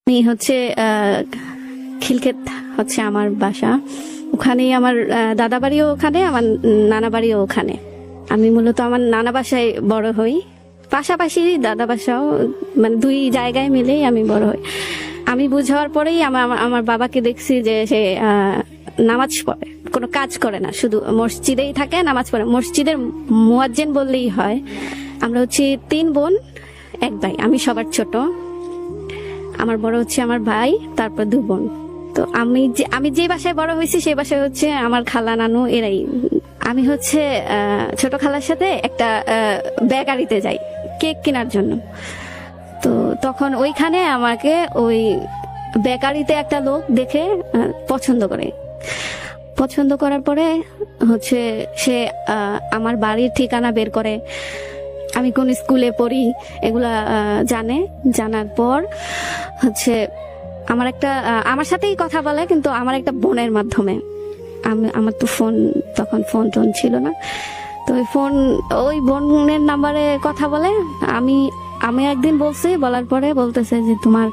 আমি হচ্ছে খিলক্ষেত হচ্ছে আমার বাসা। ওখানেই আমার দাদা বাড়িও ওখানে, আমার নানা বাড়িও ওখানে। আমি মূলত আমার নানা বাসায় বড় হই, পাশাপাশি দাদা বাসাও, মানে দুই জায়গায় মিলেই আমি বড় হই। আমি বুঝ হওয়ার পরেই আমার বাবাকে দেখছি যে সে নামাজ পড়ে, কোনো কাজ করে না, শুধু মসজিদেই থাকে, নামাজ পড়ে। মসজিদের মুয়াজ্জিন বললেই হয়। আমরা হচ্ছে 3 বোন 1 ভাই, আমি সবার ছোট। আমার বড় হচ্ছে আমার ভাই, তারপর 2 বোন। তো আমি যে বাসায় বড় হয়েছি সেই বাসায় হচ্ছে আমার খালা নানু এরাই। আমি হচ্ছে ছোট খালার সাথে একটা বেকারিতে যাই কেক কেনার জন্য। তো তখন ওইখানে আমাকে ওই বেকারিতে একটা লোক দেখে পছন্দ করার পরে হচ্ছে সে আমার বাড়ির ঠিকানা বের করে, আমি কোন স্কুলে পড়ি এগুলা জানার পর হচ্ছে আমার সাথেই কথা বলে, কিন্তু আমার একটা বোনের মাধ্যমে। আমার তো তখন ফোন টোন ছিল না, তো ওই বোনের নাম্বারে কথা বলে। আমি একদিন বলার পরে বলতেছে যে তোমার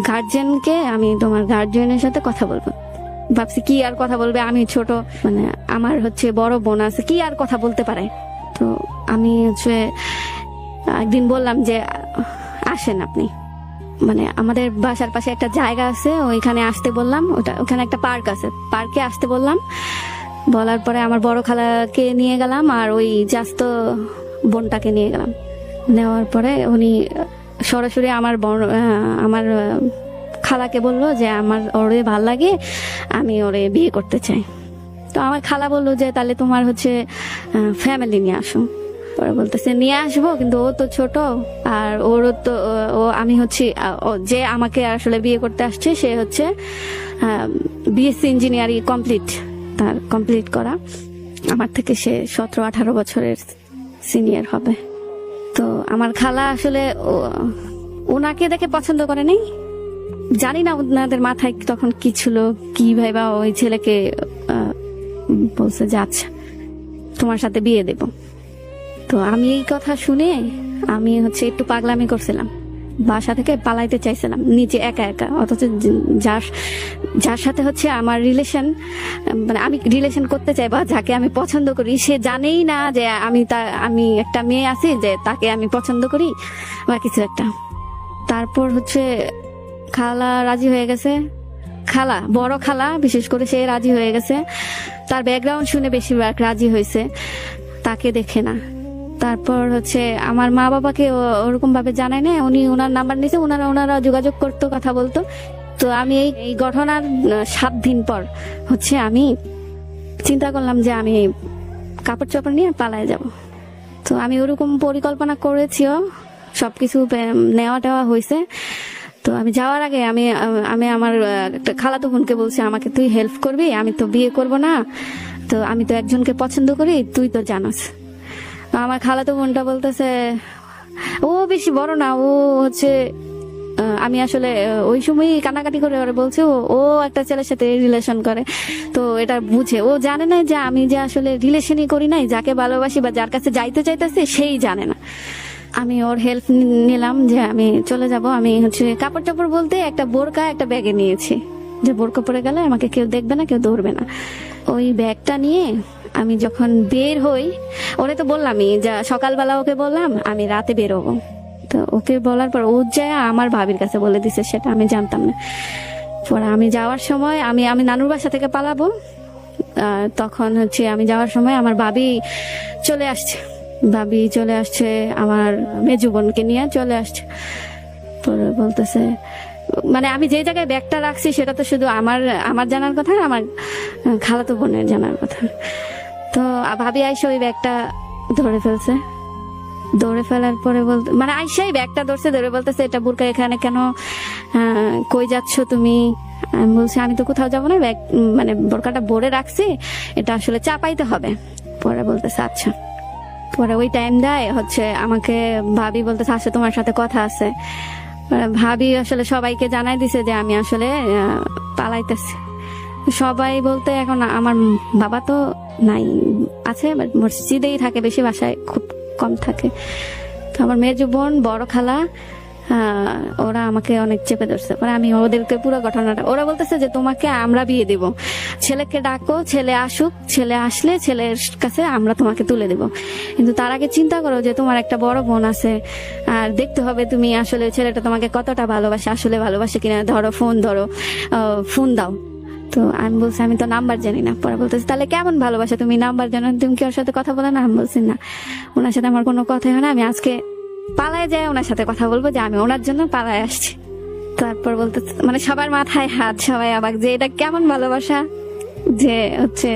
গার্জিয়ানকে, আমি তোমার গার্জিয়ানের সাথে কথা বলবো। ভাবছি কি আর কথা বলবে, আমি ছোট, মানে আমার হচ্ছে বড় বোন আছে, কি আর কথা বলতে পারে। তো আমি হচ্ছে একদিন বললাম যে আসেন আপনি, মানে আমাদের বাসার পাশে একটা জায়গা আছে, ওইখানে আসতে বললাম। ওখানে একটা পার্ক আছে, পার্কে আসতে বললাম। বলার পরে আমার বড় খালাকে নিয়ে গেলাম, আর ওই জাস্ত বোনটাকে নিয়ে গেলাম। নেওয়ার পরে উনি সরাসরি আমার খালাকে বললো যে ওরে ভাল লাগে, আমি ওরে বিয়ে করতে চাই। তো আমার খালা বললো যে তাহলে তোমার হচ্ছে ফ্যামিলি নিয়ে আসো। পরে বলতেছে নিয়ে আসবো, কিন্তু ও তো ছোট, আর ওরও তো আমি হচ্ছে যে আমাকে আসলে বিয়ে করতে আসছে সে হচ্ছে বিএসসি ইঞ্জিনিয়ারিং কমপ্লিট করা। আমার থেকে সে 17-18 বছরের সিনিয়র হবে। তো আমার খালা আসলে ওনাকে দেখে পছন্দ করে নাই, জানি না ওনাদের মাথায় তখন কি ছিল, কি ভাইবা ওই ছেলেকে বলছে যে আচ্ছা তোমার সাথে বিয়ে দেব। তো আমি এই কথা শুনে আমি হচ্ছে একটু পাগলামি করছিলাম, বাসা থেকে পালাইতে চাইছিলাম নিচে একা একা। অথচ যার সাথে হচ্ছে আমার রিলেশন, মানে আমি রিলেশন করতে চাই বা যাকে আমি পছন্দ করি, সে জানেই না যে আমি একটা মেয়ে আছি যে তাকে আমি পছন্দ করি বা কিছু একটা। তারপর হচ্ছে খালা রাজি হয়ে গেছে, বড় খালা বিশেষ করে সে রাজি হয়ে গেছে। তার ব্যাকগ্রাউন্ড শুনে বেশিরভাগ রাজি হয়েছে, তাকে দেখে না। তারপর হচ্ছে আমার মা বাবাকে ওরকম ভাবে জানায় না, উনি ওনার নাম্বার নিয়েছে, ওনারা যোগাযোগ করতো, কথা বলতো। তো আমি এই ঘটনার 7 দিন পর হচ্ছে আমি চিন্তা করলাম যে আমি কাপড় চোপড় নিয়ে পালায় যাব। তো আমি ওরকম পরিকল্পনা করেছিও, সবকিছু নেওয়া টেওয়া হয়েছে। তো আমি যাওয়ার আগে আমি আমার একটা খালাতো বোনকে বলছি আমাকে তুই হেল্প করবি, আমি তো বিয়ে করব না, তো আমি তো একজনকে পছন্দ করি, তুই তো জানোস। আমার খালাতো বোনটা বলতেছে ও বেশি বড় না, ও হচ্ছে আমি আসলে ওই সময় কানাকাটি করে ওরা বলছে ও একটা ছেলের সাথে রিলেশন করে। তো এটা বুঝে, ও জানে না যে আমি যে আসলে রিলেশনই করি নাই, যাকে ভালোবাসি বা যার কাছে যাইতে চাইতেছে সেই জানে না। আমি ওর হেল্প নিলাম যে আমি চলে যাব। আমি হচ্ছে কাপড় টাপড় বলতে একটা বোরকা একটা ব্যাগে নিয়েছি, যে বোরকা পরে গেলে আমাকে কেউ দেখবে না, কেউ ধরবে না। ওই ব্যাগটা নিয়ে আমি যখন বের হই, ওরে তো বললামই, যা সকালবেলা ওকে বললাম আমি রাতে বেরোবো। তো ওকে বলার পর ও যায় আমার ভাবির কাছে বলে দিছে, সেটা আমি জানতাম না। পরে আমি যাওয়ার সময় আমি নানুর বাসা থেকে পালাবো, তখন হচ্ছে আমি যাওয়ার সময় আমার ভাবি চলে আসছে, আমার মেজু বোনকে নিয়ে চলে আসছে। পরে বলতেছে, মানে আমি যে জায়গায় ব্যাগটা রাখছি সেটা তো শুধু আমার জানার কথা, আমার খালাতো বোনের জানার কথা। তো ভাবি আইসা ওই ব্যাগটা ধরে ফেলার পরে মানে আইসাই ব্যাগটা ধরে বলতেছে এটা বোরকা এখানে কেন, কই যাচ্ছ তুমি? আমি বলছি আমি তো কোথাও যাবো না, ব্যাগ মানে বোরকাটা ভরে রাখছি, এটা আসলে চাপাইতে হবে। পরে বলতেছে আচ্ছা। পরে ওই টাইম দেয় হচ্ছে আমাকে ভাবি বলতেছে আসলে তোমার সাথে কথা আছে। ভাবি আসলে সবাইকে জানাই দিছে যে আমি আসলে পালাইতেছি। সবাই বলতে এখন আমার বাবা তো নাই, আছে মসজিদেই থাকে বেশি, বাসায় খুব কম থাকে। তো আমার মেজো বোন, বড় খালা, ওরা আমাকে অনেক চেপে ধরছে। পরে আমি ওদেরকে পুরো ঘটনাটা, ওরা বলতেছে যে তোমাকে আমরা বিয়ে দেব, ছেলেকে ডাকো, ছেলে আসুক, ছেলে আসলে ছেলের কাছে আমরা তোমাকে তুলে দেব, কিন্তু তার আগে চিন্তা করো যে তোমার একটা বড় বোন আছে, আর দেখতে হবে তুমি আসলে ছেলেটা তোমাকে কতটা ভালোবাসে, আসলে ভালোবাসে কিনা, ধরো ফোন ধরো, ফোন দাও। তো আমি বলছি আমি তো নাম্বার জানি না। পরে বলতেছে তাহলে কেমন ভালোবাসা, তুমি নাম্বার জানো না, তুমি কি ওর সাথে কথা বলে না? আমি বলছি না, ওনার সাথে আমার কোনো কথাই হয় না, আমি আজকে পালায় যায় ওনার সাথে কথা বলবো যে আমি ওনার জন্য পালায় আসছি। তারপর বলতে মানে সবার মাথায় হাত, সবাই অবাক যে এটা কেমন ভালোবাসা, যে হচ্ছে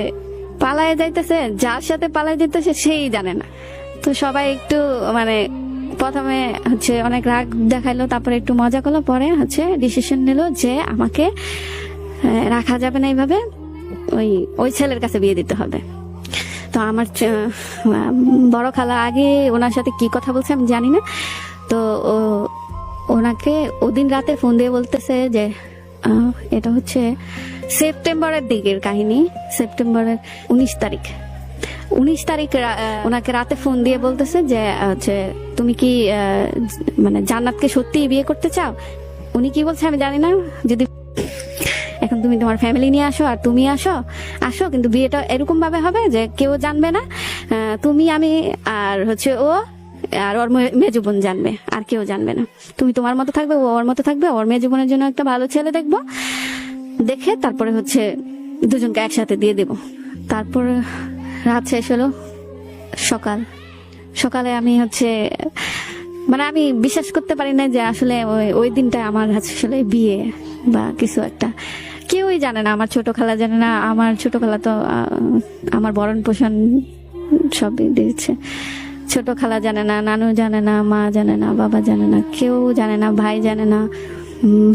পালায় যাইতেছে, যার সাথে পালায় যেতেছে সেই জানে না। তো সবাই একটু মানে প্রথমে হচ্ছে অনেক রাগ দেখাইলো, তারপরে একটু মজা করলো, পরে হচ্ছে ডিসিশন নিল যে আমাকে রাখা যাবে না এইভাবে, ওই ওই ছেলের কাছে বিয়ে দিতে হবে। তো আমার বড় খালা আগে ওনার সাথে কি কথা বলছে আমি জানি না, তো ওনাকে ওদিন রাতে ফোন দিয়ে বলতেছে যে এটা হচ্ছে সেপ্টেম্বরের দিকের কাহিনী, সেপ্টেম্বরের 19 তারিখ ওনাকে রাতে ফোন দিয়ে বলতেছে যে হচ্ছে তুমি কি মানে জান্নাতকে সত্যি বিয়ে করতে চাও? উনি কি বলছে আমি জানি না, যদি এখন তুমি তোমার ফ্যামিলি নিয়ে আসো আর তুমি আসো, কিন্তু বিয়েটা এরকম ভাবে হবে যে কেউ জানবে না, তুমি আমি আর হচ্ছে ও আর ওর মেয়ে জীবন জানবে, আর কেউ জানবে না, তুমি তোমার মতো থাকবে, ও ওর মতো থাকবে, ওর মেয়ে জীবনের জন্য একটা ভালো ছেলে দেখবো, দেখে তারপরে হচ্ছে দুজনকে একসাথে দিয়ে দেব। তারপর রাত শেষ হলো, সকালে আমি হচ্ছে মানে আমি বিশ্বাস করতে পারি না যে আসলে ওই দিনটা আমার আসলে বিয়ে বা কিছু একটা। কেউই জানে না, আমার ছোট খালা জানে না, আমার ছোট খালা তো আমার ভরণ পোষণ সবই দিয়েছে, ছোট খালা জানে না, নানু জানে না, মা জানে না, বাবা জানে না, কেউ জানে না, ভাই জানে না,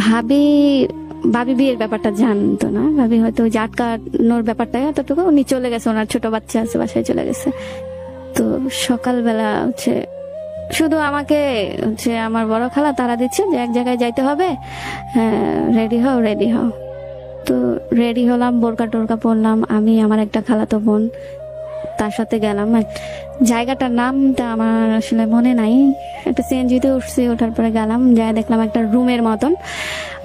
ভাবি বিয়ের ব্যাপারটা জানতো না, ভাবি হয়তো ওই যে আটকানোর ব্যাপারটা এতটুকু, উনি চলে গেছে, ওনার ছোট বাচ্চা আছে বাসায় চলে গেছে। তো সকালবেলা হচ্ছে শুধু আমাকে হচ্ছে আমার বড় খালা তারা দিচ্ছে যে এক জায়গায় যাইতে হবে, রেডি হও। তো রেডি হলাম, বোরকা টোরকা পরলাম, আমি আমার একটা খালাতো বোন, তার সাথে গেলাম। জায়গাটার নামটা আমার আসলে মনে নাই, একটা সিএনজিতে উঠছি, ওঠার পরে গেলাম, যাই দেখলাম একটা রুমের মতন,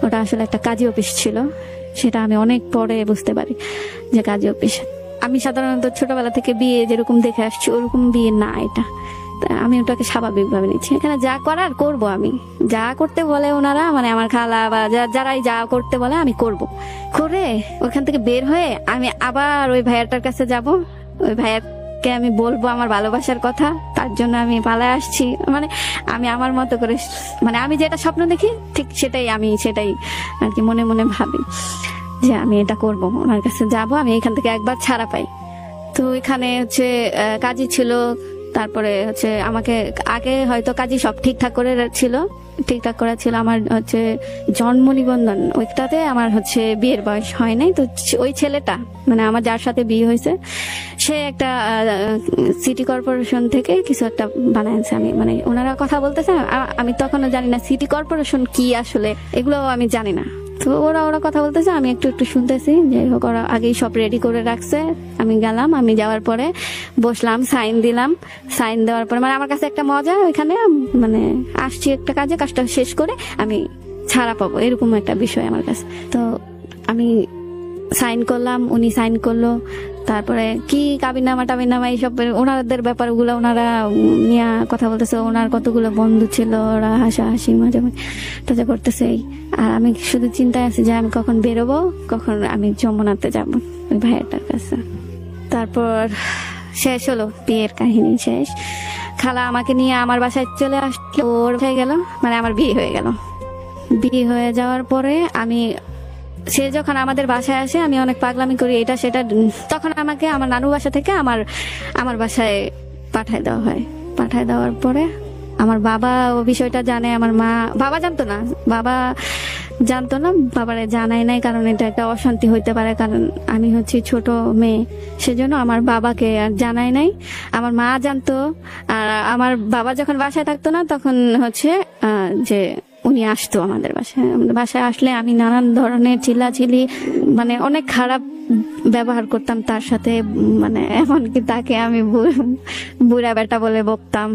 ওটা আসলে একটা কাজী অফিস ছিল, সেটা আমি অনেক পরে বুঝতে পারি যে কাজী অফিস। আমি সাধারণত ছোটবেলা থেকে বিয়ে যেরকম দেখে আসছি ওরকম বিয়ে না এটা, আমি ওটাকে স্বাভাবিকভাবে নিচ্ছি। এখানে যা করার করব, আমি যা করতে বলে ওনারা, মানে আমার খালা বা যারাই যা করতে বলে আমি করব, করে ওখান থেকে বের হয়ে আমি আবার ওই ভাইয়াটার কাছে যাব, ওই ভাইয়াকে আমি বলবো আমার ভালোবাসার কথা, তার জন্য আমি পালায় আসছি। মানে আমি আমার মতো করে, মানে আমি যেটা স্বপ্ন দেখি ঠিক সেটাই আর কি মনে মনে ভাবি যে আমি এটা করব, ওনার কাছে যাব, আমি এখান থেকে একবার ছাড়া পাই। তো এখানে হচ্ছে কাজী ছিল, তারপরে হচ্ছে আমাকে আগে হয়তো কাজী সব ঠিকঠাক করা ছিল, আমার হচ্ছে জন্ম নিবন্ধন ওইটাতে আমার হচ্ছে বিয়ের বয়স হয় নাই। তো ওই ছেলেটা মানে আমার যার সাথে বিয়ে হয়েছে সে একটা সিটি কর্পোরেশন থেকে কিছু একটা বানাইছে, আমি মানে ওনারা কথা বলতেছে, আমি তখনও জানি না সিটি কর্পোরেশন কি আসলে, এগুলো আমি জানি না। তো ওরা কথা বলতেছে, আমি একটু শুনতেছি, যাই হোক ওরা আগেই সব রেডি করে রাখছে। আমি গেলাম, আমি যাওয়ার পরে বসলাম, সাইন দিলাম, সাইন দেওয়ার পরে মানে আমার কাছে একটা মজা, ওইখানে মানে আসছি একটা কাজটা শেষ করে আমি ছাড়া পাবো, এরকম একটা বিষয় আমার কাছে। তো আমি সাইন করলাম, উনি সাইন করলো, তারপরে কি কাবিননামা এইসব ওনাদের ব্যাপারগুলো ওনারা নিয়ে কথা বলতেছে, ওনার কতগুলো বন্ধু ছিল, ওরা হাসাহাসি মাঝে মাঝে করতেছে। আর আমি শুধু চিন্তায় আছি যে আমি কখন বেরোবো, কখন আমি যমুনাতে যাবো ওই ভাইয়াটার কাছে। তারপর শেষ হলো, বিয়ের কাহিনী শেষ। খালা আমাকে নিয়ে আমার বাসায় চলে আসলো, ওর হয়ে গেল, মানে আমার বিয়ে হয়ে গেল। বিয়ে হয়ে যাওয়ার পরে সে যখন আমাদের বাসায় আসে আমি অনেক পাগলামি করি, এটা সেটা, তখন আমাকে আমার নানু বাসা থেকে আমার বাসায় পাঠায় দেওয়া হয়। পাঠায় দেওয়ার পরে আমার বাবা ও বিষয়টা জানে, আমার বাবা জানতো না, বাবারে জানাই নাই, কারণ এটা একটা অশান্তি হইতে পারে, কারণ আমি হচ্ছি ছোট মেয়ে, সেজন্য আমার বাবাকে আর জানাই নাই। আমার মা জানতো, আর আমার বাবা যখন বাসায় থাকতো না তখন হচ্ছে যে উনি আসতো আমাদের বাসায় আসলে আমি নানান ধরনের চিল্লাচিল্লি, মানে অনেক খারাপ ব্যবহার করতাম তার সাথে, মানে এমনকি তাকে আমি বুড়া বেটা বলে বকতাম,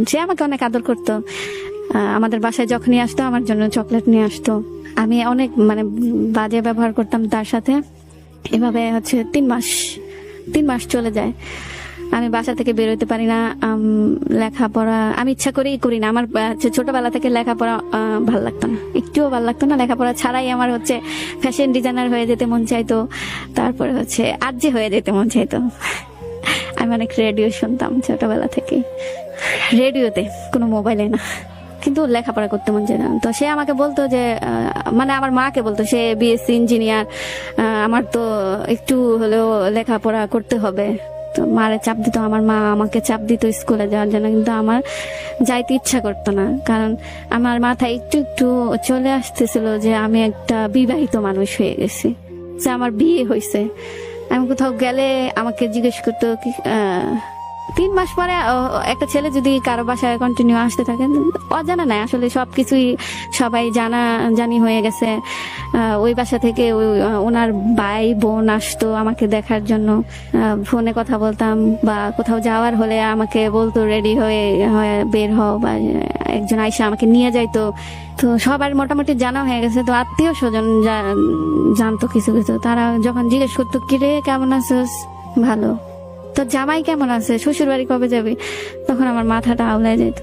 সে আমাকে অনেক আদর করতো। আমাদের বাসায় যখনই আসতো আমার জন্য চকলেট নিয়ে আসতো। আমি অনেক মানে বাজে ব্যবহার করতাম তার সাথে। এভাবে হচ্ছে 3 মাস চলে যায়, আমি বাসা থেকে বেরোতে পারি না। লেখাপড়া আমি ইচ্ছা করেই করি না। আমার ছোটবেলা থেকে লেখাপড়া ভাল লাগতো না, একটুও ভাল লাগতো না। লেখাপড়া ছাড়াই আমার হচ্ছে ফ্যাশন ডিজাইনার হয়ে যেতে মন চাইতো, তারপরে হচ্ছে আরজে হয়ে যেতে মন চাইতো। আমি অনেক রেডিও শুনতাম ছোটবেলা থেকে, রেডিওতে, কোনো মোবাইলে না, কিন্তু লেখাপড়া করতে মন চাইতো না। তো সে আমাকে বলতো যে মানে আমার মাকে বলতো সে বিএসসি ইঞ্জিনিয়ার, আমার তো একটু হলেও লেখাপড়া করতে হবে। তো মারে চাপ দিত, আমার মা আমাকে চাপ দিত স্কুলে যাওয়ার জন্য, কিন্তু আমার যাইতে ইচ্ছা করতো না। কারণ আমার মাথায় একটু একটু চলে আসতেছিল যে আমি একটা বিবাহিত মানুষ হয়ে গেছি, যে আমার বিয়ে হয়েছে। আমি কোথাও গেলে আমাকে জিজ্ঞেস করতো কি 3 মাস পরে একটা ছেলে যদি কারো বাসায় কন্টিনিউ আসতে থাকে, অজানা নাই আসলে, সবকিছুই সবাই জানি হয়ে গেছে। ওই বাসা থেকে ওনার ভাই বোন আসতো আমাকে দেখার জন্য, ফোনে কথা বলতাম, বা কোথাও যাওয়ার হলে আমাকে বলতো রেডি হয়ে বের হও, বা একজন আইসা আমাকে নিয়ে যাইতো। তো সবার মোটামুটি জানা হয়ে গেছে। তো আত্মীয় স্বজন জানতো কিছু কিছু, তারা যখন জিজ্ঞেস করতো কিরে কেমন আছিস, ভালো, তো জামাই কেমন আছে, শ্বশুর বাড়ি কবে যাবি, তখন আমার মাথাটা আউলায় যেত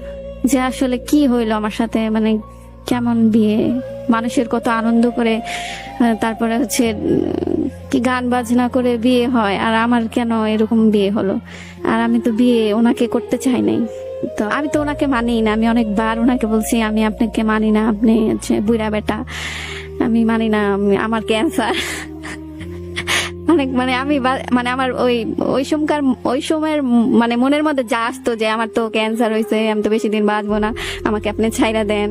যে আসলে কি হইলো আমার সাথে, মানে কেমন বিয়ে, মানুষের কত আনন্দ করে তারপরে হচ্ছে কি গান বাজনা করে বিয়ে হয়, আর আমার কেন এরকম বিয়ে হলো। আর আমি তো বিয়ে ওনাকে করতে চাই নাই, তো আমি তো ওনাকে মানি না। আমি অনেকবার ওনাকে বলছি আমি আপনাকে মানি না, আপনি হচ্ছে বুড়া বেটা, আমি মানি না, আমার ক্যান্সার। অনেক মানে আমি মানে আমার ওই সময়ের মানে মনের মধ্যে যা আসতো যে আমার তো ক্যান্সার হয়েছে, আমি তো বেশি দিন বাঁচবো না, আমাকে আপনি ছাইরা দেন,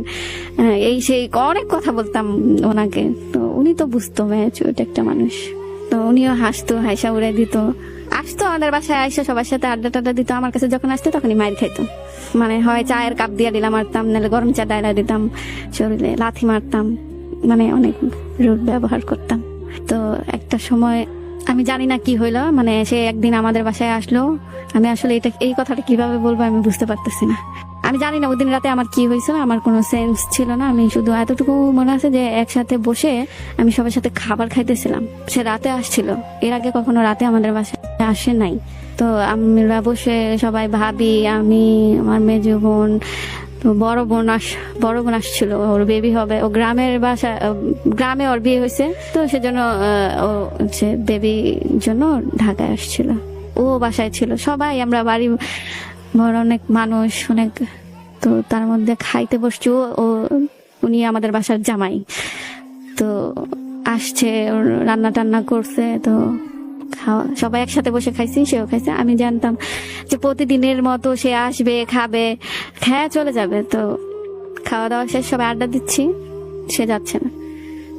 এই সেই অনেক কথা বলতাম ওনাকে। তো উনি তো বুঝতো ছোট একটা মানুষ, তো উনিও হাসতো, হাসা উড়াই দিত। আসতো আমাদের বাসায়, আইসা সবার সাথে আড্ডা টাড্ডা দিত। আমার কাছে যখন আসতো তখনই মাইর খাইতো, মানে হয় চায়ের কাপ দিয়ে দিলাম মারতাম, নাহলে গরম চা ডাইলা দিতাম, শরীরে লাথি মারতাম, মানে অনেক রুড ব্যবহার করতাম। তো একটা সময় আমি জানি না কি হইলো, মানে সে একদিন আমাদের বাসায় আসলো। আমি আসলে এই কথাটা কিভাবে বলবো আমি বুঝতে পারতেছি না। আমি জানি না ওই দিন রাতে আমার কি হয়েছিল, আমার কোনো সেন্স ছিল না। আমি শুধু এতটুকু মনে আছে যে একসাথে বসে আমি সবার সাথে খাবার খাইতেছিলাম। সে রাতে আসছিল, এর আগে কখনো রাতে আমাদের বাসায় আসে নাই। তো আমরা বসে সবাই, ভাবি, আমি, আমার মেজো বোন, তো বড় বোন আসছিল, ওর বেবি হবে, ও গ্রামে ওর বিয়ে হয়েছে, তো সেজন্য ও হচ্ছে বেবির জন্য ঢাকায় আসছিল, ও বাসায় ছিল। সবাই আমরা বাড়ি বড় অনেক মানুষ, অনেক। তো তার মধ্যে খাইতে বসছি, উনি আমাদের বাসার জামাই, তো আসছে, ওর রান্না টান্না করছে, তো সবাই একসাথে বসে খাইছি, সেও খাইছে। আমি জানতাম যে প্রতিদিনের মতো সে আসবে, খাবে, খেয়ে চলে যাবে। তো খাওয়া দাওয়া শেষ, সবাই আড্ডা দিচ্ছি, সে যাচ্ছে না।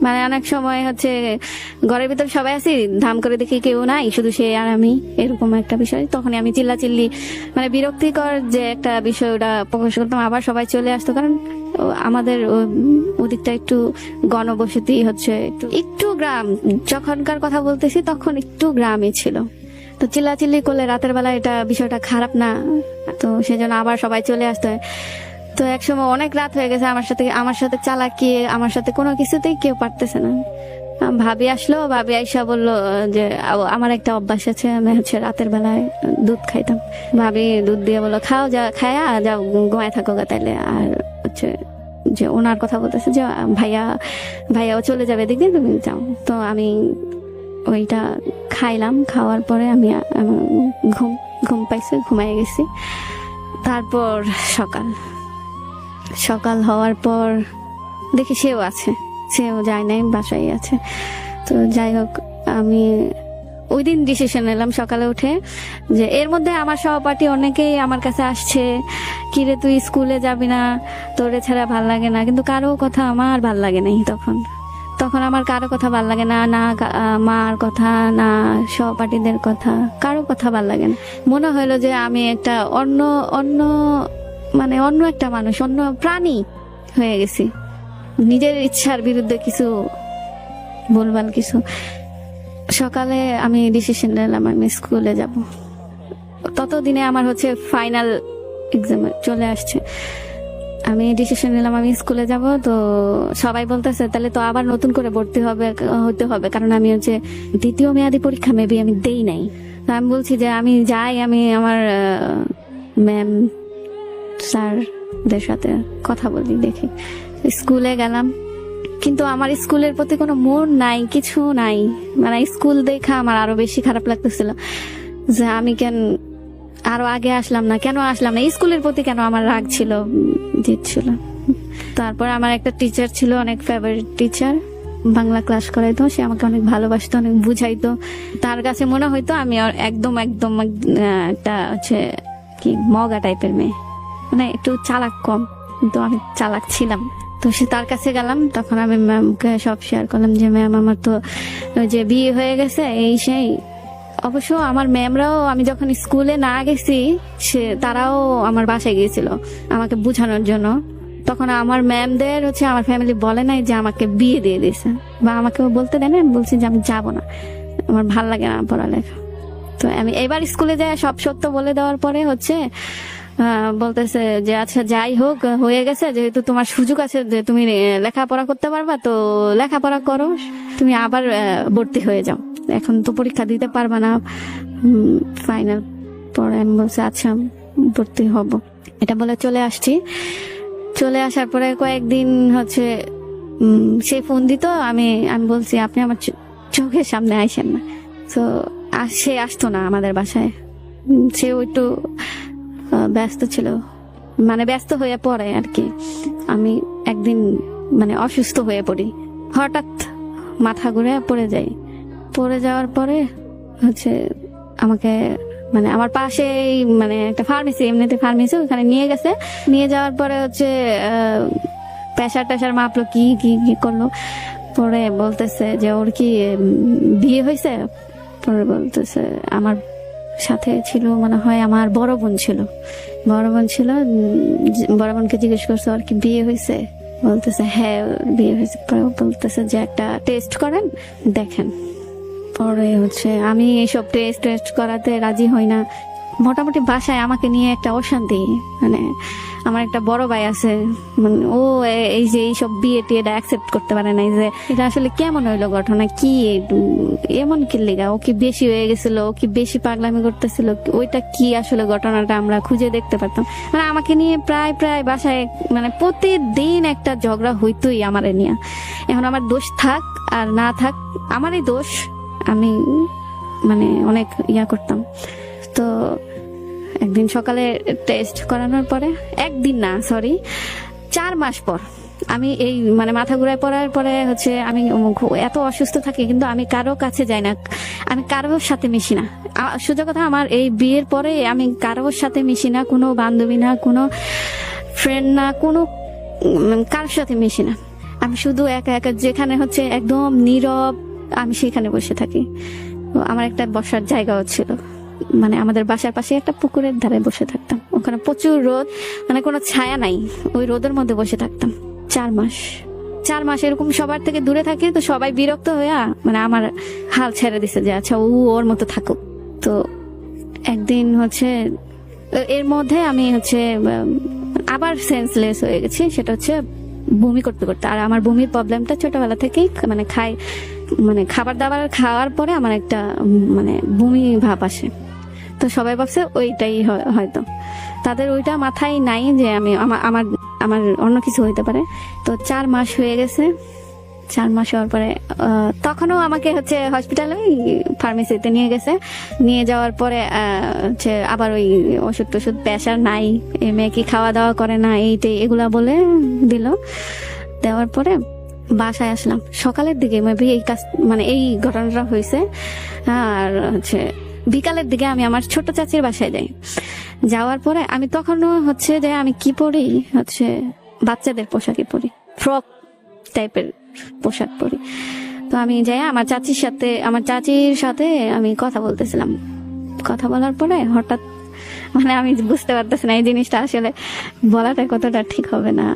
মানে অনেক সময় হচ্ছে ঘরের ভিতর সবাই আছি, ধাম করে দেখি কেউ নাই, শুধু সে আর আমি, এরকম একটা বিষয়। তখনই আমি চিল্লাচিল্লি, মানে বিরক্তিকর যে একটা বিষয়, ওটা প্রকাশ করতাম। আবার সবাই চলে আসতো, কারণ আমাদের ওদিকটা একটু গণবসতি হচ্ছে, একটু গ্রাম। যখনকার কথা বলতেছি তখন একটু গ্রামই ছিল। তো চিল্লাচিল্লি করলে রাতের বেলা এটা বিষয়টা খারাপ না, তো সেজন্য আবার সবাই চলে আসতে হয়। তো একসময় অনেক রাত হয়ে গেছে, আমার সাথে চালাকি, আমার সাথে কোনো কিছুতেই কেউ পারতেছে না। ভাবি আসলো, ভাবি আইসা বললো যে আমার একটা অভ্যাস আছে, আমি হচ্ছে রাতের বেলায় দুধ খাইতাম। ভাবি দুধ দিয়ে বললো খাও, খায়া যাও, ঘুমায় থাকো গা তাইলে। আর হচ্ছে যে ওনার কথা বলতেছে যে ভাইয়াও চলে যাবে, এদিক দিয়ে তুমি যাও। তো আমি ওইটা খাইলাম, খাওয়ার পরে আমি ঘুম পাইছে, ঘুমাই গেছি। তারপর সকাল হওয়ার পর দেখি সেও যায় নাই, বাসায় আছে। তো যাই হোক, আমি ওই দিন ডিসিশন নিলাম সকালে উঠে যে এর মধ্যে আমার সহপাঠী অনেকেই আমার কাছে আসছে, কিরে তুই স্কুলে যাবি না, তোরে ছাড়া ভাল লাগে না। কিন্তু কারো কথা আমার ভাল লাগে নাই। তখন আমার কারো কথা ভাল লাগে না, না মার কথা, না সহপাঠীদের কথা, কারো কথা ভাল লাগে না। মনে হলো যে আমি একটা অন্য একটা মানুষ, অন্য প্রাণী হয়ে গেছি। নিজের ইচ্ছার বিরুদ্ধে কিছু ভুলভাল কিছু। সকালে আমি ডিসিশন নিলাম আমি স্কুলে যাব। ততদিনে আমার হচ্ছে ফাইনাল এক্সাম চলে আসছে। আমি ডিসিশন নিলাম আমি স্কুলে যাব। তো সবাই বলতেছে তাহলে তো আবার নতুন করে ভর্তি হতে হবে, কারণ আমি হচ্ছে দ্বিতীয় মেয়াদি পরীক্ষা মেবি আমি দেই নাই। তো আমি বলছি যে আমি যাই, আমি আমার ম্যাম স্যারদের সাথে কথা বলি, দেখি। স্কুলে গেলাম, কিন্তু আমার স্কুলের প্রতি কোনো মন নাই, কিছু নাই। মানে স্কুল দেখা আমার আরো বেশি খারাপ লাগতেছিল যে আমি কেন আরো আগে আসলাম না, কেন আসলাম না, স্কুলের প্রতি কেন আমার রাগ ছিল, জিদ ছিল। তারপর আমার একটা টিচার ছিল, অনেক ফেভারিট টিচার, বাংলা ক্লাস করাইতো। সে আমাকে অনেক ভালোবাসতো, অনেক বুঝাইতো। তার কাছে মনে হইতো আমি একদম একদম একটা হচ্ছে কি মগা টাইপের মেয়ে, মানে একটু চালাক কম, কিন্তু আমি চালাক ছিলাম। তো সে তার কাছে গেলাম, তখন আমি ম্যামকে সব শেয়ার করলাম যে ম্যাম আমার তো যে বিয়ে হয়ে গেছে এই সেই। অবশ্য আমার ম্যামরাও, আমি যখন স্কুলে না গেছি তারাও আমার বাসায় গিয়েছিল আমাকে বোঝানোর জন্য। তখন আমার ম্যামদের হচ্ছে আমার ফ্যামিলি বলে নাই যে আমাকে বিয়ে দিয়ে দিয়েছে, বা আমাকে বলতে দেয় না। আমি বলছি যে আমি যাবো না, আমার ভাল লাগে না পড়ালেখা। তো আমি এবার স্কুলে যাই, সব সত্য বলে দেওয়ার পরে হচ্ছে বলতেছে যে আচ্ছা যাই হোক, হয়ে গেছে, যেহেতু তোমার সুযোগ আছে যে তুমি লেখাপড়া করতে পারবা, তো লেখাপড়া করো, তুমি আবার ভর্তি হয়ে যাও, এখন তো পরীক্ষা দিতে পারবা না ফাইনাল। পরে আমি বলছি আচ্ছা ভর্তি হব, এটা বলে চলে আসছি। চলে আসার পরে কয়েকদিন হচ্ছে সে ফোন দিত, আমি বলছি আপনি আমার চোখের সামনে আইসেন না। তো সে আসতো না আমাদের বাসায়, সেও একটু ব্যস্ত ছিল, মানে ব্যস্ত হয়ে পড়ে আর কি। আমি একদিন মানে অসুস্থ হয়ে পড়ি, হঠাৎ মাথা ঘুরে পড়ে যাই। পড়ে যাওয়ার পরে হচ্ছে আমাকে মানে আমার পাশে মানে একটা ফার্মেসি, এমনিতে ফার্মেসি, ওখানে নিয়ে গেছে। নিয়ে যাওয়ার পরে হচ্ছে প্রেশার টেশার মাপলো, কি কি কি করলো। পরে বলতেছে যে ওর কি বিয়ে হয়েছে। পরে বলতেছে আমার সাথে ছিল মনে হয় আমার বড় বোন ছিল, বড় বোনকে জিজ্ঞেস করছে ওর কি বিয়ে হয়েছে। বলতেছে হ্যাঁ বিয়ে হয়েছে। পরে বলতেছে যে একটা টেস্ট করেন দেখেন। পরে হচ্ছে আমি এইসব টেস্ট করাতে রাজি হই না। মোটামুটি বাসায় আমাকে নিয়ে একটা অশান্তি, মানে আমার একটা বড় ভাই আছে, মানে ও এই যে এইসব বিয়ে টিয়েটা অ্যাকসেপ্ট করতে পারে না, যে এটা আসলে কেমন হইলো ঘটনা, কি এমন কি লেগা, ও কি বেশি হয়ে গেছিল, ও কি বেশি পাগলামি করতেছিল, ওইটা কি আসলে ঘটনাটা আমরা খুঁজে দেখতে পারতাম। মানে আমাকে নিয়ে প্রায় বাসায় মানে প্রতিদিন একটা ঝগড়া হইতোই আমারে নিয়ে। এখন আমার দোষ থাক আর না থাক, আমারই দোষ, আমি মানে অনেক করতাম। তো একদিন সকালে টেস্ট করানোর পরে, একদিন না সরি 4 মাস পর, আমি এই মানে মাথা ঘুরায় পড়ার পরে হচ্ছে আমি এত অসুস্থ থাকি, কিন্তু আমি কারো কাছে যাই না, আমি কারোর সাথে মিশি না। সোজা কথা, আমার এই বিয়ের পরে আমি কারোর সাথে মিশি না, কোনো বান্ধবী না, কোনো ফ্রেন্ড না, কোনো কারোর সাথে মিশি না। আমি শুধু একা একা, যেখানে হচ্ছে একদম নীরব, আমি সেখানে বসে থাকি। আমার একটা বসার জায়গাও ছিল, মানে আমাদের বাসার পাশে একটা পুকুরের ধারে বসে থাকতাম, ওখানে প্রচুর রোদ, মানে কোনো ছায়া নাই, ওই রোদের মধ্যে বসে থাকতাম 4 মাস এরকম সবার থেকে দূরে থাকে। তো সবাই বিরক্ত হয়ে মানে আমার হাল ছেড়ে দিছে যে আচ্ছা ও ওর মতো থাকুক। তো একদিন হচ্ছে এর মধ্যে আমি হচ্ছে আবার সেন্সলেস হয়ে গেছি, সেটা হচ্ছে বমি করতে করতে। আর আমার বমির প্রবলেমটা ছোটবেলা থেকেই, মানে মানে খাবার দাবার খাওয়ার পরে আমার একটা মানে বমি ভাব আসে। তো সবাই ভাবছে ওইটাই হয়তো, তাদের ওইটা মাথায় নাই যে আমি আমার অন্য কিছু হইতে পারে। তো 4 মাস হয়ে গেছে। 4 মাস হওয়ার পরে তখনও আমাকে হচ্ছে হসপিটালে ফার্মেসিতে নিয়ে গেছে। নিয়ে যাওয়ার পরে হচ্ছে আবার ওই ওষুধ টষুধ, প্রেশার নাই, মেয়ে কি খাওয়া দাওয়া করে না, এইটাই এগুলা বলে দিল। দেওয়ার পরে বাসায় আসলাম সকালের দিকে, মেবি এই কাজ মানে এই ঘটনাটা হয়েছে। আর হচ্ছে বিকালের দিকে আমি আমার ছোট চাচির বাসায় যাই। যাওয়ার পরে আমি তখনও হচ্ছে যে আমি কি পরি, হচ্ছে বাচ্চাদের পোশাকই পরি, ফ্রক টাইপের পোশাক পরি। তো আমি যাই আমার চাচির সাথে আমি কথা বলতেছিলাম। কথা বলার পরে হঠাৎ মানে আমি বুঝতে পারতেছি না এই জিনিসটা আসলে বলাটা কতটা ঠিক হবে না।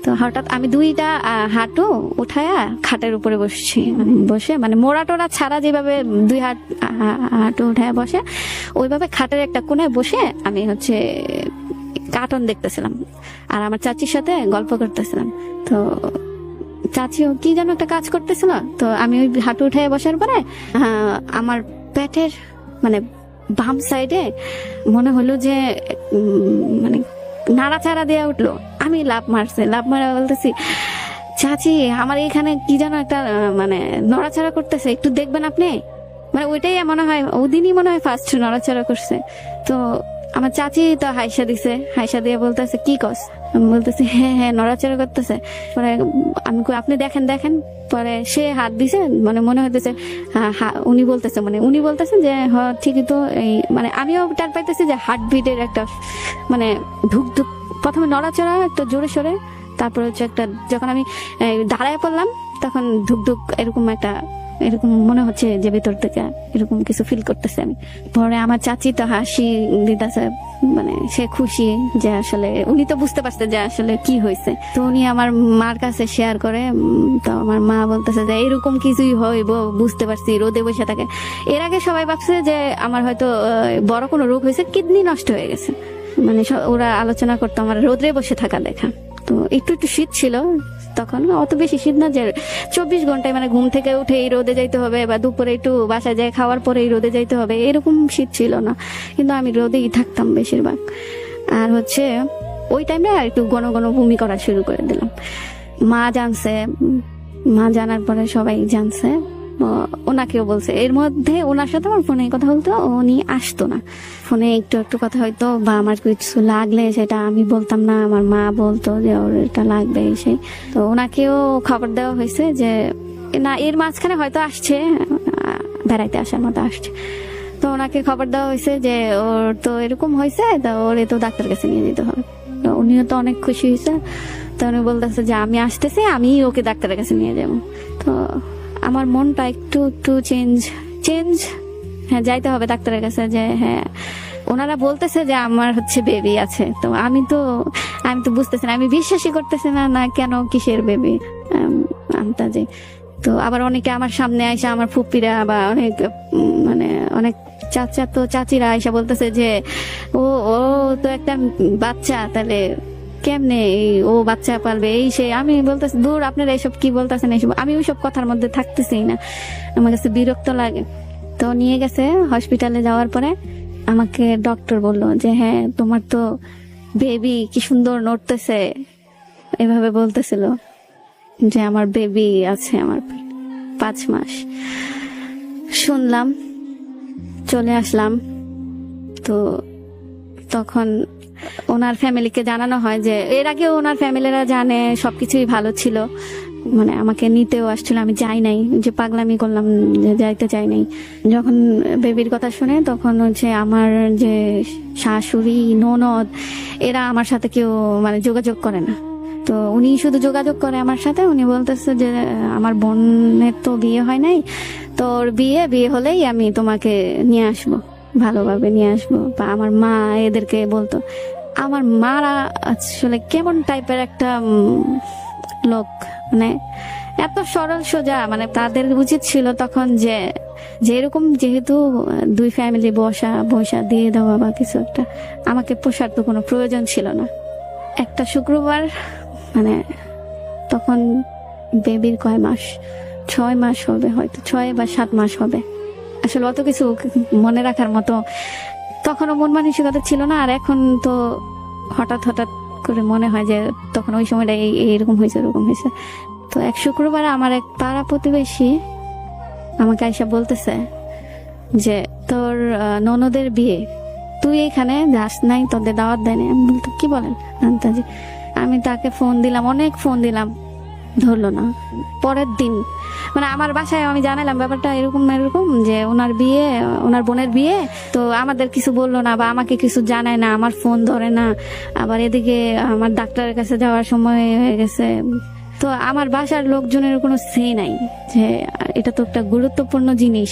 তো হঠাৎ আমি 2টা হাঁটু উঠায়া খাটের উপরে বসছি, মানে বসে মানে মোড়া টোড়া ছাড়া যেভাবে 2 হাঁটু উঠায় বসে, ওইভাবে খাটের একটা কোণায় বসে আমি হচ্ছে কার্টুন দেখতেছিলাম আর আমার চাচির সাথে গল্প করতেছিলাম। তো চাচিও কি যেন একটা কাজ করতেছিল, তো আমি ওই হাঁটু উঠে বসার পরে আমার পেটের মানে বাম সাইডে মনে হলো যে মানে নাড়াচাড়া দেওয়া উঠলো। আমি লাফ মারা বলতেছি, চাচি আমার এখানে কি যেন একটা মানে নড়াচড়া করতেছে, একটু দেখবেন আপনি। মানে ওইটাই মনে হয় ওদিনই মনে হয় ফার্স্ট নড়াচড়া করছে। তো আমার চাচি তো হাইসা দিয়ে বলতেছে কি কস, আমি বলতেছি হ্যাঁ নড়াচড়া করতেছে। পরে আমি আপনি দেখেন। পরে সে হাত দিছে, মানে মনে হইতেছে উনি বলতেছেন যে হ্যাঁ ঠিকই তো। এই মানে আমিও টার পাইতেছি যে হার্টবিটের একটা মানে ধুক প্রথমে নড়াচড়া একটা জোরে সোরে, তারপর হচ্ছে একটা যখন আমি দাঁড়ায় পড়লাম তখন ধুক এরকম মনে হচ্ছে যে ভেতর থেকে এরকম কিছু ফিল করতেছে আমি। পরে আমার চাচি তো হাসি দিতেছে, মানে সে খুশি যে আসলে উনি তো বুঝতে পারছে যে আসলে কি হয়েছে। তো উনি আমার মার কাছে শেয়ার করে, তো আমার মা বলতেছে যে এরকম কিছুই হইব, বুঝতে পারছি, রোদে বসে থাকে। এর আগে সবাই ভাবছে যে আমার হয়তো বড় কোনো রোগ হয়েছে, কিডনি নষ্ট হয়ে গেছে। মানে ওরা আলোচনা করতো আমার রোদে বসে থাকা দেখা। তো একটু শীত ছিল তখন, অত বেশি শীত না যে 24 ঘন্টায় মানে ঘুম থেকে উঠে এই রোদে যাইতে হবে, বা দুপুরে একটু বাসায় যায় খাওয়ার পরে এই রোদে যাইতে হবে, এরকম শীত ছিল না। কিন্তু আমি রোদেই থাকতাম বেশিরভাগ। আর হচ্ছে ওই টাইমে আর একটু ঘন ঘন বমি করা শুরু করে দিলাম। মা জানার পরে সবাই জানছে, ওনাকেও বলছে। এর মধ্যে ওনার সাথে আমার ফোনে কথা বলতো, উনি আসতো না। ফোনে একটু কথা হইতো, বা আমার কিছু লাগলে সেটা আমি বলতাম না, আমার মা বলতো যে ওর এটা লাগবে সেই। তো ওনাকেও খবর দেওয়া হয়েছে যে না, এর মাঝখানে হয়তো আসছে, বেড়াইতে আসার মতো আসছে। তো ওনাকে খবর দেওয়া হয়েছে যে ওর তো এরকম হয়েছে, তো ওরে তো ডাক্তার কাছে নিয়ে যেতে হবে। তো উনিও তো অনেক খুশি হয়েছে। তো উনি বলতেছে যে আমি আসতেছি, আমি ওকে ডাক্তারের কাছে নিয়ে যাবো। তো আমার মনটা একটু চেঞ্জ হ্যাঁ, যাইতে হবে ডাক্তারের কাছে। যে হ্যাঁ, ওনারা বলতেছে যে আমার হচ্ছে বেবি আছে। তো আমি তো বুঝতেছি না, আমি বিশ্বাসই করতেছি না কেন কিসের বেবি আন্তাজে। তো আবার অনেকে আমার সামনে আইসা, আমার ফুপিরা বা অনেক চাচিরা আইসা বলতেছে যে ও তো একটা বাচ্চা, তাহলে কেমনে ও বাচ্চা পালবে এই সে। আমি বলতেছি দূর, আপনারা এইসব কি বলতেছেন এইসব, আমি ওইসব কথার মধ্যে থাকতেছি না, আমার কাছে বিরক্ত লাগে। তো নিয়ে গেছে হসপিটালে। যাওয়ার পরে আমাকে ডক্টর বলল যে হ্যাঁ তোমার তো বেবি কি সুন্দর নড়তেছে, এভাবে বলতেছিল যে আমার বেবি আছে আমার 5 মাস। শুনলাম, চলে আসলাম। তো তখন ওনার ফ্যামিলিকে জানানো হয় যে এর আগে ওনার ফ্যামিলিরা জানে, সবকিছুই ভালো ছিল। মানে আমাকে নিতেও আসছিল, আমি যাই নাই, যে পাগলামি করলাম যে যাইতে চাই নাই। যখন বেবির কথা শুনে তখন হচ্ছে আমার যে শাশুড়ি ননদ এরা আমার সাথে কেউ মানে যোগাযোগ করে না। তো উনি শুধু যোগাযোগ করে আমার সাথে। উনি বলতেছে যে আমার বোনের তো বিয়ে হয় নাই, তোর বিয়ে হলেই আমি তোমাকে নিয়ে আসবো, ভালোভাবে নিয়ে আসবো। বা আমার মা এদেরকে বলতো। আমার মারা আসলে কেমন টাইপের একটা লোক, মানে এত সরল সোজা। মানে তাদের উচিত ছিল তখন যে এরকম, যেহেতু 2 ফ্যামিলি বসা দিয়ে দেওয়া বা কিছু একটা, আমাকে পোষার তো কোনো প্রয়োজন ছিল না। একটা শুক্রবার, মানে তখন বেবির কয় মাস, 6 মাস হবে হয়তো, 6 বা 7 মাস হবে। আসলে অত কিছু মনে রাখার মতো তখনও মন মানসিকতা ছিল না। আর এখন তো হঠাৎ করে মনে হয় যে তখন ওই সময়টা এরকম হয়েছে, ওরকম হয়েছে। তো এক শুক্রবার আমার এক পাড়া প্রতিবেশী আমাকে আইসা বলতেছে যে তোর ননদের বিয়ে, তুই এখানে যাস নাই, তোদের দাওয়াত দেয়নি। আমি বলতো কি বলেন আন্তাজি। আমি তাকে ফোন দিলাম, অনেক ফোন দিলাম, ধরলো না। পরের দিন মানে আমার বাসায় আমি জানালাম ব্যাপারটা এরকম যে ওনার বোনের বিয়ে, তো আমাদের কিছু বললো না বা আমাকে কিছু জানায় না, আমার ফোন ধরে না। আবার এদিকে আমার ডাক্তারের কাছে যাওয়ার সময় হয়ে গেছে। তো আমার বাসার লোকজনের কোনো সে নাই যে এটা তো একটা গুরুত্বপূর্ণ জিনিস,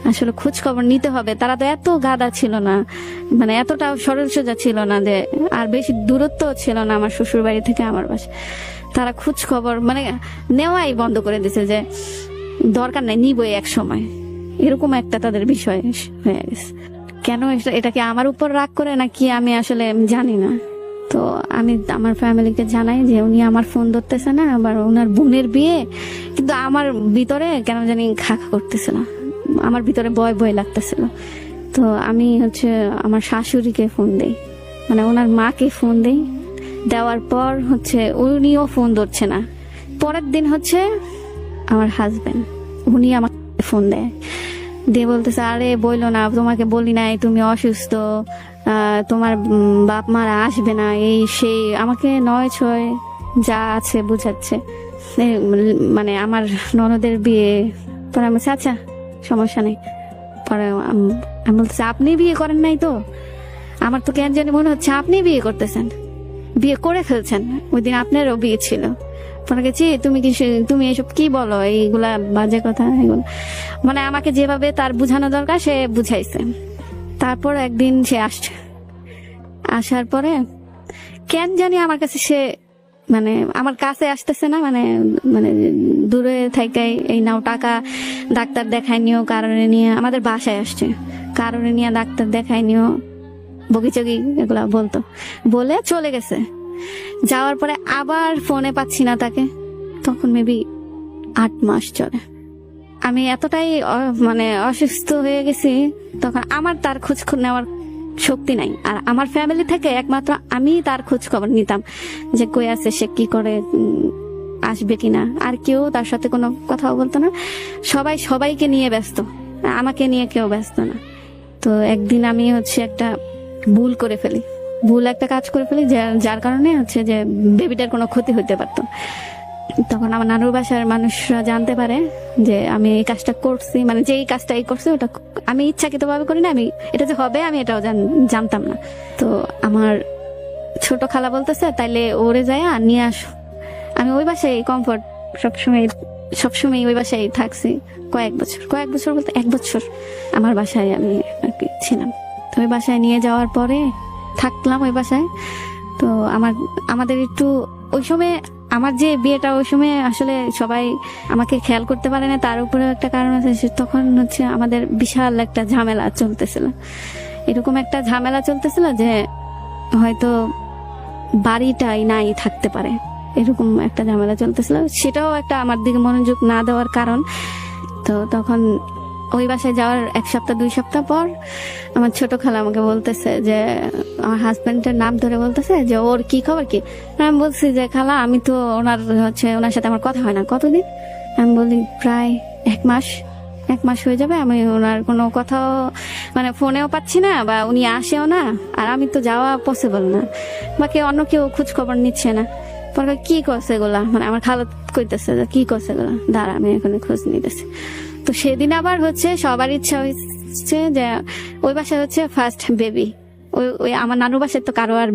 আসলে খোঁজ খবর নিতে হবে। তারা তো এত গাদা ছিল না, মানে এতটা সরল সোজা ছিল না, যে আর বেশি দূরত্ব ছিল না আমার শ্বশুর বাড়ি থেকে আমার বাসা। তারা খোঁজ খবর মানে নেওয়াই বন্ধ করে দিছে, যে দরকার নাই, নিবই এক সময়, এরকম একটা তাদের বিষয় হয়ে গেছে। কেন এটা কি আমার উপর রাগ করে নাকি আমি আসলে জানি না। তো আমি আমার ফ্যামিলিকে জানাই যে উনি আমার ফোন ধরতেছে না, আবার ওনার বোনের বিয়ে। কিন্তু আমার ভিতরে কেন জানি খা খা করতেছিল, আমার ভিতরে ভয় ভয় লাগতেছিল। তো আমি হচ্ছে আমার শাশুড়িকে ফোন দেই, মানে ওনার মাকে ফোন দেই। দেওয়ার পর হচ্ছে উনিও ফোন ধরছে না। পরের দিন হচ্ছে আমার হাজবেন্ড, উনি আমাকে ফোন দেয়, দিয়ে বলতেছে আরে বইলো না, তোমাকে বলি নাই তুমি অসুস্থ, তোমার বাপ মারা আসবে না, এই সেই আমাকে 9-6 যা আছে বুঝাচ্ছে। মানে আমার ননদের বিয়ে। পরে আমি বলছি আচ্ছা সমস্যা নেই। পরে আমি বলতেছি আপনি বিয়ে করেন নাই তো? আমার তো কেন জানি মনে হচ্ছে আপনি বিয়ে করতেছেন, বিয়ে করে ফেলছেন, ওই দিন আপনারও বিয়ে ছিল। পরে গেছি তুমি এসব কি বলো, এইগুলা বাজে কথা এগুলো। মানে আমাকে যেভাবে তার বুঝানো দরকার সে বুঝাইছে। তারপর একদিন সে আসছে, আসার পরে কেন জানি আমার কাছে সে মানে আমার কাছে আসতেছে না, মানে মানে দূরে থাকাই এই নাও টাকা ডাক্তার দেখাই নিও কারণে নিয়ে আমাদের বাসায় আসছে, কারণে নিয়ে ডাক্তার দেখাই নিও বগিচগি এগুলা বলতো, বলে চলে গেছে। যাওয়ার পরে আবার ফোনে পাচ্ছি না তাকে, তখন মেবি 8 মাস চলে। আমি এতটাই মানে অসুস্থ হয়ে গেছি, তখন আমার তার খোঁজ নেওয়ার শক্তি নাই। আর আমার ফ্যামিলি থেকে একমাত্র আমি তার খোঁজ খবর নিতাম, যে কই আছে, সে কি করে, আসবে কিনা। আর কেউ তার সাথে কোনো কথাও বলতো না, সবাই সবাইকে নিয়ে ব্যস্ত, আমাকে নিয়ে কেউ ব্যস্ত না। তো একদিন আমি হচ্ছে একটা ভুল করে ফেলি, ভুল একটা কাজ করে ফেলি, যার কারণে হচ্ছে যে বেবিটার কোনো ক্ষতি হতে পারতো। তখন আমার নানুর বাসার মানুষরা জানতে পারে যে আমি এই কাজটা করছি, মানে যে এই কাজটা করছি ওটা আমি ইচ্ছাকৃত ভাবে করি না, আমি এটা যে হবে আমি এটাও জানতাম না। তো আমার ছোট খালা বলতেছে তাইলে ওরে যায় নিয়ে আসো। আমি ওই বাসায় কমফোর্ট সবসময় ওই বাসায় থাকছি কয়েক বছর বলতে 1 বছর আমার বাসায় আমি আর কি ছিলাম। তো ওই বাসায় নিয়ে যাওয়ার পরে থাকলাম ওই বাসায়। তো আমাদের একটু ওই সময় আমার যে বিয়েটা, ওই সময় আসলে সবাই আমাকে খেয়াল করতে পারে না, তার উপরে একটা কারণ আছে, তখন হচ্ছে আমাদের বিশাল একটা ঝামেলা চলতেছিল। এরকম একটা ঝামেলা চলতেছিল যে হয়তো বাড়িটাই নাই থাকতে পারে, এরকম একটা ঝামেলা চলতেছিল। সেটাও একটা আমার দিকে মনোযোগ না দেওয়ার কারণ। তো তখন ওই বাসায় যাওয়ার 1 সপ্তাহ 2 সপ্তাহ পর আমার ছোট খালা আমাকে বলতেছে যে আমার হাজবেন্ডের নাম ধরে বলতেছে যে ওর কি খবর কি। আমি বলছি যে খালা আমি তো ওনার সাথে আমার কথা হয় না। কতদিন? আমি বলি প্রায় 1 মাস হয়ে যাবে। আমি ওনার কোনো কথাও মানে ফোনেও পাচ্ছি না, বা উনি আসেও না, আর আমি তো যাওয়া পসিবল না, বা অন্য কেউ খোঁজ খবর নিচ্ছে না। পরে কি করছে এগুলা, মানে আমার খালা কইতেছে যে কি করছে এগুলা, দাঁড়া আমি এখানে খোঁজ নিতেছি। তো সেদিন আবার হচ্ছে সবার ইচ্ছা হচ্ছে যে ওই বাসায় হচ্ছে ফার্স্ট বেবি, ওই আমার নানু বাসায় তো কারো আর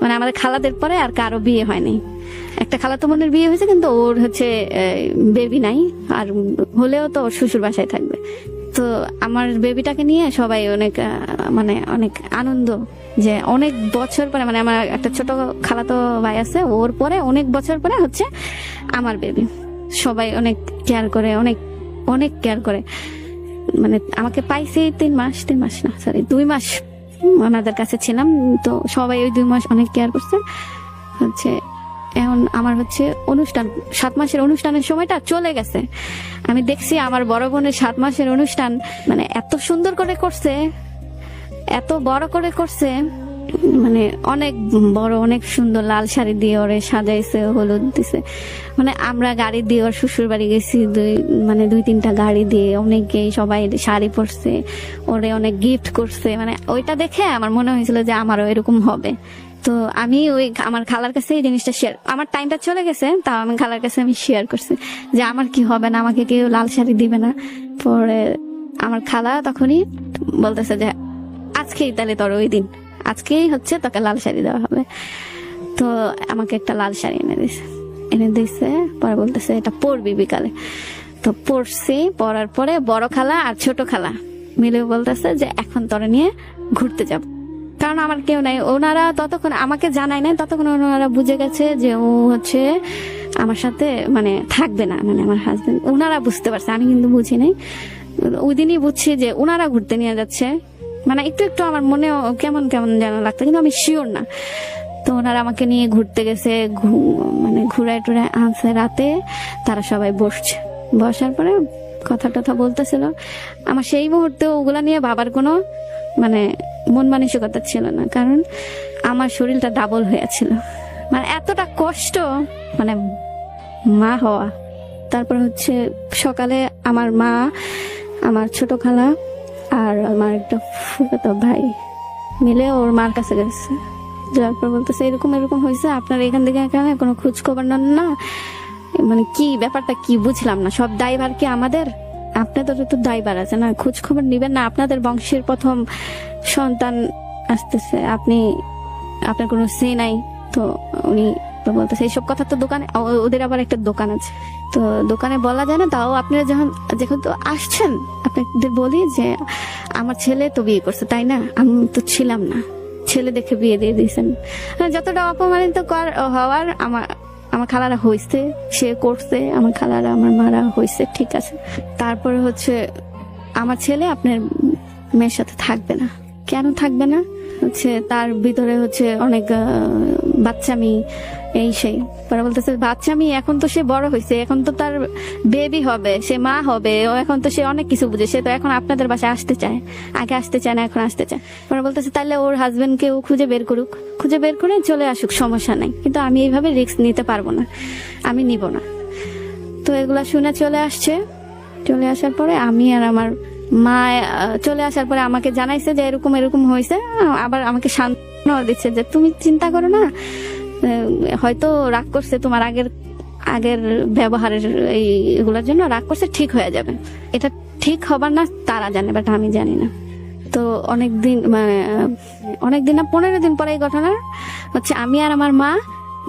মানে আমাদের খালাদের পরে আর কারো বিয়ে হয়নি। একটা খালাতো বোনের বিয়ে হয়েছে, কিন্তু ওর হচ্ছে বেবি নাই, আর হলেও তো ওর শ্বশুর বাসায় থাকবে। তো আমার বেবিটাকে নিয়ে সবাই অনেক মানে অনেক আনন্দ, যে অনেক বছর পরে, মানে আমার একটা ছোট খালাতো ভাই আছে, ওর পরে অনেক বছর পরে হচ্ছে আমার বেবি। সবাই অনেক কেয়ার করে, অনেক কেয়ার করে। মানে আমাকে পাইছে 3 মাস না সরি 2 মাস ওনাদের কাছে ছিলাম। তো সবাই ওই 2 মাস অনেক কেয়ার করছে। হচ্ছে এখন আমার হচ্ছে অনুষ্ঠান, 7 মাসের অনুষ্ঠানের সময়টা চলে গেছে। আমি দেখছি আমার বড় বোনের 7 মাসের অনুষ্ঠান মানে এত সুন্দর করে করছে, এত বড় করে করছে, মানে অনেক বড়, অনেক সুন্দর লাল শাড়ি দিয়ে ওরে সাজাইছে, হলুদ দিছে। মানে আমরা গাড়ি দিয়ে ওর শ্বশুর বাড়ি গেছি, 2-3টা গাড়ি দিয়ে, অনেকেই সবাই শাড়ি পরছে, ওরে অনেক গিফট করছে। মানে ওইটা দেখে আমার মনে হয়েছিল যে আমারও এরকম হবে। তো আমি ওই আমার খালার কাছে এই জিনিসটা শেয়ার, আমার টাইমটা চলে গেছে, তাও আমি খালার কাছে আমি শেয়ার করছি যে আমার কি হবে না, আমাকে কেউ লাল শাড়ি দিবে না। পরে আমার খালা তখনই বলতেছে যে আজকেই তাহলে তোর ওই দিন, আজকেই হচ্ছে তোকে লাল শাড়ি দেওয়া হবে। তো আমাকে একটা লাল শাড়ি এনে দিয়েছে। পরে বলতেছে এটা পরবি বিকালে। তো পরছি, পরার পরে বড় খালা আর ছোট খালা মিলে বলতেছে যে এখন তোরে নিয়ে ঘুরতে যাব। কারণ আমার কেউ নাই, ওনারা ততক্ষণ আমাকে জানায় নাই, ততক্ষণ ওনারা বুঝে গেছে যে ও হচ্ছে আমার সাথে মানে থাকবে না, মানে আমার হাজবেন্ড। ওনারা বুঝতে পারছে, আমি কিন্তু বুঝি নাই। ওই দিনই বুঝছি যে ওনারা ঘুরতে নিয়ে যাচ্ছে। মানে একটু আমার মনে কেমন যেন লাগতো, কিন্তু আমি শিওর না। তো ওনারা আমাকে নিয়ে ঘুরতে গেছে, মানে ঘুরায় টুরায় আনছে। রাতে তারা সবাই বসার পরে কথা টথা বলতেছিল। আমার সেই মুহূর্তে ওগুলা নিয়ে ভাবার কোনো মানে মন মানসিকতা ছিল না, কারণ আমার শরীরটা ডাবল হয়েছিল। মানে এতটা কষ্ট, মানে মা হওয়া। তারপর হচ্ছে সকালে আমার মা, আমার ছোট খালা আর আমার একটা ফুফাতো ভাই মিলে ওর মার কাছে গেছে। যাওয়ার পর বলতেছে এরকম এরকম হয়েছে, আপনার এখান থেকে এখানে কোনো খোঁজ খবর নেন না। মানে কি ব্যাপারটা কি বুঝলাম না। সব দায়ভার কি আমাদের? আপনাদের তো দায়ভার আছে না, খোঁজ খবর নিবেন না? আপনাদের বংশের প্রথম সন্তান আসতেছে, আপনার কোনো সে নাই। তো উনি তো বলতেছে এইসব কথা তো দোকানে, ওদের আবার একটা দোকান আছে, তো দোকানে বলা যায় না। তাও আপনারা যখন তো আসছেন, আপনাদের বলি যে আমার ছেলে তো বিয়ে করছে, তাই না? আমি তো ছিলাম না, ছেলে দেখে বিয়ে দিয়ে দিয়েছেন। যতটা অপমানিত হওয়ার আমার খালারা হয়েছে, সে করছে, আমার খালারা আমার মারা হয়েছে, ঠিক আছে। তারপরে হচ্ছে আমার ছেলে আপনার মেয়ের সাথে থাকবে না। কেন থাকবে না? হচ্ছে তার ভিতরে হচ্ছে অনেক বাচ্চামি, এই সেই। পরে বলতেছে বাচ্চামি, এখন তো সে বড় হয়েছে, এখন তো তার বেবি হবে, সে মা হবে, ও এখন তো সে অনেক কিছু বুঝে, সে তো এখন আপনাদের বাসায় আসতে চায়, আগে আসতে চায় না, এখন আসতে চায়। পরে বলতেছে তাহলে ওর হাজবেন্ডকে ও খুঁজে বের করুক, খুঁজে বের করে চলে আসুক, সমস্যা নাই, কিন্তু আমি এইভাবে রিস্ক নিতে পারবো না, আমি নিব না। তো এগুলা শুনে চলে আসছে। চলে আসার পরে আমি আর আমার মা চলে আসার পরে আমাকে জানাইছে যে এরকম এরকম হয়েছে। আবার আমাকে সান্ত্বনা দিচ্ছে যে তুমি চিন্তা করো না, হয়তো রাগ করছে তোমার আগের ব্যবহারের এগুলোর জন্য রাগ করছে, ঠিক হয়ে যাবে। এটা ঠিক হবার না তারা জানে, বাট আমি জানি না। তো অনেকদিন না 15 দিন পরে এই ঘটনা হচ্ছে। আমি আর আমার মা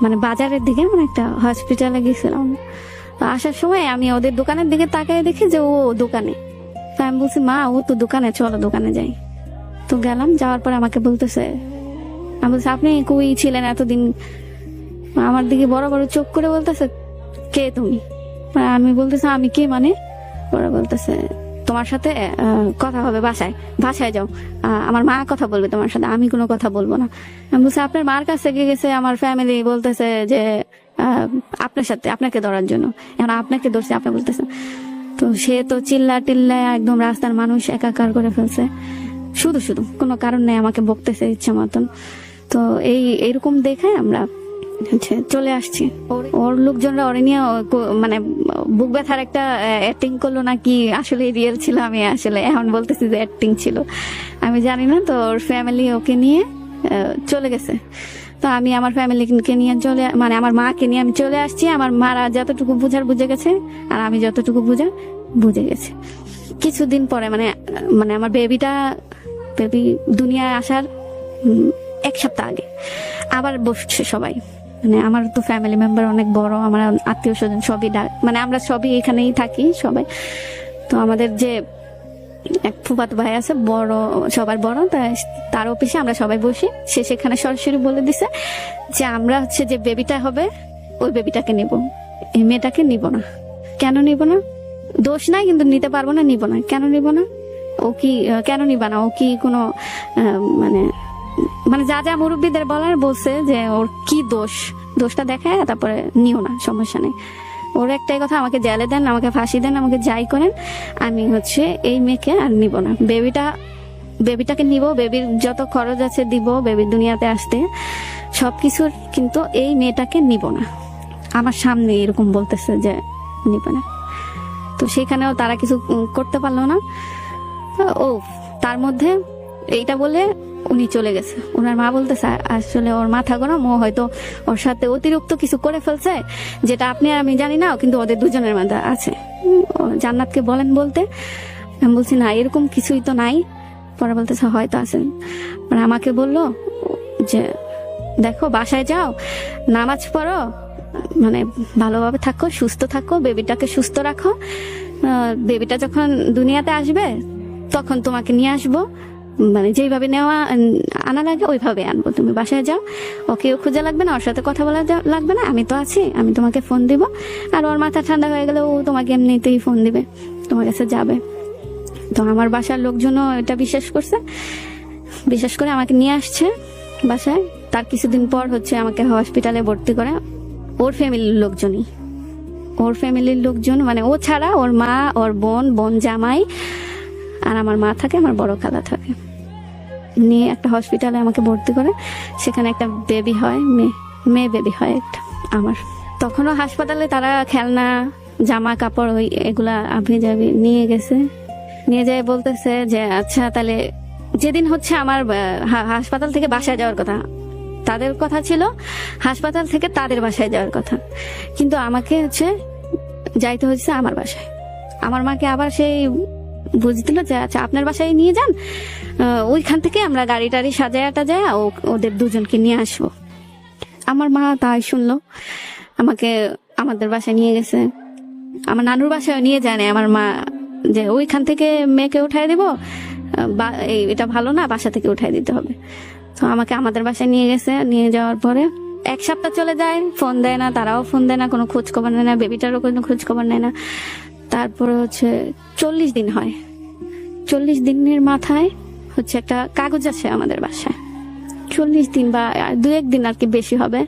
মানে বাজারের দিকে, মানে একটা হসপিটালে গেছিলাম। আসার সময় আমি ওদের দোকানের দিকে তাকিয়ে দেখি যে ও দোকানে। তো আমি বলছি মা, ও তো দোকানে, চলো দোকানে যাই। তো গেলাম, যাওয়ার পরে আমাকে বলতেছে, আমি বলছি আপনি কই ছিলেন এতদিন? আমার দিকে বড় বড় চোখ করে বলতেছে কে তুমি? আমি বলতেছি আমি কে মানে? ওরা বলতেছে তোমার সাথে কথা হবে বাসায় যাও, আমার মা কথা বলবে তোমার সাথে, আমি কোনো কথা বলবো না। আমি বলছি আপনার মার কাছে গেছে, আমার ফ্যামিলি বলতেছে যে আপনার সাথে, আপনাকে ধরার জন্য, এখন আপনাকে ধরছে, আপনি বলতেছেন। তো সে তো চিল্লা টিল্লা একদম রাস্তার মানুষ একাকার করে ফেলছে, শুধু কোনো কারণ নেই আমাকে বকতেছে ইচ্ছা মতন। তো এইরকম দেখে আমরা চলে আসছি। ওর লোকজনরা ওরে নিয়ে মানে বুক ব্যথার একটা অ্যাক্টিং করলো নাকি আসলে রিয়েল ছিল, আমি আসলে এখন বলতেছি যে অ্যাক্টিং ছিল, আমি জানি না। তো ওর ফ্যামিলি ওকে নিয়ে চলে গেছে। তো আমি আমার ফ্যামিলিকে নিয়ে মানে আমার মাকে নিয়ে আমি চলে আসছি। আমার মারা যতটুকু বুঝে গেছে, আর আমি যতটুকু বুঝে গেছি। কিছুদিন পরে মানে আমার বেবি দুনিয়ায় আসার 1 সপ্তাহ আগে আবার বসছে সবাই। মানে আমার তো ফ্যামিলি মেম্বার অনেক বড়, আমার আত্মীয় স্বজন সবই মানে আমরা সবই এখানেই থাকি সবাই। তো আমাদের যে এক ফুফাতো ভাই আছে সবার বড়, তার অফিসে আমরা সবাই বসি। সে সেখানে সরাসরি বলে দিছে যে আমরা হচ্ছে যে বেবিটা হবে ওই বেবিটাকে নিব, এই মেয়েটাকে নিব না। কেন নিব না? দোষ নাই, কিন্তু নিতে পারবো না, নিব না। কেন নিব না? ও কি কেন নিবা না? ও কি কোনো মানে যা মুরব্বীদের বলার বলছে যে ওর কি দোষটা দেখায়, তারপরে নিও না, সমস্যা নেই। ওর একটাই কথা, আমাকে জেলে দেন, আমাকে ফাঁসি দেন, আমাকে যাই করেন, আমি হচ্ছে এই মেয়েকে আর নিব না। বেবিটাকে নিব, বেবির যত খরচ আছে দিব, বেবির দুনিয়াতে আসতে সবকিছুর, কিন্তু এই মেয়েটাকে নিব না। আমার সামনে এরকম বলতেছে যে নিব না। তো সেখানেও তারা কিছু করতে পারলো না। ও তার মধ্যে এইটা বলে উনি চলে গেছে। ওনার মা বলতেছে আসলে ওর মাথা গরম, ও হয়তো ওর সাথে অতিরিক্ত কিছু করে ফেলছে, যেটা আপনি আর আমি জানি না, কিন্তু ওদের দুজনের মধ্যে আছে। জান্নাতকে বলেন বলতে, আমি বলছি না এরকম কিছুই তো নাই। পরে বলতেছে হয়তো আছে। মানে আমাকে বললো যে দেখো বাসায় যাও, নামাজ পড়ো, মানে ভালোভাবে থাকো, সুস্থ থাকো, বেবিটাকে সুস্থ রাখো, বেবিটা যখন দুনিয়াতে আসবে তখন তোমাকে নিয়ে আসবো, মানে যেইভাবে আনা লাগে ওইভাবে আনবো। তুমি বাসায় যাও, ওকেও খুঁজে লাগবে না, ওর সাথে কথা বলা লাগবে না, আমি তো আছি, আমি তোমাকে ফোন দিব। আর ওর মাথা ঠান্ডা হয়ে গেলে ও তোমাকে এমনিতেই ফোন দিবে, তোমার কাছে যাবে। তো আমার বাসার লোকজনও এটা বিশ্বাস করে আমাকে নিয়ে আসছে বাসায়। তার কিছুদিন পর হচ্ছে আমাকে হসপিটালে ভর্তি করে ওর ফ্যামিলির লোকজনই। ওর ফ্যামিলির লোকজন মানে ও ছাড়া ওর মা, ওর বোন জামাই, আর আমার মা থাকে, আমার বড় খালা থাকে, নিয়ে একটা হসপিটালে আমাকে ভর্তি করে। সেখানে একটা বেবি হয়, মেয়ে বেবি হয় একটা আমার। তখনও হাসপাতালে তারা খেলনা, জামা কাপড় ওই এগুলা আপনি যাবি নিয়ে গেছে। নিয়ে যায় বলতেছে যে আচ্ছা তাহলে যেদিন হচ্ছে আমার হাসপাতাল থেকে বাসায় যাওয়ার কথা, তাদের কথা ছিল হাসপাতাল থেকে তাদের বাসায় যাওয়ার কথা, কিন্তু আমাকে হচ্ছে যাইতে হচ্ছে আমার বাসায়। আমার মাকে আবার সেই বুঝ দিল যে আচ্ছা আপনার বাসায় নিয়ে যান, ওইখান থেকে আমরা গাড়ি টাড়ি সাজায় টাজায় ওদের দুজনকে নিয়ে আসবো। আমার মা তাই শুনলো, আমাকে আমাদের বাসায় নিয়ে গেছে। আমার নানুর বাসায় নিয়ে যায় না আমার মা, যে ওইখান থেকে মেয়েকে উঠাই দেবো, এটা ভালো না, বাসা থেকে উঠাই দিতে হবে। তো আমাকে আমাদের বাসায় নিয়ে গেছে। নিয়ে যাওয়ার পরে 1 সপ্তাহ চলে যায়, ফোন দেয় না, তারাও ফোন দেয় না, কোনো খোঁজ খবর নেয় না, বেবিটারও কোনো খোঁজ খবর নেয় না। তারপরে হচ্ছে 40 দিন হয়। 40 দিনের মাথায় হচ্ছে একটা কাগজ আছে আমাদের বাসায়, 40 দিন বা 2-1 দিন আর কি বেশি হবে।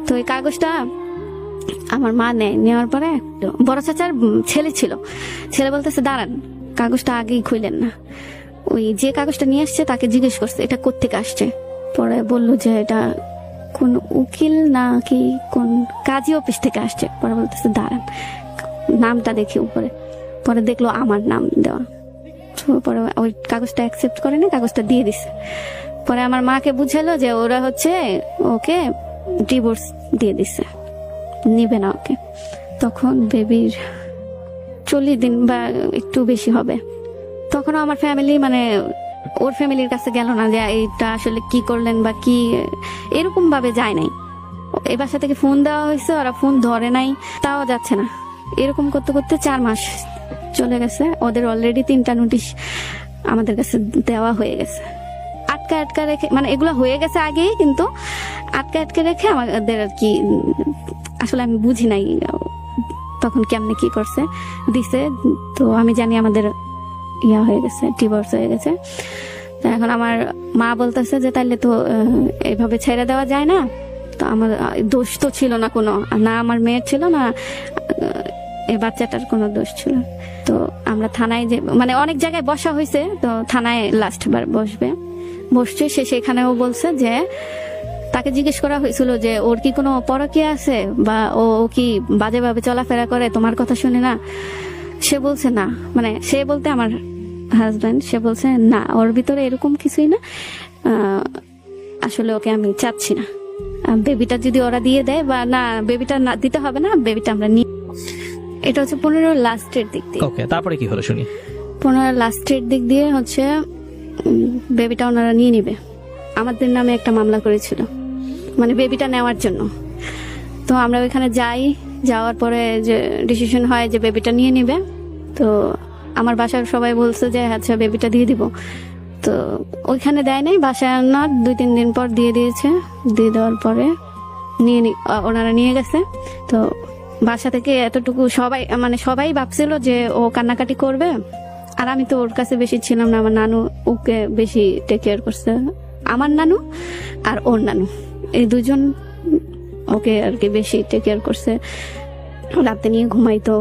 তো এই কাগজটা আমার মা নেওয়ার পরে বড় চাচার ছেলে ছিল, ছেলে বলতেছে দাঁড়ান, কাগজটা আগেই খুললেন না। ওই যে কাগজটা নিয়ে আসছে তাকে জিজ্ঞেস করছে এটা কোত্থেকে আসছে। পরে বললো যে এটা কোন উকিল না কি কোন কাজী অফিস থেকে আসছে। পরে বলতেছে দাঁড়ান, নামটা দেখি উপরে। পরে দেখলো আমার নাম দেওয়া। পরে ওই কাগজটা অ্যাকসেপ্ট করে না, কাগজটা দিয়ে দিছে। পরে আমার মাকে বুঝালো যে ওরা হচ্ছে ওকে ডিভোর্স দিয়ে দিছে, নিবে না ওকে। তখন বেবির 40 দিন বা একটু বেশি হবে। তখনও আমার ফ্যামিলি মানে ওর ফ্যামিলির কাছে গেল না যে এইটা আসলে কি করলেন বা কি, এরকম ভাবে যায় নাই। এই বাসা থেকে ফোন দেওয়া হয়েছে, ওরা ফোন ধরে নাই, তাও যাচ্ছে না। এরকম করতে করতে 4 মাস চলে গেছে। ওদের অলরেডি 3টা নোটিশ আমাদের কাছে দেওয়া হয়ে গেছে। আটকা রেখে, মানে এগুলো হয়ে গেছে আগেই, কিন্তু আটকা রেখে আমাদের আর কি, আসলে আমি বুঝি নাই তখন কেমনে কি করছে দিছে। তো আমি জানি আমাদের ইয়া হয়ে গেছে, ডিভোর্স হয়ে গেছে। তো এখন আমার মা বলতেছে যে তাইলে তো এভাবে ছেড়ে দেওয়া যায় না। তো আমার দোষ তো ছিল না কোনো, না আমার মেয়ের ছিল না এই বাচ্চাটার কোনো দোষ ছিল। তো আমরা থানায় যে মানে অনেক জায়গায় বসা হয়েছে, তো থানায় লাস্ট বার বসছে সে। সেখানেও বলছে যে তাকে জিজ্ঞেস করা হয়েছিল যে ওর কি কোনো পরকীয়া আছে বা ও কি বাজেভাবে চলাফেরা করে, তোমার কথা শুনে না। সে বলছে না, মানে সে বলতে আমার হাজব্যান্ড, সে বলছে না ওর ভিতরে এরকম কিছুই না, আসলে ওকে আমি চাচ্ছি না। বেবিটা যদি ওরা দিয়ে দেয় বা না, বেবিটা না দিতে হবে না, বেবিটা আমরা নিয়ে। এটা হচ্ছে 15 লাস্টের দিক দিয়ে। ওকে, তারপরে কি হলো শুনি। 15 লাস্টের দিক দিয়ে হচ্ছে বেবিটা ওনারা নিয়ে নিবে। আমাদের নামে একটা মামলা করেছিল, মানে বেবিটা নেওয়ার জন্য। তো আমরা ওইখানে যাওয়ার পরে যে ডিসিশন হয় যে বেবিটা নিয়ে নিবে। তো আমার বাসার সবাই বলছে যে আচ্ছা বেবিটা দিয়ে দিব। তো ওইখানে দেয় নাই, বাসায় আনার 2-3 দিন পর দিয়ে দিয়েছে। দিয়ে দেওয়ার পরে ওনারা নিয়ে গেছে। তো বাসা থেকে এতটুকু সবাই ভাবছিল যে ও কান্নাকাটি করবে, আর আমি তো ওর কাছে বেশি ছিলাম না। আমার নানু ওকে বেশি টেক কেয়ার করছে, আমার নানু আর ওর নানু, এই দুজন ওকে আর কি বেশি টেক কেয়ার করছে। রাতে নিয়ে ঘুমাইতো,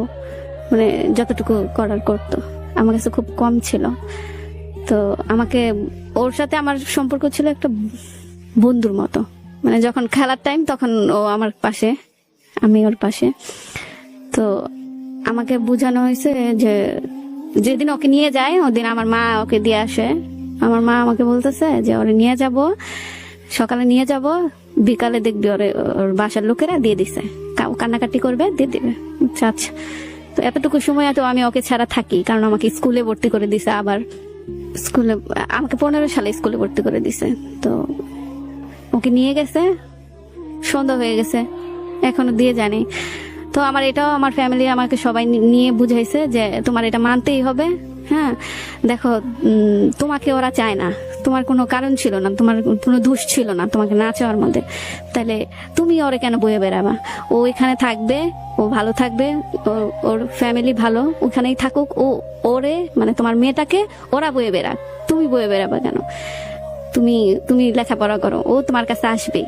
মানে যতটুকু করার করতো। আমার কাছে খুব কম ছিল। তো আমাকে, ওর সাথে আমার সম্পর্ক ছিল একটা বন্ধুর মতো। মানে যখন খেলার টাইম তখন ও আমার পাশে, আমি ওর পাশে। তো আমাকে বোঝানো হয়েছে যে যেদিন ওকে নিয়ে যায় ওদিন আমার মা ওকে দিয়ে আসে। আমার মা আমাকে বলতেছে যে ওরে নিয়ে যাব, সকালে নিয়ে যাব, বিকালে দেখবি ওর বাসার লোকেরা দিয়ে দিছে, কান্নাকাটি করবে দিয়ে দিবে। আচ্ছা, তো এতটুকু সময় তো আমি ওকে ছাড়া থাকি, কারণ আমাকে স্কুলে ভর্তি করে দিছে। আবার স্কুলে আমাকে 15 সালে স্কুলে ভর্তি করে দিছে। তো ওকে নিয়ে গেছে, সন্ধ্যা হয়ে গেছে, এখনো দিয়ে জানি। তো এটাও আমার ফ্যামিলি আমাকে সবাই নিয়ে বুঝাইছে যে তোমার এটা মানতেই হবে। হ্যাঁ দেখো, তোমাকে ওরা চায় না, তোমার কোনো কারণ ছিল না, তোমার কোনো দোষ ছিল না তোমাকে না চাওয়ার মধ্যে, তাহলে তুমি ওরে কেন বয়ে বেড়াবা? ও এখানে থাকবে, ও ভালো থাকবে, ওর ফ্যামিলি ভালো, ওখানেই থাকুক। ওরে মানে তোমার মেয়েটাকে ওরা বয়ে বেড়াক, তুমি বয়ে বেড়াবা কেন? তুমি তুমি লেখাপড়া করো, ও তোমার কাছে আসবে,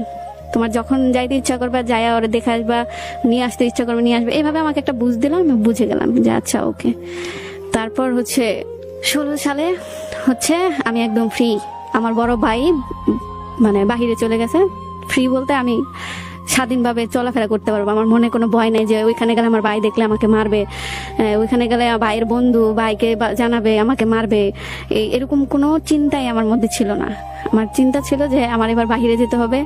তোমার যখন যাইতে ইচ্ছা করবে যায়া ওরা দেখে আসবা, নিয়ে আসতে ইচ্ছা করবে নিয়ে আসবে। এইভাবে আমাকে একটা বুঝ দিলাম, আমি বুঝে গেলাম যে আচ্ছা ওকে। তারপর হচ্ছে 16 সালে হচ্ছে আমি একদম ফ্রি। আমার বড় ভাই মানে বাহিরে চলে গেছে। ফ্রি বলতে আমি স্বাধীনভাবে চলাফেরা করতে পারবো, আমার মনে কোনো ভয় নেই যে ওইখানে গেলে আমার ভাই দেখলে আমাকে মারবে, ওইখানে গেলে ভাইয়ের বন্ধু ভাইকে জানাবে আমাকে মারবে, এরকম কোনো চিন্তাই আমার মধ্যে ছিল না। আমার চিন্তা ছিল যে আমার এবার বাহিরে যেতে হবে,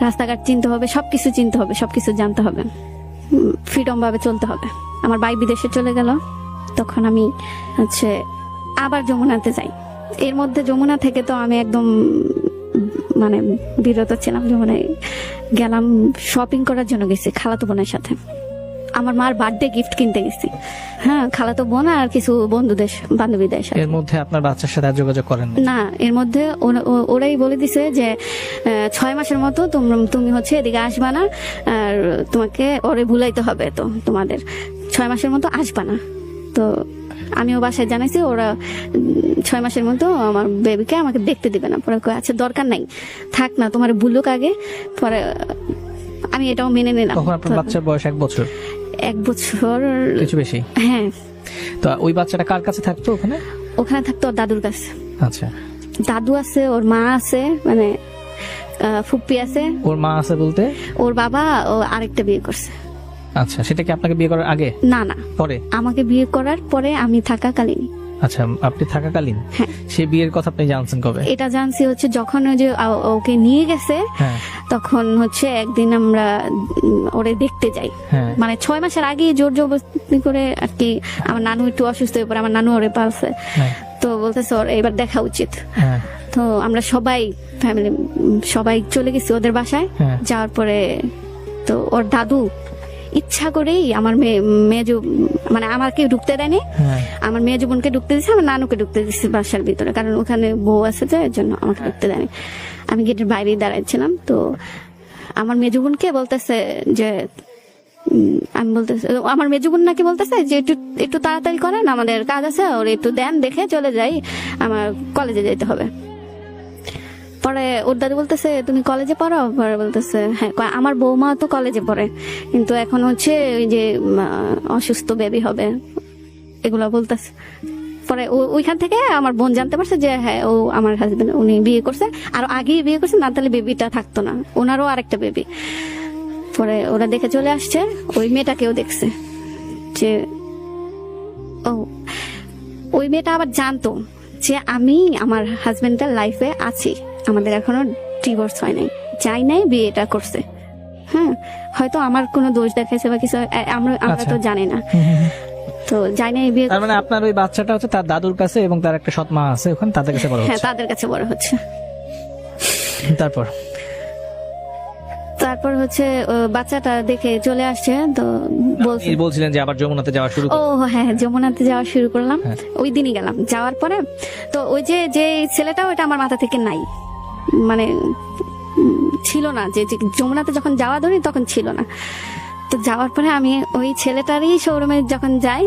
রাস্তাঘাট চিনতে হবে, সবকিছু চিনতে হবে, সবকিছু জানতে হবে, ফ্রিডম ভাবে চলতে হবে। আমার ভাই বিদেশে চলে গেল, তখন আমি হচ্ছে আবার যমুনাতে যাই। এর মধ্যে যমুনা থেকে তো আমি একদম মানে বিরত ছিলাম। যমুনায় গেলাম শপিং করার জন্য, গেছি খালাতো বোনের সাথে, আমার মার বার্থডে গিফট কিনতে গেছি। হ্যাঁ, খালাতো বোন আর কিছু বন্ধুদের বান্ধবীদের সাথে। এর মধ্যে আপনার বাচ্চার সাথে আর যোগাযোগ করেন না, এর মধ্যে ওরাই বলে দিছে যে 6 মাসের মতো তুমি হচ্ছে এদিকে আসবা না, আর তোমাকে ওরে ভুলাইতে হবে, তো তোমাদের 6 মাসের মতো আসবা না। তো আমিও বাসায় জানাইছি, ওরা 6 মাসের মতো আমার বেবিকে আমাকে দেখতে দিবে না। পরে কয় আচ্ছা দরকার নাই, থাক না, তোমার বুলুক আগে। পরে আমি এটাও মেনে নিলাম। তখন আপনার বাচ্চার বয়স 1 বছর? 1 বছর কিছু বেশি। হ্যাঁ। তো ওই বাচ্চাটা কার কাছে থাকতো ওখানে? ওখানে থাকতো ওর দাদুর কাছে। আচ্ছা, দাদু আছে, ওর মা আছে, মানে ফুপ্পি আছে। ওর মা আছে বলতে? ওর বাবা ও আরেকটা বিয়ে করছে। আচ্ছা, সেটা কি আপনাকে বিয়ে করার আগে? না না, পরে। আমাকে বিয়ে করার পরে, আমি থাকাকালীন। আচ্ছা, আপনি থাকাকালীন? হ্যাঁ। সে বিয়ের কথা আপনি জানছেন কবে? এটা জানছি হচ্ছে যখন ওই যে ওকে নিয়ে গেছে, হ্যাঁ, তখন হচ্ছে একদিন আমরা ওরে দেখতে যাই। হ্যাঁ, মানে 6 মাসের আগে জোর জবরদস্তি করে আর কি। আমার নানু একটু অসুস্থ হয়ে পড়ে, আমার নানু ওরে পালছে, হ্যাঁ, তো বলতেছে ওর এবার দেখা উচিত। হ্যাঁ, তো আমরা সবাই ফ্যামিলি সবাই চলে গেছি ওদের বাসায়। হ্যাঁ। যাওয়ার পরে তো ওর দাদু ইচ্ছা করেই আমার মেজো মানে আমাকে ঢুকতে দেয়নি, হ্যাঁ। আমার মেজো বোনকে ঢুকতে দিচ্ছে, আমার নানুকে ঢুকতে দিচ্ছে বাসার ভিতরে, কারণ ওখানে বউ আছে, তো এর জন্য আমাকে ঢুকতে দেয়নি। আমি গেটের বাইরেই দাঁড়াইছিলাম। তো আমার মেজো বোনকে বলতেছে যে আমি বলতেছে, আমার মেজো বোন নাকি বলতেছে যে একটু একটু তাড়াতাড়ি করেন, আমাদের কাজ আছে, ওর একটু দেন, দেখে চলে যাই, আমার কলেজে যেতে হবে। পরে ওর দাদু বলতেছে তুমি কলেজে পড়ো? পরে বলতেছে হ্যাঁ। আমার বৌমা তো কলেজে পড়ে, কিন্তু এখন হচ্ছে ওই যে অসুস্থ বেবি হবে, এগুলো বলতেছে। পরে ওইখান থেকে আমার বোন জানতে পারছে যে হ্যাঁ ও আমার হাজবেন্ড, উনি বিয়ে করছে, আর আগেই বিয়ে করছে, না তাহলে বেবিটা থাকতো না, ওনারও আরেকটা বেবি। পরে ওরা দেখে চলে আসছে, ওই মেয়েটাকেও দেখছে যে ও, ওই মেয়েটা আবার জানতো যে আমি আমার হাজবেন্ডের লাইফে আছি, আমাদের এখনো ডিভোর্স হয় নাই, যাই নাই, বিয়েটা করছে। হ্যাঁ, হয়তো আমার কোনো দোষ দেখাইছে বা কিছু, আমরা তো জানি না। তো যাই নাই, বিয়ে। তার মানে আপনার ওই বাচ্চাটা হচ্ছে তার দাদুর কাছে, এবং তার একটা সৎ মা আছে ওখানে, তাদের কাছে বড় হ্যাঁ, হচ্ছে। তাদের কাছে বড় হচ্ছে। তারপর হচ্ছে বাচ্চাটা দেখে চলে আসছে, তো বলছিলেন যে আবার যমুনাতে যাওয়া শুরু। ও হ্যাঁ, যমুনাতে যাওয়া শুরু করলাম। ওই দিনই গেলাম। যাওয়ার পরে তো ওই যে ছেলেটা, ওইটা আমার মাথা থেকে নাই, মানে ছিল না, যে যমুনাতে যখন যাওয়া ধরি তখন ছিল না। তো যাওয়ার পরে আমি ওই ছেলেটারই শোরুমে যখন যাই,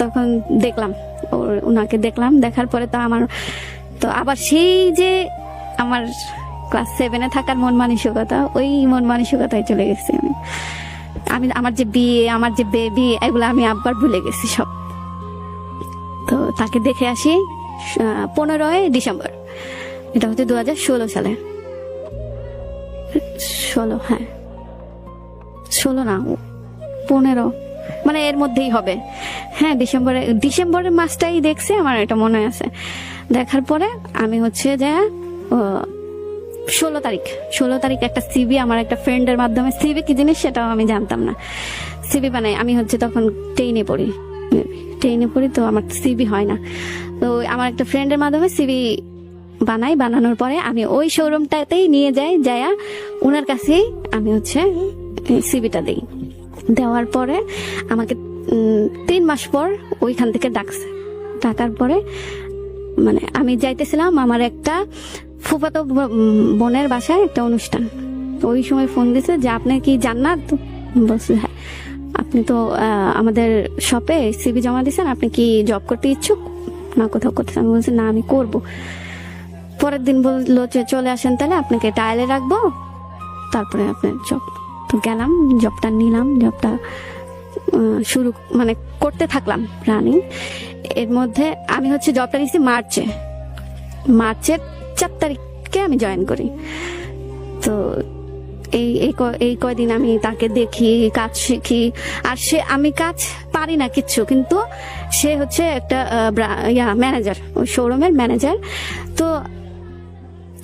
তখন দেখলাম ওনাকে দেখলাম। দেখার পরে তো আমার তো আবার সেই যে আমার ক্লাস 7-এ থাকার মন মানসিকতা, ওই মন মানসিকতায় চলে গেছি আমি। আমার যে বিয়ে, আমার যে বেবি, এগুলো আমি আবার ভুলে গেছি সব। তো তাকে দেখে আসি 15ই ডিসেম্বর, এটা হচ্ছে 2016 সালে। 16, হ্যাঁ 16 না 15, মানে এর মধ্যেই হবে। হ্যাঁ, ডিসেম্বরের মাসটাই দেখছি, আমার এটা মনে আছে। দেখার পরে আমি হচ্ছে যে 16 তারিখ একটা সিবি, আমার একটা ফ্রেন্ডের মাধ্যমে, সিবি কি জিনিস সেটাও আমি জানতাম না, সিবি বানাই। আমি হচ্ছে তখন 10-এ পড়ি, তো আমার সিবি হয় না। তো আমার একটা ফ্রেন্ডের মাধ্যমে সিবি বানানোর পরে আমি ওই শোরুমটাতেই নিয়ে যাইয়া ওনার কাছেই আমি হচ্ছে সিবিটা দিই। দেওয়ার পরে আমাকে 3 মাস পর ওইখান থেকে ডাকার পরে মানে আমি যাইতেছিলাম আমার একটা ফুফাতো বোনের বাসায় একটা অনুষ্ঠান। ওই সময় ফোন দিছে যে আপনি কি জান্নাত? বলছি হ্যাঁ। আপনি তো আমাদের শপে সিবি জমা দিয়েছেন, আপনি কি জব করতে ইচ্ছুক না কোথাও করতেছেন? আমি বলছি না, আমি করব। পরের দিন বললো যে চলে আসেন, তাহলে আপনাকে ট্রায়ালে রাখবো, তারপরে আপনার জব। তো গেলাম, জবটা নিলাম, জবটা শুরু মানে করতে থাকলাম রানিং। এর মধ্যে আমি হচ্ছে জবটা নিচ্ছি মার্চের 4 তারিখে আমি জয়েন করি। তো এই কয়দিন আমি তাকে দেখি, কাজ শিখি। আর আমি কাজ পারি না কিচ্ছু, কিন্তু সে হচ্ছে একটা ম্যানেজার, ওই শোরুমের ম্যানেজার। তো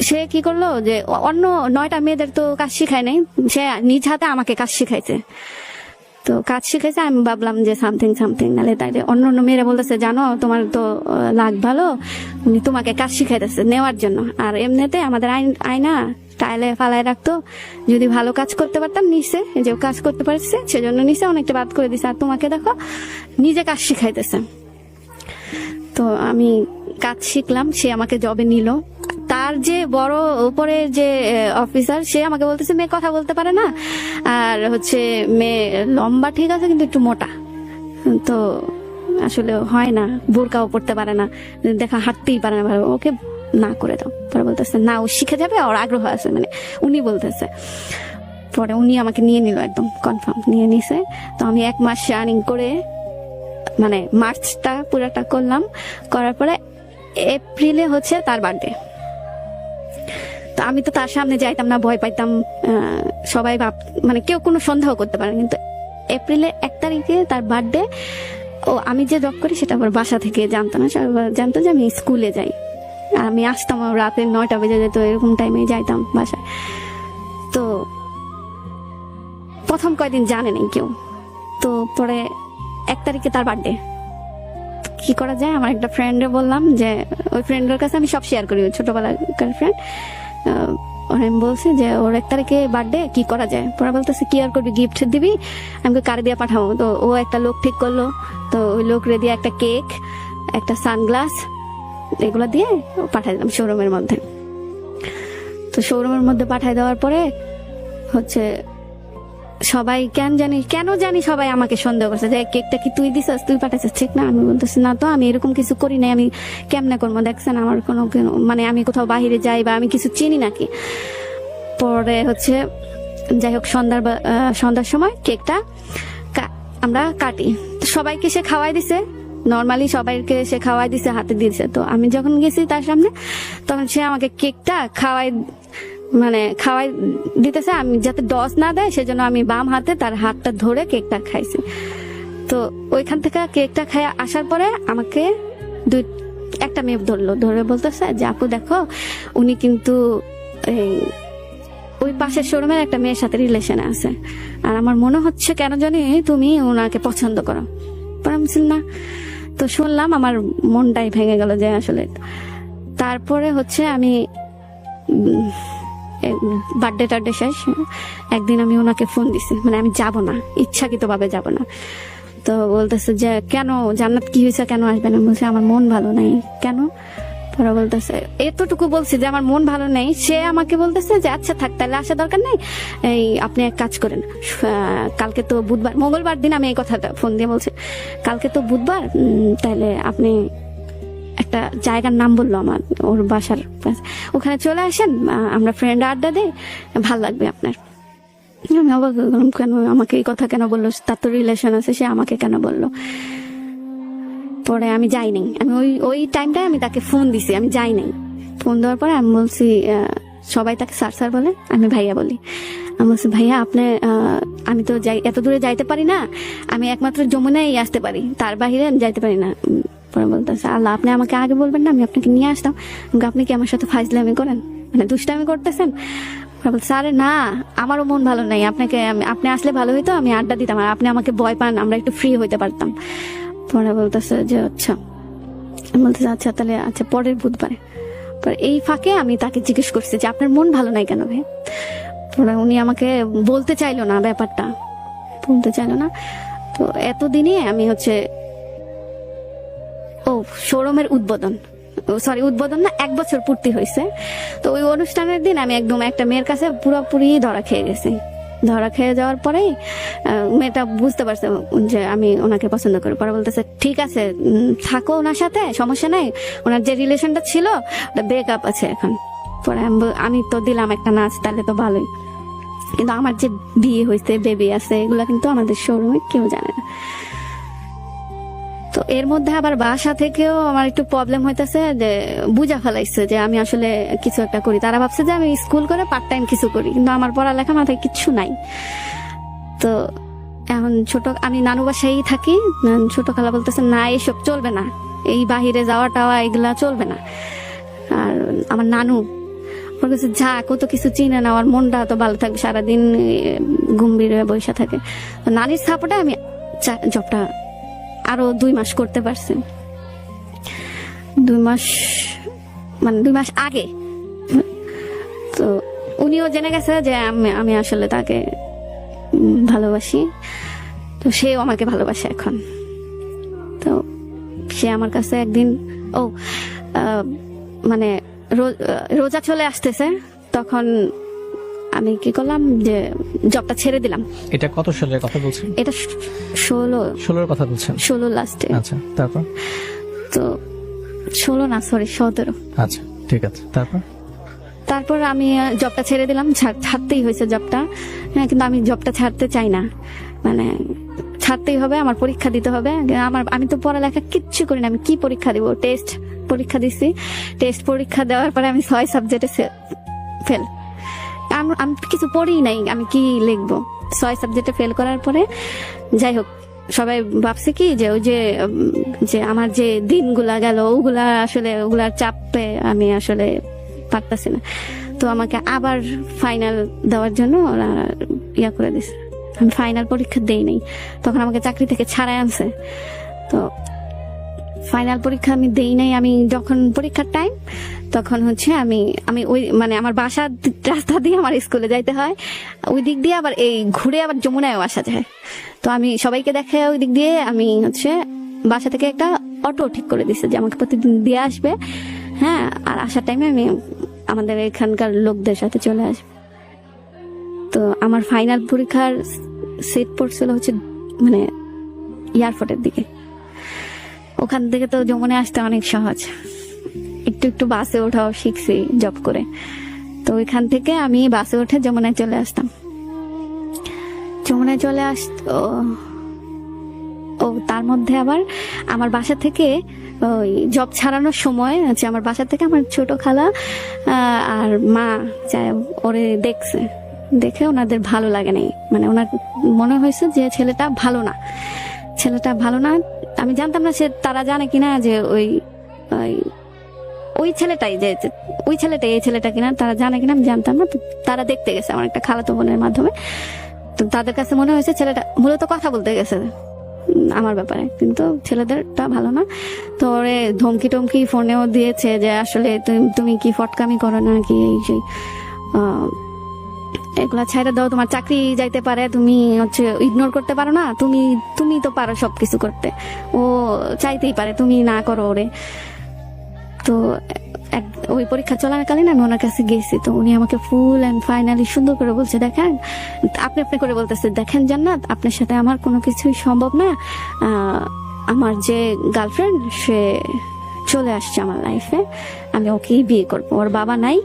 সে কি করলো যে অন্য 9টা মেয়েদের তো কাজ শিখায় নাই, সে নিজ হাতে আমাকে কাজ শিখাইছে। তো কাজ শিখেছে, আমি ভাবলাম যে সামথিং নাহলে তাইলে অন্য মেয়েরা বলতেছে জানো তোমার তো লাগ ভালো, উনি তোমাকে কাজ শিখাইতেছে নেওয়ার জন্য। আর এমনিতে আমাদের আয়না টাইলে ফালায় রাখতো, যদি ভালো কাজ করতে পারতাম নিচে, যে কাজ করতে পারছে সেজন্য নিচে অনেকটা বাদ করে দিছে। আর তোমাকে দেখো নিজে কাজ শিখাইতেছে। তো আমি কাজ শিখলাম, সে আমাকে জবে নিল। তার যে বড় উপরে যে অফিসার, সে আমাকে বলতেছে মেয়ে কথা বলতে পারে না, আর হচ্ছে মেয়ে লম্বা ঠিক আছে কিন্তু একটু মোটা, তো আসলে হয় না, বোরকাও পড়তে পারে না, দেখা হাঁটতেই পারে না ভালো, ওকে না করে দাও। পরে বলতেছে না, ও শিখে যাবে, ওর আগ্রহ আছে, মানে উনি বলতেছে। পরে উনি আমাকে নিয়ে নিল, একদম কনফার্ম নিয়ে নিছে। তো আমি 1 মাস রানিং করে মানে মার্চটা পুরাটা করলাম। করার পরে এপ্রিলে হচ্ছে তার বার্থডে। তো আমি তো তার সামনে যাইতাম না, ভয় পাইতাম। সবাই মানে কেউ কোনো সন্দেহ করতে পারে, কিন্তু এপ্রিলে 1 তারিখে তার বার্থডে। ও আমি যে জব করি সেটা আবার বাসা থেকে জানতো না, সবাই জানতো যে আমি স্কুলে যাই। আর আমি আসতাম রাতে 9টা বেজে যেত, এরকম টাইমে যাইতাম বাসায়। তো প্রথম কয়দিন জানে নাই কেউ। তো পরে 1 তারিখে তার বার্থডে, কি করা যায়, আমার একটা ফ্রেন্ডে বললাম, যে ওই ফ্রেন্ডের কাছে আমি সব শেয়ার করি, ওই ছোটবেলাকার ফ্রেন্ড। আমি বলছি যে ওর 1 তারিখে বার্থডে, কি করা যায়। পরে বলতেছে কি আর করবি, গিফট দিবি, আমাকে কারে দিয়ে পাঠাবো। তো ও একটা লোক ঠিক করলো। তো ওই লোক দিয়ে একটা কেক, একটা সানগ্লাস, এগুলো দিয়ে পাঠাই দিলাম শোরুমের মধ্যে। তো শোরুমের মধ্যে পাঠাই দেওয়ার পরে হচ্ছে সবাই কেন জানি সবাই আমাকে সন্দেহ করছে যে কেকটা কি তুই দিছিস, তুই পাঠাইছিস, ঠিক না। আমি বলতেছি না তো, আমি এরকম কিছু করি নাই, আমি কেমনে করবো, দেখছেন আমার কোনো মানে আমি কোথাও বাহিরে যাই বা আমি কিছু চিনি নাকি। পরে হচ্ছে যাই হোক সন্ধ্যার সময় কেকটা আমরা কাটি। তো সবাইকে সে খাওয়াই দিছে, নর্মালি সবাইকে সে খাওয়াই দিছে, হাতে দিয়েছে। তো আমি যখন গেছি তার সামনে, তখন সে আমাকে কেকটা খাওয়াই দিতেছে। আমি যাতে ডস না দেয় সেজন্য আমি বাম হাতে তার হাতটা ধরে কেকটা খাইছি। তো ওইখান থেকে কেকটা খাই আসার পরে আমাকে একটা মেয়ে ধরে বলতেছে যে আপু দেখো, উনি কিন্তু ওই পাশের শোরুমের একটা মেয়ের সাথে রিলেশনে আছে, আর আমার মনে হচ্ছে কেন জানি তুমি ওনাকে পছন্দ করো। না, তো শুনলাম, আমার মনটাই ভেঙে গেল যে আসলে। তারপরে হচ্ছে আমি বার্থডে টার্থডে শেষ, একদিন আমি ওনাকে ফোন দিছি, মানে আমি যাব না, ইচ্ছাকৃত ভাবে যাব না। তো বলতেছে যে কেন জান্নাত, কি হয়েছে, কেন আসবে না। বলছে আমার মন ভালো নাই। কেন? পরে বলতেছে, এতটুকু বলছি যে আমার মন ভালো নেই। সে আমাকে বলতেছে যে আচ্ছা থাক, তাহলে আসা দরকার নেই, এই আপনি এক কাজ করেন, কালকে তো বুধবার, মঙ্গলবার দিন আমি এই কথাটা ফোন দিয়ে বলছি, কালকে তো বুধবার, তাহলে আপনি একটা জায়গার নাম বললো আমার, ওর বাসার ওখানে চলে আসেন, আমরা ফ্রেন্ড আড্ডা দিই, ভাল লাগবে আপনার। আমি অবাক হয়ে গেলাম, কেন আমাকে এই কথা কেন বললো, তার তো রিলেশন আছে, সে আমাকে কেন বললো। পরে আমি যাই নাই, আমি ওই টাইমটায় আমি তাকে ফোন দিছি, আমি যাই নাই। ফোন দেওয়ার পরে আমি বলছি, সবাই তাকে স্যার বলে, আমি ভাইয়া বলি। আমি বলছি ভাইয়া আপনি, আমি তো এত দূরে যাইতে পারি না, আমি একমাত্র যমুনায় আসতে পারি, তার বাহিরে আমি যাইতে পারি না। পরে বলতেছে আল্লাহ, আপনি আমাকে আগে বলবেন না, আমি আপনাকে নিয়ে আসতাম। আপনি কি আমার সাথে ফাইজলামি করেন, মানে দুষ্টামি করতেছেন? বলছে আরে না, আমারও মন ভালো নাই, আপনি আসলে ভালো হইতো, আমি আড্ডা দিতাম, আর আপনি আমাকে ভয় পান, আমরা একটু ফ্রি হইতে পারতাম। পরে বলতেছে যে আচ্ছা, বলতেছে আচ্ছা তাহলে আচ্ছা পরের বুধবারে। এই ফাঁকে আমি তাকে জিজ্ঞেস করছি যে আপনার মন ভালো নাই কেন ভাই। পরে উনি আমাকে বলতে চাইলো না, ব্যাপারটা বলতে চাইলো না। তো এতদিনে আমি হচ্ছে শোরুমের উদ্বোধন না, 1 বছর পূর্তি হয়েছে। তো ওই অনুষ্ঠানের দিন আমি একদম একটা মেয়ের কাছে পুরোপুরি ধরা খেয়ে গেছি, ধরা খেয়ে যাওয়ার পরেই মেয়েটা বুঝতে পারছে যে আমি ওনাকে পছন্দ করি। পরে বলতেছে ঠিক আছে থাকো ওনার সাথে, সমস্যা নাই, ওনার যে রিলেশনটা ছিল ওটা ব্রেকআপ আছে এখন। পরে আমি তো দিলাম একটা নাচ, তাহলে তো ভালোই, কিন্তু আমার যে বিয়ে হয়েছে, বেবি আছে, এগুলা কিন্তু আমাদের শোরুমে কেউ জানে না। তো এর মধ্যে আবার বাসা থেকেও আমার একটু প্রবলেম হইতেছে, যে বুঝা ফেলাইছে যে আমি আসলে কিছু একটা করি। তারা ভাবছে যে আমি স্কুল করে পার্ট টাইম কিছু করি, কিন্তু আমার পড়ালেখা মাথায় কিচ্ছু নাই। তো এখন আমি নানু বাসায় থাকি, ছোট খালা বলতেছে না এসব চলবে না, এই বাহিরে যাওয়া টাওয়া এগুলা চলবে না। আর আমার নানু ওর কাছে যা কত কিছু চিনে না, আমার মনটা তো ভালো থাকবে, সারাদিন গম্ভীর হয়ে বসে থাকে। তো নানির সাপোর্টে আমি জবটা আরো 2 মাস করতে পারছি। 2 মাস মানে 2 মাস আগে তো উনিও জেনে গেছে যে আমি আসলে তাকে ভালোবাসি, তো সেও আমাকে ভালোবাসে এখন। তো সে আমার কাছে একদিন মানে রোজা চলে আসতেছে, তখন আমি কি করলাম যে জবটা ছেড়ে দিলাম। এটা কত সালের কথা বলছেন? এটা 16 কথা বলছেন? 16 লাস্টে। আচ্ছা, তারপর? তো 16 না, সরি 17। আচ্ছা, ঠিক আছে। তারপর আমি জবটা ছেড়ে দিলাম, ছাড়তেই হয়েছে জবটা। হ্যাঁ, কিন্তু আমি জবটা ছাড়তে চাই না, মানে ছাড়তেই হবে, আমার পরীক্ষা দিতে হবে। আমি তো পড়ালেখা কিচ্ছু করি না, আমি কি পরীক্ষা দিব? টেস্ট পরীক্ষা দিছি, টেস্ট পরীক্ষা দেওয়ার পরে আমি 6 সাবজেক্টে ফেল। আমি কিছু পড়ি নাই, আমি কি লিখবো? 6 সাবজেক্টে ফেল করার পরে যাই হোক, সবাই ভাবছে কি যে ওই যে আমার যে দিনগুলা গেল ওগুলা আসলে ওগুলার চাপে আমি আসলে পারতাছি না। তো আমাকে আবার ফাইনাল দেওয়ার জন্য ওরা ইয়া করে দিছে। আমি ফাইনাল পরীক্ষা দেই নাই, তখন আমাকে চাকরি থেকে ছাড়াই আনছে। তো ফাইনাল পরীক্ষা আমি দেই নাই। আমি যখন পরীক্ষার টাইম, তখন হচ্ছে আমি ওই মানে আমার বাসার রাস্তা দিয়ে আমার স্কুলে যাইতে হয়, ওই দিক দিয়ে আবার এই ঘুরে আবার যমুনায়ও আসা যায়। তো আমি সবাইকে দেখে ওই দিক দিয়ে আমি হচ্ছে বাসা থেকে একটা অটো ঠিক করে দিছে যে আমাকে প্রতিদিন দিয়ে আসবে। হ্যাঁ, আর আসার টাইমে আমি আমাদের এখানকার লোকদের সাথে চলে আসবো। তো আমার ফাইনাল পরীক্ষার সিট পড়ছিল হচ্ছে মানে এয়ারপোর্টের দিকে। ওখান থেকে তো যমুনে আসতে অনেক সহজ, একটু বাসে ওঠাও শিখছি জব করে। তো ওইখান থেকে আমি বাসে উঠে যমুনায় চলে আসতাম। যমুনায় চলে তার মধ্যে আবার আমার বাসা থেকে ওই জব ছাড়ানোর সময় হচ্ছে আমার বাসা থেকে আমার ছোট খালা আর মা ওরে দেখে ওনাদের ভালো লাগে নাই, মানে ওনার মনে হয়েছে যে ছেলেটা ভালো না। আমি জানতাম না তারা জানে কিনা যে ওই ছেলেটাই এই ছেলেটা কিনা, তারা জানে কিনা আমি জানতাম না। তো তারা দেখতে গেছে আমার একটা খালাতো বোনের মাধ্যমে। তো তাদের কাছে মনে হয়েছে ছেলেটা মূলত কথা বলতে গেছে আমার ব্যাপারে, কিন্তু ছেলেদেরটা ভালো না। তো ওরে ধমকি টমকি ফোনেও দিয়েছে যে আসলে তুমি কি ফটকামি করো না কি, এই সেই এগুলা ছাইড়া দাও, তোমার চাকরি যাইতে পারে, তুমি হচ্ছে ইগনোর করতে পারো না, তুমি তো পারো সবকিছু করতে, ও চাইতেই পারে, তুমি না করো ওরে। তো ওই পরীক্ষা চলাকালীন আমি ওনার কাছে গেছি। তো উনি আমাকে ফুল অ্যান্ড ফাইনালি সুন্দর করে বলছে, দেখেন আপনি করে বলতেছে, দেখেন জান্নাত, আপনার সাথে আমার কোনো কিছুই সম্ভব না। আমার যে গার্লফ্রেন্ড সে চলে আসছে আমার লাইফে, আমি ওকেই বিয়ে করবো, ওর বাবা নাই,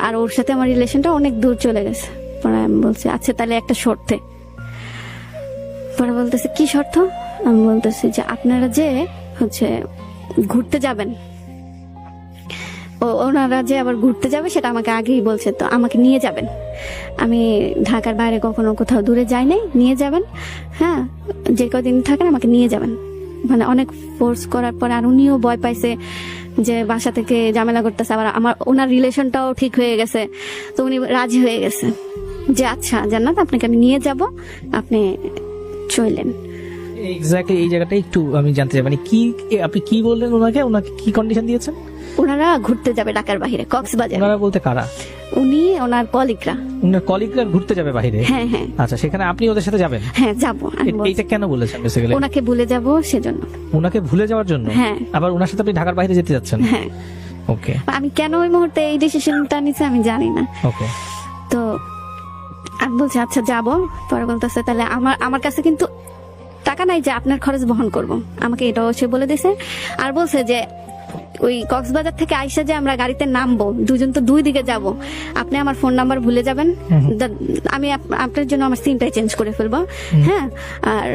আর ওর সাথে আমার রিলেশনটা অনেক দূর চলে গেছে। পরে আমি বলছি আচ্ছা তাহলে একটা শর্তে। পরে বলতেছে কি শর্ত? আমি বলতেছি যে আপনারা যে হচ্ছে ঘুরতে যাবেন, ওনারা যে আবার ঘুরতে যাবে সেটা আমাকে আগেই বলছে, তো আমাকে নিয়ে যাবেন। আমি ঢাকার বাইরে কখনো কোথাও দূরে যাই নাই, নিয়ে যাবেন। হ্যাঁ, যে কদিন থাকেন আমাকে নিয়ে যাবেন। মানে অনেক ফোর্স করার পরে, আর উনিও ভয় পাইছে যে বাসা থেকে ঝামেলা করতেছে, আবার ওনার রিলেশনটাও ঠিক হয়ে গেছে। তো উনি রাজি হয়ে গেছে যে আচ্ছা জান্নাত, আপনাকে আমি নিয়ে যাব, আপনি চলেন। এক্স্যাক্টলি এই জায়গাটা একটু আমি জানতে চাই, মানে আপনি কি বললেন ওনাকে কি কন্ডিশন দিয়েছেন? ওনারা ঘুরতে যাবে ঢাকার বাইরে, কক্সবাজার। ওনারা বলতে কারা? উনি ওনার কলিগরা ঘুরতে যাবে বাইরে। হ্যাঁ হ্যাঁ। আচ্ছা, সেখানে আপনি ওদের সাথে যাবেন? হ্যাঁ যাবো। এইটা কেন বলেছেন বেসিক্যালি? ওনাকে ভুলে যাব সেজন্য। ওনাকে ভুলে যাওয়ার জন্য? হ্যাঁ। আবার ওনার সাথে আপনি ঢাকার বাইরে যেতে যাচ্ছেন? হ্যাঁ। ওকে। আমি কেন ওই মুহূর্তে এই ডিসিশনটা নিছি আমি জানি না। ওকে। তো আমি আমি বলছি আচ্ছা যাব। পরে বলতেছে তাহলে আমার কাছে কিন্তু টাকা নাই যে আপনার খরচ বহন করব, আমাকে এটাও সে বলে দিয়েছে। আর বলছে যে ওই কক্সবাজার থেকে আইসা যে আমরা গাড়িতে নামবো, দুজন তো দুই দিকে যাব, আপনি আমার ফোন নাম্বার ভুলে যাবেন, আমি আপনার জন্য আমার সিমটাই চেঞ্জ করে ফেলবো। হ্যাঁ, আর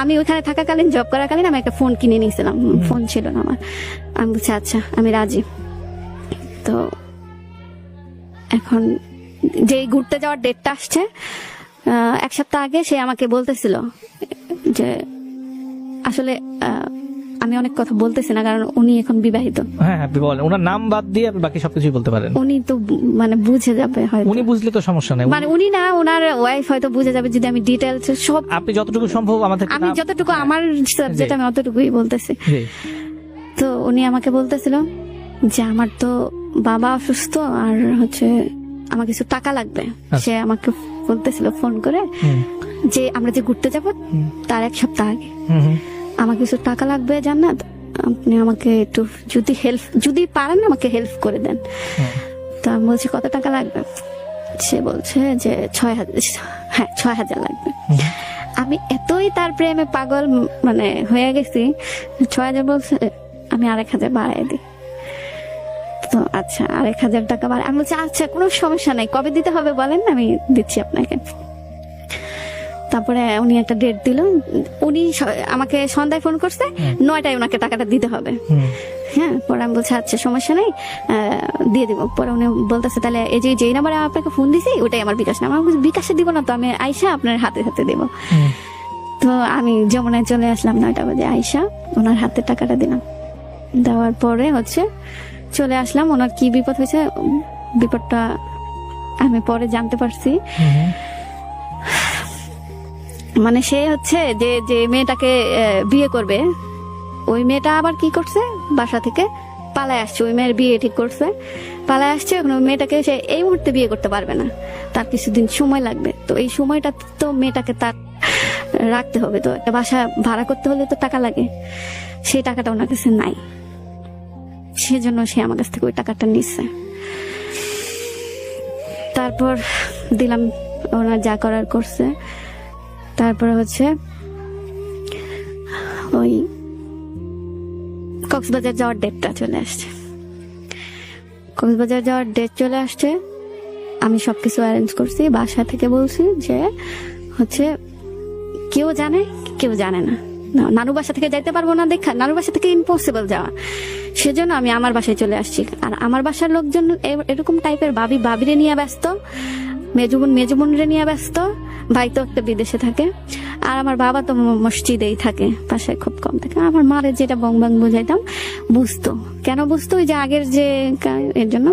আমি ওইখানে থাকাকালীন, জব করাকালীন আমি একটা ফোন কিনে নিয়েছিলাম, ফোন ছিল না আমার। আমি বলছি আচ্ছা আমি রাজি। তো এখন যে ঘুরতে যাওয়ার ডেটটা আসছে, 1 সপ্তাহ আগে সে আমাকে বলতেছিল যে আসলে আমি অনেক কথা বলতেছি না, কারণ উনি এখন বিবাহিত। হ্যাঁ আপনি বলেন, ওনার নাম বাদ দিয়ে আপনি বাকি সবকিছুই বলতে পারেন। উনি তো মানে বুঝে যাবে হয়তো। উনি বুঝলে তো সমস্যা নাই। মানে উনি না, ওনার ওয়াইফ হয়তো বুঝে যাবে যদি আমি ডিটেলস সব, আপনি যতটুকু সম্ভব আমাদের, আমি যতটুকু আমার সাবজেক্ট আমি অতটুকুই বলতেছি। জি। তো উনি আমাকে বলতেছিল যে আমার তো বাবা অসুস্থ আর হচ্ছে আমার কিছু টাকা লাগবে। সে আমাকে বলতেছিল ফোন করে যে আমরা যে ঘুরতে যাব তার 1 সপ্তাহ আগে আমার কিছু টাকা লাগবে, জান্নাত আপনি আমাকে একটু যদি পারেন আমাকে হেল্প করে দেন। তো আমি বলছি কত টাকা লাগবে? সে বলছে যে 6,000। হ্যাঁ 6,000 লাগবে। আমি এতই তার প্রেমে পাগল মানে হয়ে গেছি, 6,000 বলছে, আমি 1,000 বাড়াই দিই। তো আচ্ছা 1,000 টাকা বাড়াই। আমি বলছি আচ্ছা কোনো সমস্যা নাই, কবে দিতে হবে বলেন, আমি দিচ্ছি আপনাকে। তারপরে উনি একটা ডেট দিল, উনি আমাকে সন্ধ্যায় ফোন করছে, 9টায় ওনাকে টাকাটা দিতে হবে। হ্যাঁ, পরে আমি বলছি আচ্ছা সমস্যা নেই দিয়ে দিব। পরে উনি বলতেছে তাহলে এই যে যেই নাম্বারে আপনাকে ফোন দিছি ওটাই আমার বিকাশ নাম্বার। আমি বলছি বিকাশে দিব না তো, আমি আইসা আপনার হাতে হাতে দেবো। তো আমি যমুনায় চলে আসলাম 9টা বাজে, আইসা ওনার হাতে টাকাটা দিলাম। দেওয়ার পরে হচ্ছে চলে আসলাম। ওনার কি বিপদ হয়েছে, বিপদটা আমি পরে জানতে পারছি। মানে সে হচ্ছে যে মেয়েটাকে বিয়ে করবে, ওই মেয়েটা আবার কি করছে, বাসা থেকে পালায় আসছে। ওই মেয়ের বিয়ে ঠিক করছে, পালায় আসছে। এখন ওই মেয়েটাকে সে এই মুহূর্তে বিয়ে করতে পারবে না, তার কিছুদিন সময় লাগবে। তো এই সময়টা তো মেয়েটাকে তার রাখতে হবে, তো একটা বাসা ভাড়া করতে হলে তো টাকা লাগে, সেই টাকাটা ওনার কাছে নাই। সেজন্য সে আমার কাছ থেকে ওই টাকাটা নিচ্ছে। তারপর দিলাম, ওনার যা করার করছে। তারপরে হচ্ছে ওই কক্সবাজার যাওয়ার ডেটটা চলে আসছে। কক্সবাজার যাওয়ার ডেট চলে আসছে, আমি সবকিছু অ্যারেঞ্জ করছি। বাসা থেকে বলছি যে হচ্ছে কেউ জানে কেউ জানে না, নানু বাসা থেকে যাইতে পারবো না, দেখা নানু বাসা থেকে ইম্পসিবল যাওয়া। সেজন্য আমি আমার বাসায় চলে আসছি। আর আমার বাসার লোকজন এরকম টাইপের, বাবিরে নিয়ে ব্যস্ত, মেজুবুনরে নিয়ে ব্যস্ত, ভাই তো একটা বিদেশে থাকে, আর আমার বাবা তো মসজিদেই থাকে, পাশে খুব কম থাকে। আমার মারে যেটা বং বং বুঝাইতাম বুঝতো। কেন বুঝতো? ওই যে আগের যে এর জন্য।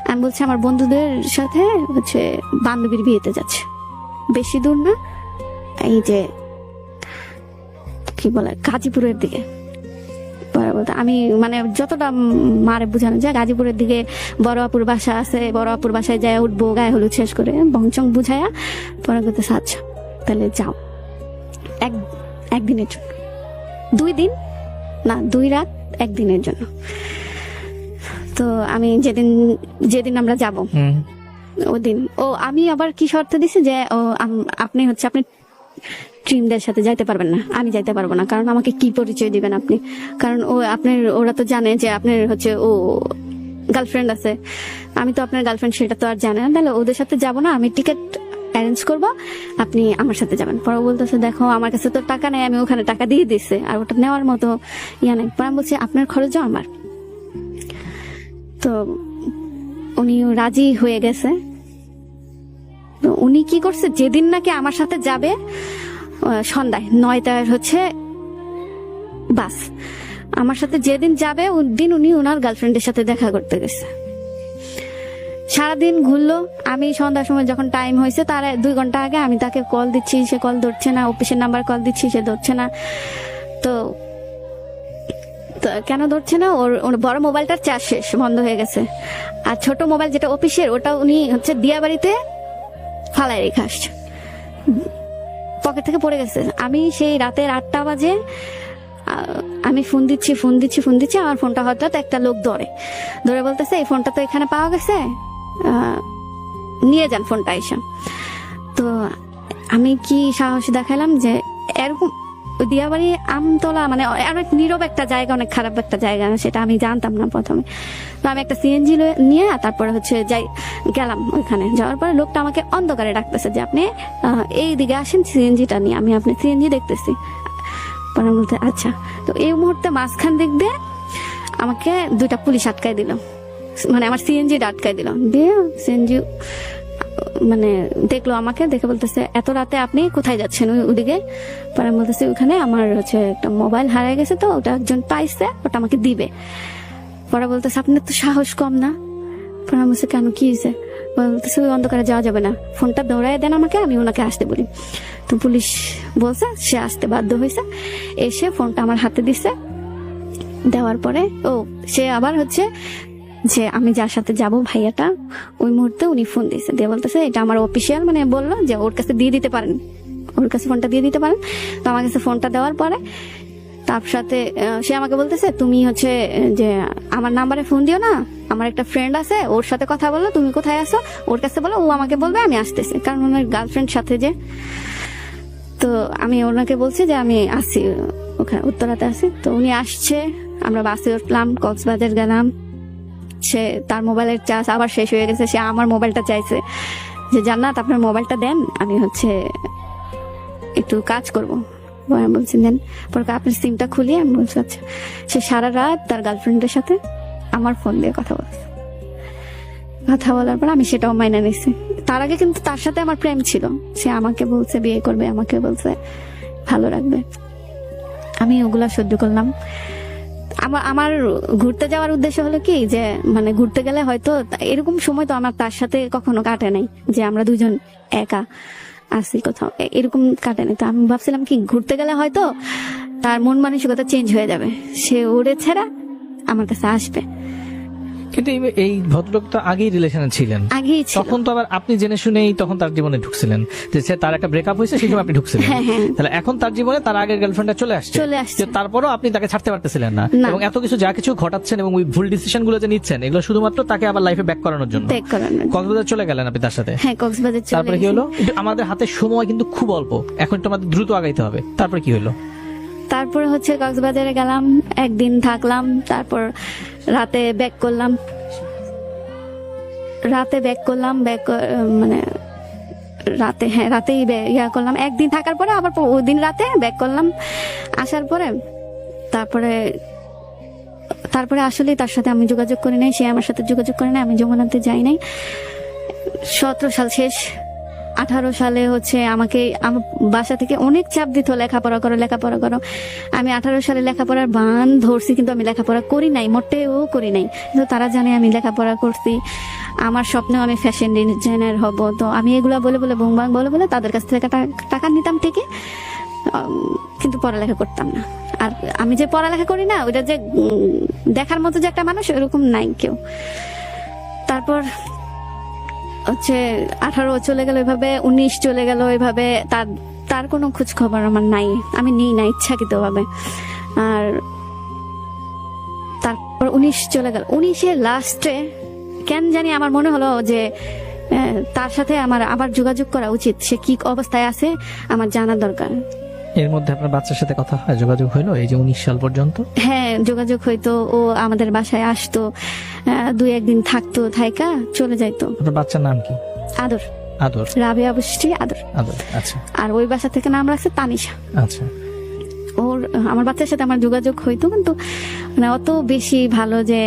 আমি বলছি আমার বন্ধুদের সাথে হচ্ছে বান্ধবীর বিয়েতে যাচ্ছে, বেশি দূর না, এই যে কি বলে গাজীপুরের দিকে। পরে বলতে আমি মানে যতটা মারে বুঝানো যায়, গাজীপুরের দিকে বড় আপুর বাসা আছে, বড় আপুর বাসায় যায় উঠবো, গায়ে হলুদ শেষ করে বংচং বুঝাইয়া পরে বলতে আচ্ছা তাহলে যাও একদিনের জন্য, 2 দিন না 2 রাত 1 দিনের জন্য। তো আমি যেদিন আমরা যাব ওদিন আমি আবার কি শর্ত দিছি যে আপনি হচ্ছে আপনি ট্রিমদের সাথে যাইতে পারবেন না, আমি যাইতে পারবো না, কারণ আমাকে কি পরিচয় দিবেন আপনি, কারণ ওরা তো জানে যে আপনার হচ্ছে গার্লফ্রেন্ড আছে, আমি তো আপনার গার্লফ্রেন্ড সেটা তো আর জানে না, তাহলে ওদের সাথে যাব না, আমি টিকিট অ্যারেঞ্জ করবো, আপনি আমার সাথে যাবেন। পরে বলতেছে দেখো আমার কাছে তো টাকা নেই, আমি ওখানে টাকা দিয়ে দিচ্ছে আর ওটা নেওয়ার মতো ইয়া নেই। পরে আমি বলছি আপনার খরচও আমার। তো উনি রাজি হয়ে গেছে। তো উনি কি করছে, যেদিন নাকি আমার সাথে যাবে সন্ধ্যায় 9টায় হচ্ছে বাস, আমার সাথে যেদিন যাবে ওই দিন উনি ওনার গার্লফ্রেন্ডের সাথে দেখা করতে গেছে। সারাদিন ঘুরলো। আমি সন্ধ্যার সময় যখন টাইম হয়েছে তার 2 ঘন্টা আগে আমি তাকে কল দিচ্ছি, সে কল ধরছে না, অফিসের নাম্বার কল দিচ্ছি, সে ধরছে না। তো কেন ধরছে না, ওর বড় মোবাইলটার চার্জ শেষ, বন্ধ হয়ে গেছে। আর ছোট মোবাইল যেটা অফিসের, ওটা উনি হচ্ছে দিয়া বাড়িতে ফালাই রেখে আসছে, পকেট থেকে পড়ে গেছে। আমি সেই রাতের 8টা বাজে আমি ফোন দিচ্ছি, আমার ফোনটা হঠাৎ একটা লোক ধরে বলতেছে এই ফোনটা তো এখানে পাওয়া গেছে, নিয়ে যান ফোনটা এসে। তো তো আমি কি সাহস দেখালাম যে এরকম দিয়াবাড়ি আমতলা মানে অনেক নীরব একটা জায়গা, অনেক খারাপ একটা জায়গা, সেটা আমি জানতাম না প্রথমে। তো আমি একটা সিএনজি নিয়ে তারপরে হচ্ছে যাই গেলাম ওইখানে। যাওয়ার পরে লোকটা আমাকে অন্ধকারে ডাকতেছে যে আপনি এই দিকে আসেন সিএনজিটা নিয়ে, আমি আপনি সিএনজি দেখতেছি। পরে আমি বলতে আচ্ছা। তো এই মুহূর্তে মাঝখান দিক দিয়ে আমাকে 2টা পুলিশ আটকায় দিল, মানে আমার সিএনজিটা আটকায় দিল। দিয়ে সিএনজি মানে দেখলো আমাকে, দেখে বলতেছে এত রাতে আপনি কোথায় যাচ্ছেন ওদিকে? পরে আমি বলতেছি ওখানে আমার হচ্ছে একটা মোবাইল হারিয়ে গেছে, তো ওটা একজন পাইছে, ওটা আমাকে দিবে। পরে বলতেছে আপনার তো সাহস কম না? পরে আমি বলছি কেন, কি হয়েছে? বলতেছে ওই অন্ধকারে যাওয়া যাবে না, ফোনটা দৌড়ায় দেন আমাকে, আমি ওনাকে আসতে বলি। তো পুলিশ বলছে সে আসতে বাধ্য হয়েছে, এসে ফোনটা আমার হাতে দিছে। দেওয়ার পরে সে আবার হচ্ছে যে আমি যার সাথে যাব ভাইয়াটা, ওই মুহূর্তে উনি ফোন দিয়েছে, দিয়ে বলতেছে এটা আমার অফিসিয়াল, মানে বললো যে ওর কাছে দিয়ে দিতে পারেন, ওর কাছে ফোনটা দিয়ে দিতে পারেন। তো আমার কাছে ফোনটা দেওয়ার পরে তার সাথে সে আমাকে বলতেছে তুমি হচ্ছে যে আমার নাম্বারে ফোন দিও না, আমার একটা ফ্রেন্ড আছে ওর সাথে কথা বলো, তুমি কোথায় আছো ওর কাছে বলো, ও আমাকে বলবে আমি আসতেছি, কারণ ওনার গার্লফ্রেন্ড সাথে যে। তো আমি ওনাকে বলছি যে আমি আসি, ওখানে উত্তরাতে আছি। তো উনি আসছে, আমরা বাসে উঠলাম, কক্সবাজার গেলাম। সে তার মোবাইলের চার্জ আবার শেষ হয়ে গেছে, সে আমার মোবাইলটা চাইছে যে জান্নাত আপনার মোবাইলটা দেন, আমি হচ্ছে একটু কাজ করবো। আমি বলছি দেন। পরে আপনার সিমটা খুলিয়ে আমি বলছি আচ্ছা। সে সারা রাত তার গার্লফ্রেন্ডের সাথে আমার ফোন দিয়ে কথা বলছে। কথা বলার পর আমি সেটাও মাইনে নিছি। তার আগে কিন্তু তার সাথে আমার প্রেম ছিল, সে আমাকে বলছে বিয়ে করবে, আমাকে বলছে ভালো রাখবে, আমি ওগুলা সহ্য করলাম। আমার ঘুরতে যাওয়ার উদ্দেশ্য হলো কি যে মানে ঘুরতে গেলে হয়তো এরকম সময় তো আমার তার সাথে কখনো কাটে নাই যে আমরা দুজন একা আসি কোথাও, এরকম কাটে নাই। তো আমি ভাবছিলাম কি ঘুরতে গেলে হয়তো তার মন মানসিকতা চেঞ্জ হয়ে যাবে, সে ওরে ছেড়া আমার কাছে আসবে। কিন্তু এই ভদ্রলোক তো আগেই রিলেশনে ছিলেন, আগেই ছিল। তখন তো আবার আপনি জেনে শুনেই তখন তার জীবনে ঢুকছিলেন, যে সে তার একটা ব্রেকআপ হয়েছে সেই সময় আপনি ঢুকছিলেন। হ্যাঁ, হ্যাঁ। তাহলে এখন তার জীবনে তার আগের গার্লফ্রেন্ডটা চলে আসছে, যে তারপরও আপনি তাকে ছাড়তে পারতেছিলেন না, না। এবং এত কিছু যা কিছু ঘটাচ্ছেন এবং ওই ভুল ডিসিশন গুলো যে নিচ্ছেন এগুলো শুধুমাত্র তাকে আবার লাইফে ব্যাক করানোর জন্য। কক্সবাজার চলে গেলেন আপনি তার সাথে? হ্যাঁ, কক্সবাজার চলে। তারপরে কি হলো? আমাদের হাতে সময় কিন্তু খুব অল্প, এখন একটু আমাদের দ্রুত আগাইতে হবে। তারপরে কি হলো? তারপরে হচ্ছে কক্সবাজারে গেলাম, একদিন থাকলাম, তারপর রাতে ব্যাক করলাম, মানে রাতে, হ্যাঁ রাতেই ইয়া করলাম। একদিন থাকার পরে আবার ওই দিন রাতে ব্যাক করলাম। আসার পরে তারপরে আসলে তার সাথে আমি যোগাযোগ করি নাই, সে আমার সাথে যোগাযোগ করে নাই, আমি যমুনাতে যাই নাই। 17 সাল শেষ, 18 সালে হচ্ছে আমাকে আমার বাসা থেকে অনেক চাপ দিত লেখাপড়া করো। আমি 18 সালে লেখাপড়ার বান ধরছি, কিন্তু আমি লেখাপড়া করি নাই, মোটেও করি নাই। কিন্তু তারা জানে আমি লেখাপড়া করছি, আমার স্বপ্নেও আমি ফ্যাশন ডিজাইনার হব। তো আমি এগুলা বলে বুংবাং বলে তাদের কাছ থেকে টাকা নিতাম ঠিকই, কিন্তু পড়ালেখা করতাম না। আর আমি যে পড়ালেখা করি না, ওইটা যে দেখার মতো যে একটা মানুষ ওরকম নাই কেউ। তারপর হচ্ছে 18 চলে গেল এভাবে, 19 চলে গেল এভাবে, তার কোনো খোঁজ খবর আমার নাই, আমি নিই না ইচ্ছাকৃত ভাবে। আর তারপর 19 চলে গেল, 19-এর লাস্টে কেন জানি আমার মনে হলো যে তার সাথে আমার আবার যোগাযোগ করা উচিত, সে কি অবস্থায় আছে আমার জানার দরকার। এর মধ্যে আপনার বাচ্চার সাথে কথা হয়, যোগাযোগ হইলো এই যে 19 সাল পর্যন্ত? হ্যাঁ, যোগাযোগ হইতো, ও আমাদের বাসায় আসতো, 2-1 দিন থাকতো, থাইকা চলে যাইতো। আপনার বাচ্চার নাম কি? আদর। রাবেয়া বৃষ্টি আদর। আচ্ছা। আর ওই বাসা থেকে নাম রাখছে তানিশা। আচ্ছা। আমার বাচ্চার সাথে আমার যোগাযোগ হইতো, কিন্তু মানে অত বেশি ভালো যে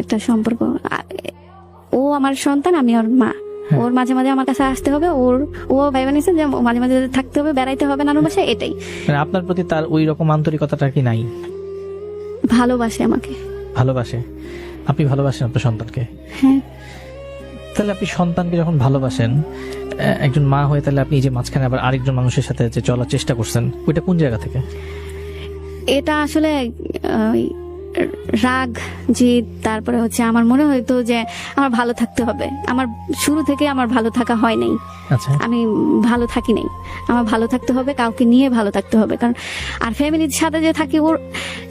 একটা সম্পর্ক। ও আমার সন্তান, আমি ওর মা। ওর মাঝে মাঝে আমার কাছে আসতে হবে, ও ভাই বানিয়েছে যে মাঝে মাঝে থাকতে হবে, বেড়াইতে হবে নানু বাসায়, এটাই। মানে আপনার প্রতি তার ওই রকম আন্তরিকতাটা কি নাই? ভালোবাসে আমাকে। ভালোবাসে? আপনি ভালোবাসেন আপনার সন্তানকে? হ্যাঁ। তাহলে আপনি সন্তানকে যখন ভালোবাসেন, একজন মা হয়ে, তাহলে আপনি যে মাঝখানে আবার আরেকজন মানুষের সাথে যে চলার চেষ্টা করছেন, ওইটা কোন জায়গা থেকে? এটা আসলে রাগ জিদ, তারপরে হচ্ছে আমার মনে হইতো যে আমার ভালো থাকতে হবে। আমার শুরু থেকে আমার ভালো থাকা হয় নাই, আচ্ছা আমি ভালো থাকি নাই। আমার ভালো থাকতে হবে, কাউকে নিয়ে ভালো থাকতে হবে। কারণ আর ফ্যামিলির সাথে যে থাকি, ওর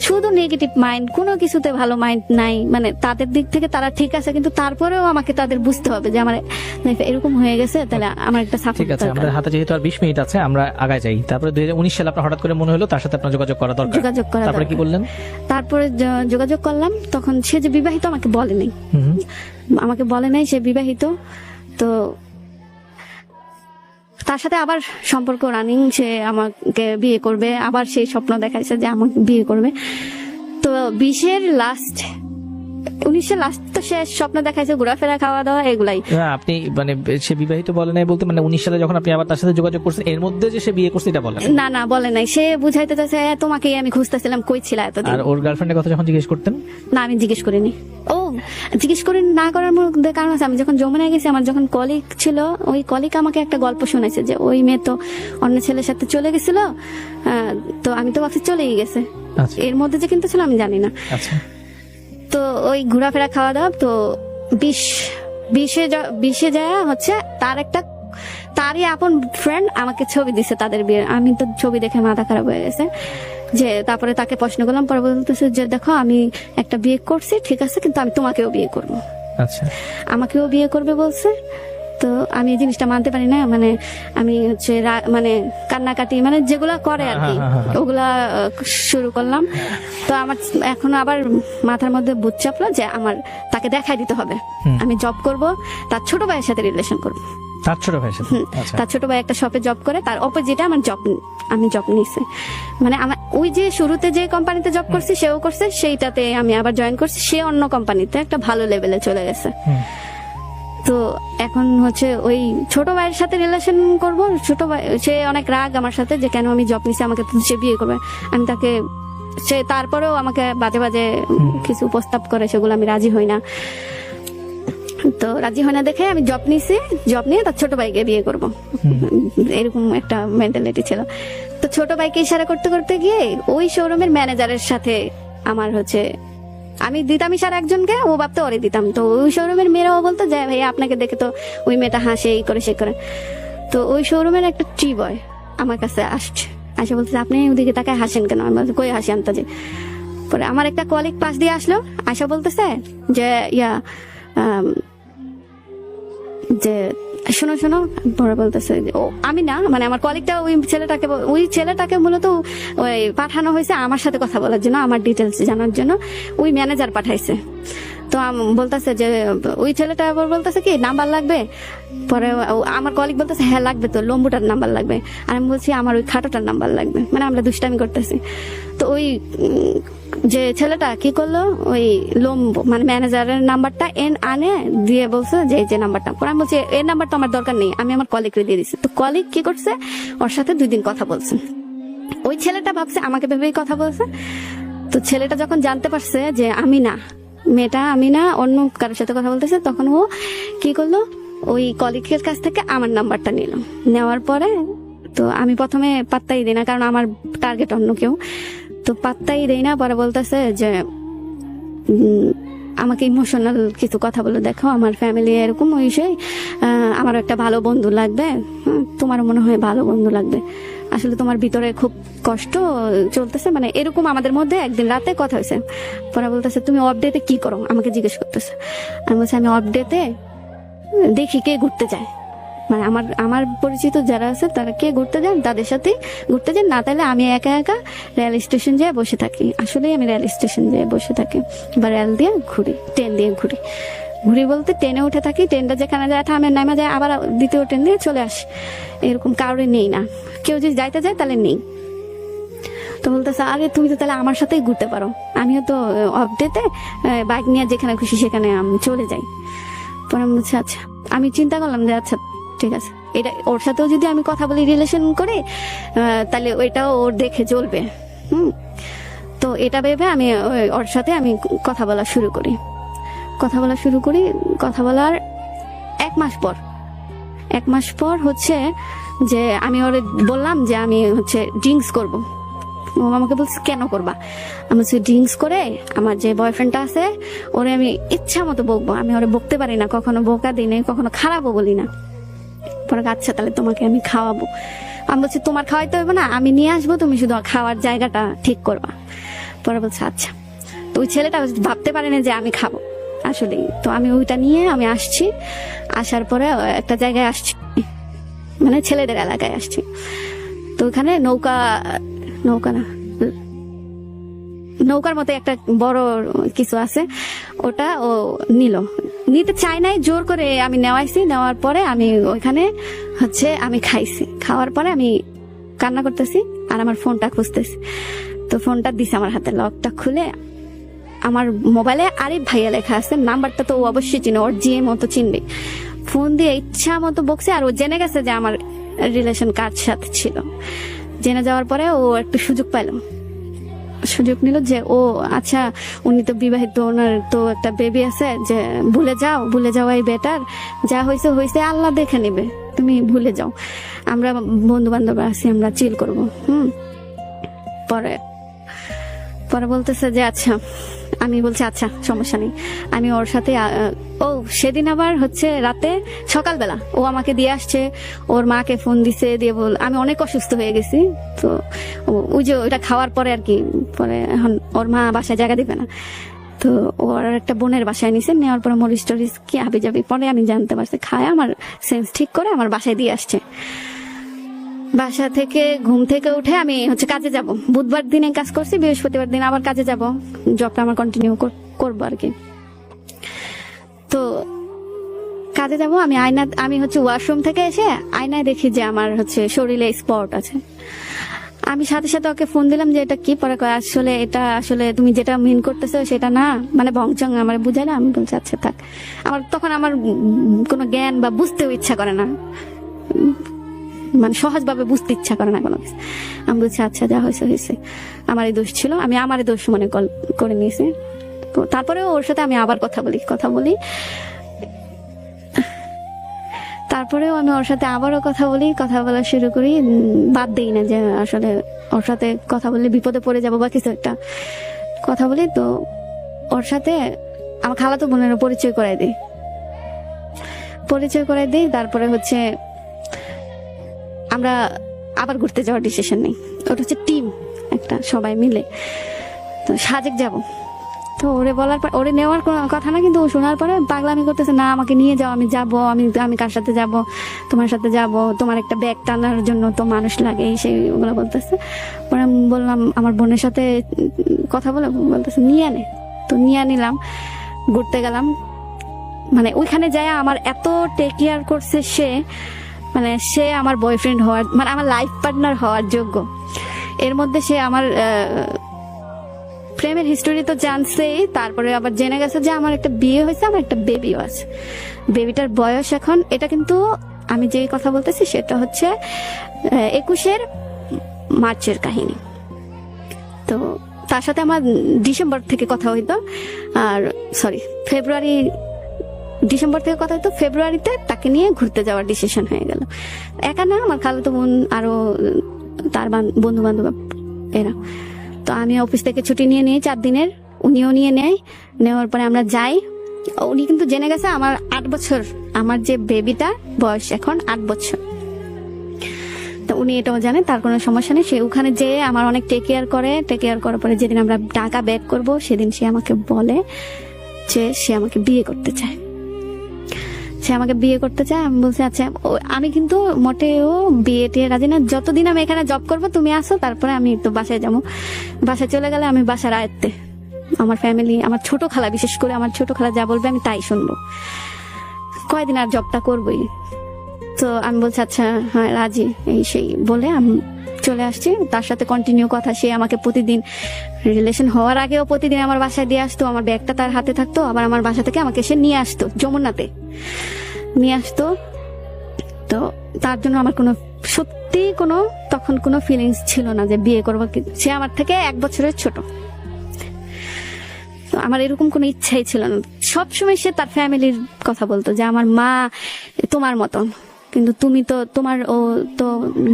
শুধু নেগেটিভ মাইন্ড, কোনো কিছুতে ভালো মাইন্ড নাই। মানে তাদের দিক থেকে তারা ঠিক আছে, কিন্তু তারপরেও আমাকে তাদের বুঝতে হবে যে আমার লাইফে এরকম হয়ে গেছে, তাহলে আমার একটা সাপোর্ট ঠিক আছে, আমাদের হাতে যেহেতু আর 20 মিনিট আছে, আমরা আগায় যাই। তারপরে 2019 সালে আপনার হঠাৎ করে মনে হলো তার সাথে আপনার যোগাযোগ করা দরকার। যোগাযোগ করা তারপরে কি দরকার। বললেন? তারপরে যোগাযোগ করলাম, তখন সে যে বিবাহিত আমাকে বলে নাই, হুম, আমাকে বলে নাই সে বিবাহিত। তো তার সাথে আবার সম্পর্ক রানিং, সে আমাকে বিয়ে করবে, আবার সেই স্বপ্ন দেখাইছে যে আমাকে বিয়ে করবে। তো 20-এর লাস্ট, 19-এর লাস্ট তো শেষ, স্বপ্ন দেখাইছে ঘোরাফেরা, খাওয়া দাওয়া, এগুলাই। না, আপনি মানে সে বিবাহিত বলে নাই বলতে, মানে 19 সালে যখন আপনি আবার তার সাথে যোগাযোগ করছেন, এর মধ্যে যে সে বিয়ে করছে এটা বলেন? না না, বলে নাই। সে বুঝাইতে চাইছে তোমাকেই আমি খুঁজতেছিলাম, কই ছিল এতদিন। আর ওর গার্লফ্রেন্ডের কথা যখন জিজ্ঞেস করতেন? না, আমি জিজ্ঞেস করিনি। ও জিজ্ঞেস করি না করার মধ্যে কারণ আছে, আমি যখন যমুনায় গেছি, আমার যখন কলিগ ছিল, ওই কলিগ আমাকে একটা গল্প শোনাইছে যে ওই মেয়ে তো অন্য ছেলের সাথে চলে গেছিল। তো আমি তো ভাবছি চলেই গেছে, আচ্ছা এর মধ্যে যে কিন্তু ছিল আমি জানি না। আচ্ছা তো ওই ঘোরাফেরা খাওয়া দাওয়া, তো 20-এ যায় হচ্ছে তারই আপন ফ্রেন্ড আমাকে ছবি দিছে তাদের বিয়ের। আমি তো ছবি দেখে মাথা খারাপ হয়ে গেছে। যে তারপরে তাকে প্রশ্ন করলাম, পরে বলতেছে যে দেখো আমি একটা বিয়ে করছি, ঠিক আছে, কিন্তু আমি তোমাকেও বিয়ে করব। আচ্ছা আমাকেও বিয়ে করবে বলছে। তো আমি এই জিনিসটা মানতে পারি না, মানে আমি হচ্ছে মানে কান্নাকাটি, মানে যেগুলা করে আর কি, ওগুলা শুরু করলাম। তো আমার এখন আবার মাথার মধ্যে বুঝ চাপলো যে আমার তাকে দেখাই দিতে হবে, আমি জব করব, তার ছোট ভাইয়ের সাথে রিলেশন করব। তার ছোট ভাই সাথে? আচ্ছা তার ছোট ভাই একটা শপে জব করে, তার অপোজিটে আমি জব নিছি। মানে আমার ওই যে শুরুতে যে কোম্পানিতে জব করছি সেও করছে, সেইটাতে আমি আবার জয়েন করছি। সে অন্য কোম্পানিতে একটা ভালো লেভেলে চলে গেছে। তো এখন হচ্ছে ওই ছোট ভাইয়ের সাথে রিলেশন করব। ছোট ভাই সে অনেক রাগ আমার সাথে যে কেন আমি জব নিছি, আমাকে তো সে বিয়ে করবে। আমি তাকে, সে তারপরেও আমাকে বাজে বাজে কিছু প্রস্তাব করে, সেগুলো আমি রাজি হই না। তো রাজি হয় না দেখে আমি জব নিছি, জব নিয়ে তার ছোট ভাইকে বিয়ে করব, এরকম একটা মেন্টালিটি ছিল। তো ছোট ভাইকে ইশারা করতে করতে গিয়ে ওই শোরুমের ম্যানেজারের সাথে আমার হচ্ছে, আমি দিতাম ইশারা একজনকে, ও ভাবতে ওরে দিতাম। তো ওই শোরুমের মেয়েরাও বলতো যে ভাই আপনাকে দেখে তো ওই মেয়েটা হাসে, এই করে সে করে। তো ওই শোরুমের একটা টি বয় আমার কাছে আসে বলতেছে আপনি ওদিকে তাকে হাসেন কেন? আমি বলছি কই হাসি আনতে যে। পরে আমার একটা কলিগ পাশ দিয়ে আসলো, আসা বলতেছে যে যে শোনো শোনো। পরে বলতেছে ও আমি না, মানে আমার কলিগটা ওই ছেলেটাকে মূলত ওই পাঠানো হয়েছে আমার সাথে কথা বলার জন্য, আমার ডিটেলস জানার জন্য ওই ম্যানেজার পাঠাইছে। তো বলতেছে যে ওই ছেলেটা আবার বলতেছে কি নাম্বার লাগবে। পরে আমার কলিগ বলতেছে হ্যাঁ লাগবে, তো লম্বুটার নাম্বার লাগবে। আর আমি বলছি আমার ওই খাটোটার নাম্বার লাগবে, মানে আমরা দুষ্টামি করতেছি। তো ওই যে ছেলেটা কি করলো, ওই লম্বু মানে ম্যানেজারের নাম্বারটা আনে দিয়ে বলছে যে এই যে নাম্বারটা। পরে আমি বলছি এর নাম্বার তো আমার দরকার নেই, আমি আমার কলিগকে দিয়ে দিচ্ছি। তো কলিগ কি করছে, ওর সাথে 2 দিন কথা বলছে। ওই ছেলেটা ভাবছে আমাকে ভেবেই কথা বলছে। তো ছেলেটা যখন জানতে পারছে যে মেয়েটা আমি না, অন্য কারোর সাথে কথা বলতেছে, তখন ও কি করলো, ওই কলিগের কাছ থেকে আমার নাম্বারটা নিল। নেওয়ার পরে তো আমি প্রথমে পাত্তাই দিই না, কারণ আমার টার্গেট অন্য কেউ। তো পাত্তাই দেই না। পরে বলতেছে যে আমাকে ইমোশনাল কিছু কথা বলে, দেখো আমার ফ্যামিলি এরকম, ওই সেই আমার একটা ভালো বন্ধু লাগবে, তোমারও মনে হয় ভালো বন্ধু লাগবে, আসলে তোমার ভিতরে খুব কষ্ট চলতেছে, মানে এরকম আমাদের মধ্যে একদিন রাতে কথা হয়েছে। পরে বলতেছে তুমি অফ ডেতে কি করো, আমাকে জিজ্ঞেস করতেছে। আমি বলছি আমি অফ ডেতে দেখি কে ঘুরতে যায়, মানে আমার পরিচিত যারা আছে তারা কে ঘুরতে যান তাদের সাথে ঘুরতে যান, না তাহলে আমি একা একা রেল স্টেশন যেয়ে বসে থাকি। আসলেই আমি রেল স্টেশন যেয়ে বসে থাকি, বা রেল দিয়ে ঘুরি, ট্রেন দিয়ে ঘুরি বলতে ট্রেনে উঠে থাকি, ট্রেনটা যেখানে যায় থামে, নামা যায়, আবার দ্বিতীয় ট্রেন দিয়ে চলে আসি। এরকম কারোর নেই না, কেউ যদি যাইতে যায় তাহলে নেই। তো বলতেছে আরে তুমি তো তাহলে আমার সাথেই ঘুরতে পারো, আমিও তো অফ ডেতে বাইক নিয়ে যেখানে খুশি সেখানে আমি চলে যাই। পরে আমি বলছি আচ্ছা, আমি চিন্তা করলাম যে আচ্ছা ঠিক আছে, এটা ওর সাথেও যদি আমি কথা বলি রিলেশন করে, তাহলে ওইটাও ওর দেখে চলবে। তো এটা ভেবে আমি ওর সাথে আমি কথা বলা শুরু করি। কথা বলার 1 মাস পর হচ্ছে যে আমি ওরে বললাম যে আমি হচ্ছে ড্রিঙ্কস করব, ও আমাকে বলছে কেন করবা? আমি বলছি ড্রিঙ্কস করে আমার যে বয়ফ্রেন্ডটা আছে ওরে আমি ইচ্ছা মতো বকবো, আমি ওরে বকতে পারি না, কখনো বোকা দিই না, কখনো খারাপও বলি না। পরে আচ্ছা তাহলে তোমাকে আমি খাওয়াবো। আমি বলছি তোমার খাওয়াইতে হবে না, আমি নিয়ে আসবো, তুমি শুধু খাওয়ার জায়গাটা ঠিক করবা। পরে বলছে আচ্ছা। তো ওই ছেলেটা ভাবতে পারে না যে আমি খাবো আসলে। তো আমি ওইটা নিয়ে আমি আসছি, আসার পরে একটা জায়গায় আসছি, মানে ছেলেদের এলাকায় আসছি। তো ওখানে নৌকার মতো একটা বড় কিছু আছে, ওটা ও নিতে চাই নাই, জোর করে আমি নেওয়াইছি। নেওয়ার পরে আমি ওইখানে আমি খাইছি। খাওয়ার পরে আমি কান্না করতেছি আর আমার ফোনটা খুঁজতেছি। তো ফোনটা দিছে আমার হাতে, লকটা খুলে আমার মোবাইলে আরিফ ভাইয়া লেখা আছে, নাম্বারটা তো ও অবশ্যই চিনে, ওর জিএ মতো চিনবে। ফোন দিয়ে ইচ্ছা মতো বকছে, আর ও জেনে গেছে যে আমার রিলেশন কার সাথে ছিল। জেনে যাওয়ার পরে ও একটু সুযোগ নিল যে ও আচ্ছা উনি তো বিবাহিত, ওনার তো একটা বেবি আছে, যে ভুলে যাওয়াই বেটার, যা হয়েছে হয়েছে, আল্লাহ দেখে নেবে, তুমি ভুলে যাও, আমরা বন্ধু বান্ধব আছি, আমরা চিল করবো। পরে বলতেছে যে আচ্ছা, আমি বলছি আচ্ছা সমস্যা নেই। আমি ওর সাথে ও সেদিন আবার রাতে সকালবেলা ও আমাকে দিয়ে আসছে, ওর মাকে ফোন দিছে, দিয়ে আমি অনেক অসুস্থ হয়ে গেছি। তো ওই যে ওইটা খাওয়ার পরে আর কি, পরে এখন ওর মা বাসায় জায়গা দিবে না, তো ওর একটা বোনের বাসায় নিছে, নেওয়ার পরে মরিচ টরিচ কি হাবি যাবি, পরে আমি জানতে পারছি, খায় আমার সেন্স ঠিক করে আমার বাসায় দিয়ে আসছে। বাসা থেকে ঘুম থেকে উঠে আমি কাজে যাব, বুধবার দিনে কাজ করছি, বৃহস্পতিবার দিন আবার কাজে যাব, জবটা আমার কন্টিনিউ করবো আর কি। তো কাজে যাব, আমি ওয়াশরুম থেকে এসে আয়নায় দেখি যে আমার শরীরে স্পট আছে। আমি সাথে সাথে ওকে ফোন দিলাম যে এটা কি, পরে আসলে এটা আসলে তুমি যেটা মিন করতেছো সেটা না, মানে ভংচং আমার বুঝাইলে। আমি বলছি আচ্ছা থাক, তখন আমার কোনো জ্ঞান বা বুঝতেও ইচ্ছা করে না, মানে সহজভাবে বুঝতে ইচ্ছা করে না কোনো কিছু। আমি বলছি আচ্ছা যা হয়েছে হয়েছে, আমারই দোষ ছিল, আমি আমারই দোষ মনে করে নিয়েছি। তারপরে ওর সাথে আমি আবার কথা বলি, তারপরেও আমি ওর সাথে আবারও কথা বলা শুরু করি, বাদ দিই না যে আসলে ওর সাথে কথা বললে বিপদে পড়ে যাবো বা কিছু একটা। কথা বলি, তো ওর সাথে আমার খালাতো বোনের পরিচয় করাই দিই। তারপরে আমরা আবার ঘুরতে যাওয়ার ডিসিশন নেই, ওটা টিম একটা, সবাই মিলে। তো সাজেক যাব, তো ওরে নেওয়ার কোনো কথা না, কিন্তু ও শোনার পরে পাগলামি করতেছে, না আমাকে নিয়ে যাও, আমি যাবো, আমি কার সাথে যাব, তোমার সাথে যাব, তোমার একটা ব্যাগ টানার জন্য তো মানুষ লাগে, সেইগুলো বলতেছে। পরে আমি বললাম আমার বোনের সাথে কথা বলতেছে নিয়ে নিলাম, ঘুরতে গেলাম। মানে ওইখানে যায় আমার এত টেক কেয়ার করছে সে আমার বয়ফ্রেন্ড হওয়ার, মানে আমার লাইফ পার্টনার হওয়ার যোগ্য। এর মধ্যে সে আমার প্রেমের হিস্টোরি তো জানছেই, তারপরে আবার জেনে গেছে যে আমার একটা বিয়ে হয়েছে, আমার একটা বেবিও আছে। বেবিটার বয়স এখন, এটা কিন্তু আমি যে কথা বলতেছি সেটা 21 মার্চের কাহিনী। তো তার সাথে আমার ডিসেম্বর থেকে কথা হইতো, আর ডিসেম্বর থেকে কথা হতো, ফেব্রুয়ারিতে তাকে নিয়ে ঘুরতে যাওয়ার ডিসিশন হয়ে গেল। একা না, আমার খালাতো বোন আরো তার বন্ধু বান্ধব এরা। তো আমি অফিস থেকে ছুটি নিয়ে নিই 4 দিনের, উনিও নেওয়ার পরে আমরা যাই। উনি কিন্তু জেনে গেছে আমার 8 বছর, আমার যে বেবিটা বয়স এখন 8 বছর। তো উনি এটাও জানে, তার কোনো সমস্যা নেই। সে ওখানে যেয়ে আমার অনেক টেক কেয়ার করার পরে যেদিন আমরা ঢাকা ব্যাক করব সেদিন সে আমাকে বলে যে সে আমাকে বিয়ে করতে চায়। আমি বলছি আচ্ছা, আমি কিন্তু মোটেও বিয়ে টিয়ে রাজি না, যতদিন আমি এখানে জব করবো তুমি আসো, তারপরে আমি তো বাসায় যাবো। বাসায় চলে গেলে আমি বাসার আয়ত্তে, আমার ফ্যামিলি, আমার ছোট খালা, বিশেষ করে আমার ছোট খালা যা বলবে আমি তাই শুনবো, কয়দিন আর জবটা করবোই। তো আমি বলছি আচ্ছা হ্যাঁ রাজি, এই সেই বলে আমি চলে আসছি। তার সাথে কন্টিনিউ কথা, সে আমাকে প্রতিদিন, রিলেশন হওয়ার আগেও প্রতিদিন আমার বাসায় দিয়ে আসতো, আমার ব্যাগটা তার হাতে থাকতো, আবার আমার বাসা থেকে আমাকে সে নিয়ে আসতো, যমুনাতে নিয়ে আসতো। তো তার জন্য আমার সত্যি তখন কোনো ফিলিংস ছিল না যে বিয়ে করবো। সে আমার থেকে 1 বছরের ছোট, তো আমার এরকম কোনো ইচ্ছাই ছিল না। সবসময় সে তার ফ্যামিলির কথা বলতো যে আমার মা তোমার মতন, কিন্তু তুমি তো ও তো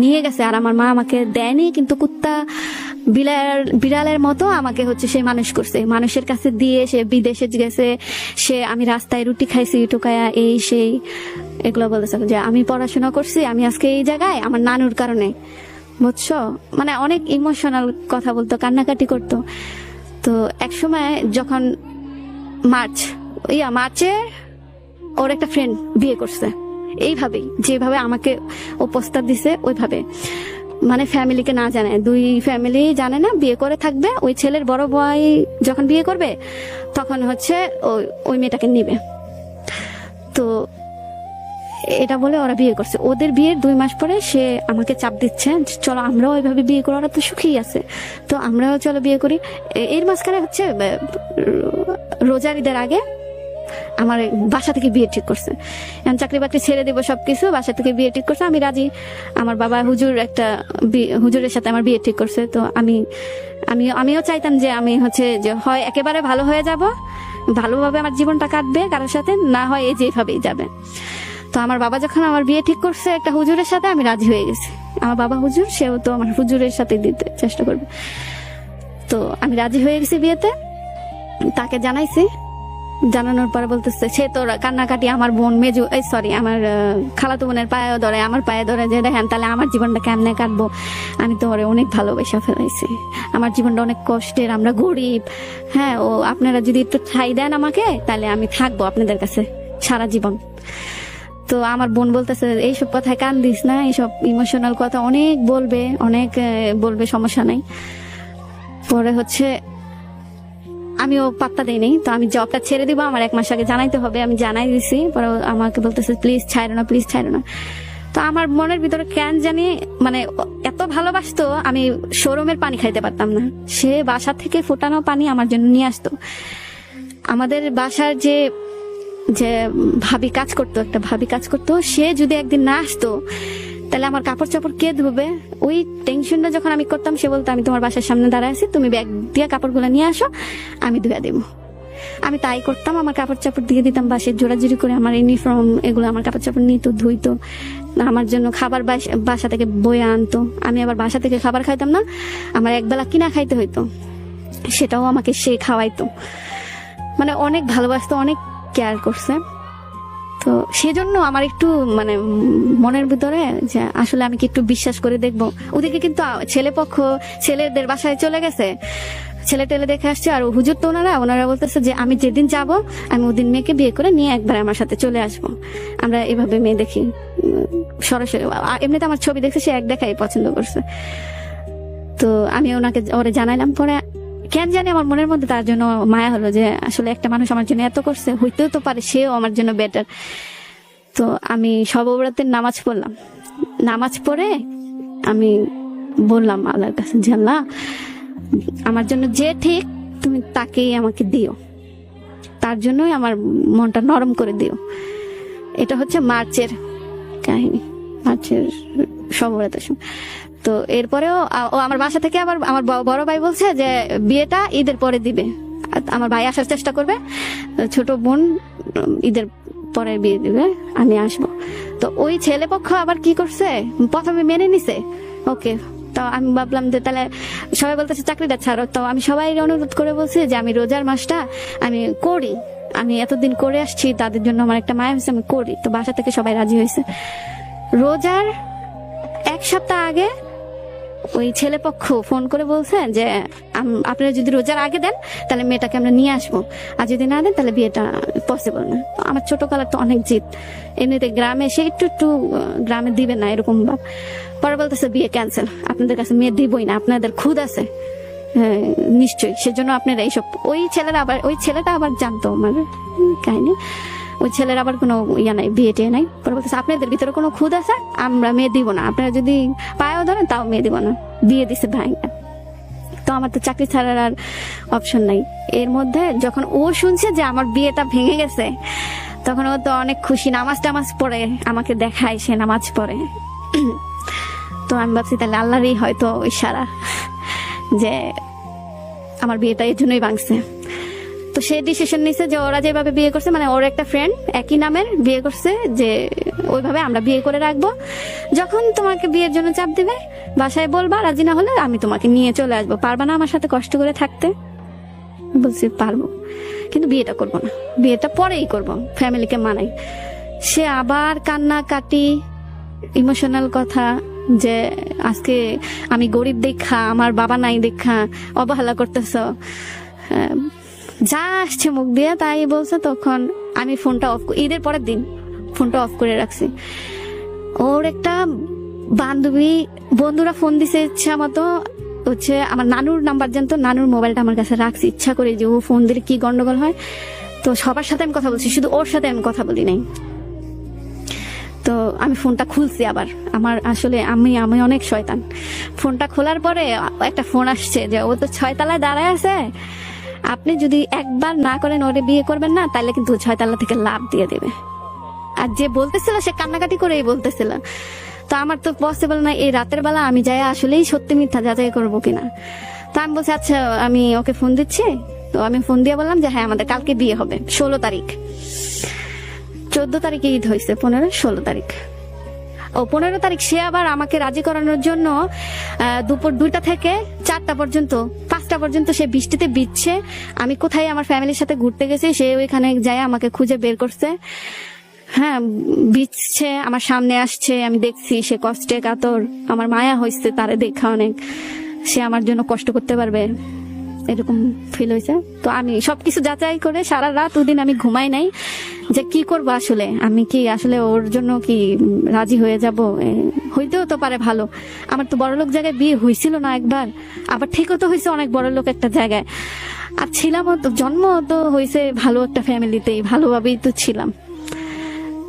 নিয়ে গেছে, আর আমার মা আমাকে দেয়নি, কিন্তু কুত্তা বিড়ালের মতো আমাকে হচ্ছে সে মানুষ করছে, মানুষের কাছে দিয়ে সে বিদেশে গেছে, সে আমি রাস্তায় রুটি খাইছি টোকায়া এই সেই এগুলো বলতেছে যে আমি পড়াশোনা করছি, আমি আজকে এই জায়গায় আমার নানুর কারণে, বুঝছো, মানে অনেক ইমোশনাল কথা বলতো, কান্নাকাটি করতো। তো এক সময় যখন মার্চে ওর একটা ফ্রেন্ড বিয়ে করছে এইভাবেই, যেভাবে আমাকে ও প্রস্তাব দিছে ওইভাবে, মানে ফ্যামিলিকে না জানায়, দুই ফ্যামিলি জানে না, বিয়ে করে থাকবে, ওই ছেলের বড় ভাই যখন বিয়ে করবে তখন হচ্ছে ওই মেয়েটাকে নিবে। তো এটা বলে ওরা বিয়ে করছে। ওদের বিয়ের 2 মাস পরে সে আমাকে চাপ দিচ্ছে, চলো আমরাও ওইভাবে বিয়ে করি, ওরা তো সুখী আছে, তো আমরাও চলো বিয়ে করি। এর মাঝখানে হচ্ছে রোজার ঈদের আগে আমার বাসা থেকে বিয়ে ঠিক করছে, এখন চাকরি বাকরি ছেড়ে দেবো সবকিছু, বাসা থেকে বিয়ে ঠিক করছে, আমি রাজি। আমার বাবা হুজুরের সাথে আমার বিয়ে ঠিক করছে। তো আমিও চাইতাম যে আমি হচ্ছে যে হয় একেবারে ভালো হয়ে যাব, ভালোভাবে আমার জীবনটা কাটবে কারোর সাথে, না হয় এই যেভাবেই যাবে। তো আমার বাবা যখন আমার বিয়ে ঠিক করছে একটা হুজুরের সাথে, আমি রাজি হয়ে গেছি। আমার বাবা হুজুর, সেও তো আমার হুজুরের সাথে দিতে চেষ্টা করবে। তো আমি রাজি হয়ে গেছি বিয়েতে, তাকে জানাইছি। জানানোর পরে বলতেছে, সে তো কান্নাকাটি, আমার বোন আমার খালাতো বোনের পায়ে ধরে, আমার পায়ে ধরে, যে দেখেন তাহলে আমার জীবনটা কেমনে কাটবো, আমি তো ওরে অনেক ভালোবাসা ফেলাইছি, আমার জীবনটা অনেক কষ্টের, আমরা গরিব, হ্যাঁ, ও আপনারা যদি একটু ঠাই দেন আমাকে, তাহলে আমি থাকবো আপনাদের কাছে সারা জীবন। তো আমার বোন বলতেছে, এইসব কথায় কান দিস না, এইসব ইমোশনাল কথা অনেক বলবে, সমস্যা নাই। পরে হচ্ছে আমিও পাত্তা দেইনি। তো আমি জবটা ছেড়ে দিব, আমার 1 মাস আগে জানাইতে হবে, আমি জানাই দিছি। পরে আমাকে বলতেছে, প্লিজ ছাইরো না, প্লিজ ছাইরো না। তো আমার মনের ভিতরে কেন জানি মানে এত ভালোবাসতো, আমি শোরুমের পানি খাইতে পারতাম না। সে বাসা থেকে ফোটানো পানি আমার জন্য নিয়ে আসতো। আমাদের বাসার যে একটা ভাবি কাজ করতো, সে যদি একদিন না আসতো তাহলে আমার কাপড় চাপড় কে ধুবে, ওই টেনশনটা যখন আমি করতাম, সে বলতো, আমি তোমার বাসার সামনে দাঁড়ায় আছি, তুমি ব্যাগ দিয়ে কাপড়গুলো নিয়ে আসো, আমি ধুয়ে দেবো। আমি তাই করতাম, আমার কাপড় চাপড় দিয়ে দিতাম বাসায় জোড়াজুড়ি করে, আমার ইউনিফর্ম এগুলো আমার কাপড় চাপড় নিত, ধুইতো, আমার জন্য খাবার বাসা থেকে বয়ে আনতো। আমি আবার বাসা থেকে খাবার খাইতাম না, আমার একবেলা কিনা খাইতে হইতো, সেটাও আমাকে সে খাওয়াইতো। মানে অনেক ভালোবাসতো, অনেক কেয়ার করছে। তো সেজন্য আমার একটু মানে মনের ভিতরে যে আসলে আমি কি একটু বিশ্বাস করে দেখবো। ওদিকে কিন্তু ছেলেদের বাসায় চলে গেছে, ছেলে টেলে দেখে আসছে, আর হুজুর তো ওনারা বলতেছে যে আমি যেদিন যাব, আমি ওদিন মেয়েকে বিয়ে করে নিয়ে একবার আমার সাথে চলে আসবো। আমরা এভাবে মেয়ে দেখি সরাসরি, এমনিতে আমার ছবি দেখছে, সে এক দেখাই পছন্দ করছে। তো আমি ওরে জানাইলাম। পরে কেন জানি আমার মনের মধ্যে তার জন্য মায়া হলো, যে আসলে একটা মানুষ আমার জন্য এত করছে, হইতেও তো পারে সেও আমার জন্য বেটার। তো আমি সবরাতের নামাজ পড়লাম। নামাজ পড়ে আমি বললাম আল্লাহর কাছে, যে আল্লাহ, আমার জন্য যে ঠিক তুমি তাকেই আমাকে দিও, তার জন্যই আমার মনটা নরম করে দিও। এটা হচ্ছে মার্চের কাহিনী, মার্চের সবরাতের সময়। তো এরপরেও ও আমার বাসা থেকে আবার আমার বড় ভাই বলছে যে বিয়েটা ঈদের পরে দিবে, আমার ভাই আসার চেষ্টা করবে, ছোট বোন ঈদের পরে বিয়ে দিবে, আমি আসবো। তো ওই ছেলে পক্ষ আবার কি করছে, প্রথমে মেনে নিছে, ওকে। তো আমি ভাবলাম যে তাহলে সবাই বলতেছে চাকরিটা ছাড়ো, তো আমি সবাই অনুরোধ করে বলছি যে আমি রোজার মাসটা আমি করি, আমি এতদিন করে আসছি, তাদের জন্য আমার একটা মায়া হয়েছে, আমি করি। তো বাসা থেকে সবাই রাজি হয়েছে। রোজার 1 সপ্তাহ আগে ওই ছেলে পক্ষ ফোন করে বলছে যে আপনারা যদি রোজার আগে দেন তাহলে মেয়েটাকে আমরা নিয়ে আসবো, আর যদি না দেন তাহলে বিয়েটা পসিবল না। আমার ছোট কালার তো অনেক জিদ, এমনিতে গ্রামে এসে একটু গ্রামে দিবে না এরকম ভাব। পরে বলতেছে বিয়ে ক্যান্সেল, আপনাদের কাছে মেয়ে দিবই না, আপনাদের খুদ আছে, হ্যাঁ নিশ্চয়ই, সেজন্য আপনারা এইসব। ওই ছেলেটা আবার জানতো আমার কাহিনী, ওই ছেলের আবার কোনো নাই, বিয়ে টিয়ে নাই। পরে বলতেছে আপনাদের ভিতরে কোনো খুদ আছে, আমরা মেয়ে দিব না, আপনারা যদি পায়েও ধরেন তাও মেয়ে দিব না, দিয়ে দিছে ভাইটা। তো আমার তো চাকরি ছাড়ার আর অপশন নাই। এর মধ্যে যখন ও শুনছে যে আমার বিয়েটা ভেঙে গেছে, তখন ও তো অনেক খুশি, নামাজ পড়ে আমাকে দেখায়, সে নামাজ পড়ে। তো আমি ভাবছি তাহলে আল্লাহরই হয়তো ইশারা যে আমার বিয়েটা এর জন্যই ভাঙছে। তো সে ডিসিশন নিছে যে ওরা যেভাবে বিয়ে করছে, মানে ওর একটা ফ্রেন্ড একই নামের বিয়ে করছে, যে ওইভাবে আমরা বিয়ে করে রাখবো, যখন তোমাকে বিয়ের জন্য চাপ দিবে বাসায় বলবা, রাজি না হলে আমি তোমাকে নিয়ে চলে আসবো, পারবা না আমার সাথে কষ্ট করে থাকতে? বলছি পারবো, কিন্তু বিয়েটা করবো না, বিয়েটা পরেই করবো, ফ্যামিলিকে মানাই। সে আবার কান্নাকাটি, ইমোশনাল কথা, যে আজকে আমি গরিব দেখা, আমার বাবা নাই দেখা অবহেলা করতেছ, যা আসছে মুখ দিয়ে তাই বলছে। তখন আমি ফোনটা অফ, ঈদের পরের দিন ফোনটা অফ করে রাখছি। ওর একটা বন্ধুরা ফোন দিছে ইচ্ছা মতো, হচ্ছে আমার নানুর নাম্বার জানতো, নানুর মোবাইলটা আমার কাছে রাখছি ইচ্ছা করে, যে ও ফোন দিলে কি গন্ডগোল হয়। তো সবার সাথে আমি কথা বলছি, শুধু ওর সাথে আমি কথা বলি নাই। তো আমি ফোনটা খুলছি আবার, আমার আসলে আমি অনেক শয়তান। ফোনটা খোলার পরে একটা ফোন আসছে যে ও তো 6 তলায় দাঁড়ায় আছে, আপনি যদি একবার না করেন ওরে বিয়ে করবেন না, তাহলে কিন্তু 6 তলা থেকে লাফ দিয়ে দেবে। আর যে বলতেছিল সে কান্নাকাটি করেই বলতেছিল। তো আমার তো পসিবল না এই রাতের বেলা আমি যাই আসলেই সত্যি মিথ্যা যাচাই করবো কিনা। তো আমি বলছি আচ্ছা আমি ওকে ফোন দিচ্ছি। তো আমি ফোন দিয়ে বললাম যে হ্যাঁ আমাদের কালকে বিয়ে হবে, 16 তারিখ, 14 তারিখে ঈদ হয়েছে, 15, 16 তারিখ। ও 15 তারিখ সে আবার আমাকে রাজি করানোর জন্য দুপুর 2টা থেকে 4টা পর্যন্ত, 5টা পর্যন্ত সে বৃষ্টিতে ভিজছে। আমি কোথায় আমার ফ্যামিলির সাথে ঘুরতে গেছি, সে ওইখানে যায় আমাকে খুঁজে বের করছে। হ্যাঁ, ভিজছে, আমার সামনে আসছে, আমি দেখছি সে কষ্টে কাতর, আমার মায়া হয়েছে তারে দেখা অনেক, সে আমার জন্য কষ্ট করতে পারবে এরকম ফিল হয়েছে। তো আমি সবকিছু যাচাই করে সারা রাত ওদিন আমি ঘুমাই নাই, যে কি করবো আসলে, আমি কি আসলে ওর জন্য কি রাজি হয়ে যাব, হইতেও তো পারে ভালো। আমার তো বড়লোক জায়গায় বিয়ে হয়েছিল না একবার, আবার ঠিকও তো হয়েছে অনেক বড়লোক একটা জায়গায়, আর ছিলাম তো, জন্ম তো হয়েছে ভালো একটা ফ্যামিলিতেই, ভালোভাবেই তো ছিলাম।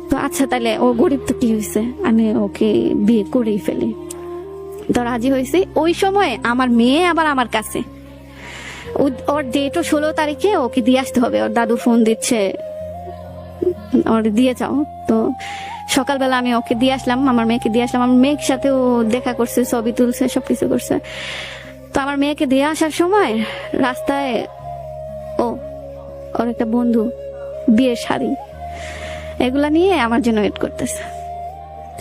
তো আচ্ছা তাহলে ও গরিব তো কি হয়েছে, আমি ওকে বিয়ে করেই ফেলি। তো রাজি হয়েছি। ওই সময় আমার মেয়ে আবার আমার কাছে, ওর ডেটও 16 তারিখে, ওকে দিয়ে আসতে হবে, ওর দাদু ফোন দিচ্ছে ওর দিয়ে যাও। তো সকালবেলা আমি ওকে দিয়ে আসলাম, আমার মেয়েকে দিয়ে আসলাম, আমার মেয়ের সাথেও দেখা করছে, ছবি তুলছে, সবকিছু করছে। তো আমার মেয়েকে দিয়ে আসার সময় রাস্তায় ওর একটা বন্ধু বিয়ের শাড়ি এগুলা নিয়ে আমার জন্য ওয়েট করতেছে।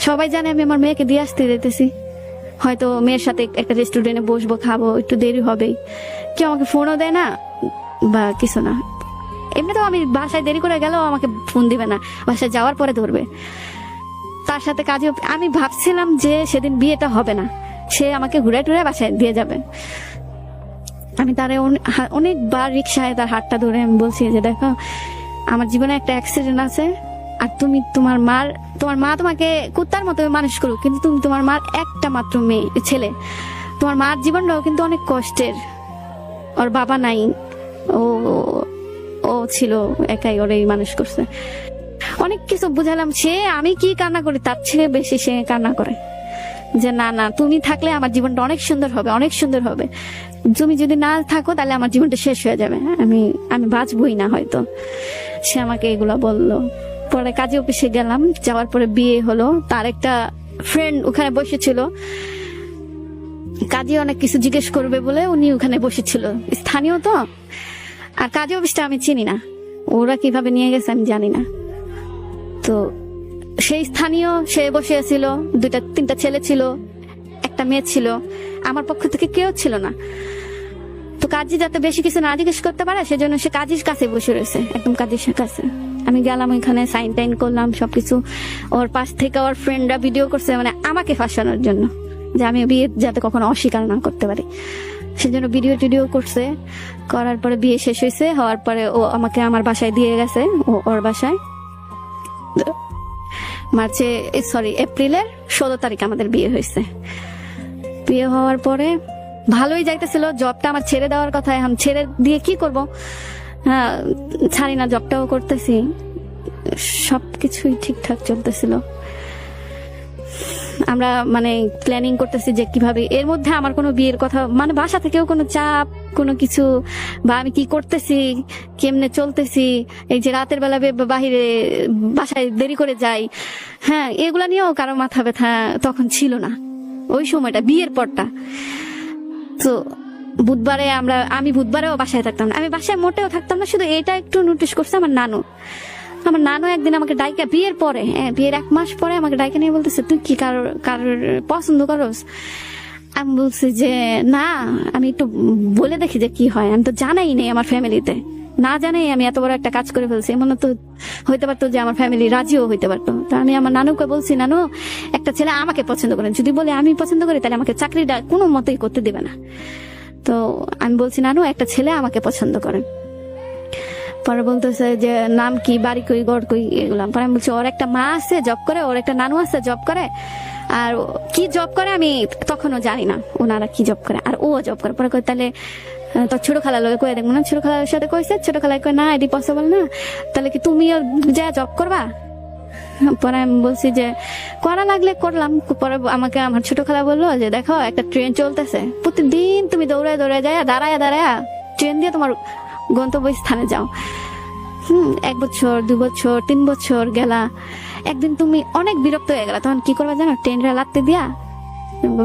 সবাই জানে আমি আমার মেয়েকে দিয়ে আসতে যেতেছি, হয়তো মেয়ের সাথে একটা রেস্টুরেন্টে বসবো, খাবো, একটু দেরি হবেই, কেউ আমাকে ফোনও দেয় না বা কিছু না। এমনিতেও আমি বাসায় দেরি করে গেলেও আমাকে ফোন দিবে না, বাসায় যাওয়ার পরে ধরবে। তার সাথে কাজে আমি ভাবছিলাম যে সেদিন বিয়েটা হবে না, সে আমাকে ঘুরে টুরে বাসায় দিয়ে যাবে। আমি তারে অনেকবার রিক্সায় তার হাতটা ধরে আমি বলছি যে দেখো আমার জীবনে একটা অ্যাক্সিডেন্ট আছে, আর তুমি তোমার মা তোমাকে কুত্তার মতো মানুষ করুক, কিন্তু তুমি তোমার মার একটা মাত্র ছেলে, তোমার মার জীবনটাও কিন্তু অনেক কষ্টের, ওর বাবা নাই, ও ছিল একাই, ওর এই মানুষ করছে। অনেক কিছু বুঝালাম, সে আমি কি কান্না করি তার চেয়ে বেশি সে কান্না করে, যে না না তুমি থাকলে আমার জীবনটা অনেক সুন্দর হবে, অনেক সুন্দর হবে, তুমি যদি না থাকো তাহলে আমার জীবনটা শেষ হয়ে যাবে, আমি বাঁচবই না হয়তো। সে আমাকে এগুলো বললো। পরে কাজে অফিসে গেলাম, যাওয়ার পরে বিয়ে হলো। তার একটা ফ্রেন্ড ওখানে বসেছিল, কাজে অনেক কিছু জিজ্ঞেস করবে বলে উনি ওখানে বসেছিল, স্থানীয় তো। আর কাজে অফিসটা আমি চিনি না, ওরা কিভাবে নিয়ে গেছে আমি জানি না। তো সেই স্থানীয় সে বসে ছিল, 2-3টা ছেলে ছিল, একটা মেয়ে ছিল, আমার পক্ষ থেকে কেউ ছিল না। তো কাজী যাতে বেশি কিছু না জিজ্ঞেস করতে পারে সেজন্য সে কাজীর কাছে বসে রয়েছে, একদম কাজীর কাছে। আমি গেলাম ওইখানে, সাইন টাইন করলাম সবকিছু। ওর পাশ থেকে ওর ফ্রেন্ডরা ভিডিও করছে, মানে আমাকে ফাঁসানোর জন্য, যে আমি বিয়ে যাতে কখনো অস্বীকার না করতে পারি, সেজন্য ভিডিও টিডিও করছে। করার পরে বিয়ে শেষ হয়েছে, হওয়ার পরে ও আমাকে আমার বাসায় দিয়ে গেছে, ওর বাসায়। এপ্রিলের 16 তারিখ আমাদের বিয়ে হয়েছে। বিয়ে হওয়ার পরে ভালোই যাইতেছিল, জবটা আমার ছেড়ে দেওয়ার কথা, এখন ছেড়ে দিয়ে কি করব, হ্যাঁ ছাড়ি না, জবটাও করতেছি, সবকিছুই ঠিকঠাক চলতেছিল। আমরা মানে প্ল্যানিং করতেছি যে কিভাবে, এর মধ্যে আমার কোনো বিয়ের কথা, মানে বাসা থেকেও কোনো চাপ, কোনো কিছু, বা আমি কি করতেছি, কেমনে চলতেছি, এই যে রাতের বেলা বাহিরে বাসায় দেরি করে যাই, হ্যাঁ এগুলা নিয়েও কারো মাথা ব্যথা তখন ছিল না ওই সময়টা, বিয়ের পরটা। তো আমি বুধবারেও বাসায় থাকতাম না, আমি বাসায় মোটেও থাকতাম না। শুধু এটা একটু নোটিস করছে আমার নানু একদিন আমাকে ডাইকা, বিয়ের পরে, বিয়ের 1 মাস পরে আমাকে ডাইকা নিয়ে বলতেছে তুই কি কারোর পছন্দ করস? আমি বলছি যে না, আমি একটু বলে দেখি যে কি হয়, আমি তো জানাই নেই আমার ফ্যামিলিতে, না জানাই আমি এত বড় একটা কাজ করে ফেলছি, মনে তো হইতে পারতো যে আমার ফ্যামিলি রাজিও হইতে পারতো। তো আমি আমার নানুকে বলছি, নানু একটা ছেলে আমাকে পছন্দ করে, যদি বলে আমি পছন্দ করি তাহলে আমাকে চাকরিটা কোনো মতেই করতে দেবে না। তো আমি বলছি নানু একটা ছেলে আমাকে পছন্দ করে। পরে বলতেছে যে নাম কি, বাড়ি কই, গড় কই, এগুলো। পরে আমি বলছি ওর একটা মা আছে জব করে, ওর একটা নানু আছে জব করে, আর কি জব করে আমি তখনও জানি না ওনারা কি জব করে, আর ও জব করে। পরে কই তাহলে তোর ছোট খালা লোকে কয়ে দেখবো না, ছোট খালার সাথে কইছে, ছোট খালায় কয় না এটি পসিবল না, তাহলে কি তুমিও যা জব করবা? পরে আমি বলছি যে করা লাগলে করলাম। পরে আমাকে আমার ছোট খালা বললো যে দেখো একটা ট্রেন চলতেছে, প্রতিদিন তুমি দৌড়ায় দৌড়ায় যায়, দাঁড়ায় দাঁড়ায় ট্রেন দিয়ে তোমার গন্তব্য স্থানে যাও। 1 বছর 2 বছর 3 বছর গেলা, একদিন তুমি অনেক বিরক্ত হয়ে গেলা, তখন কি করবা জানো? ট্রেনটা লাগতে দিয়া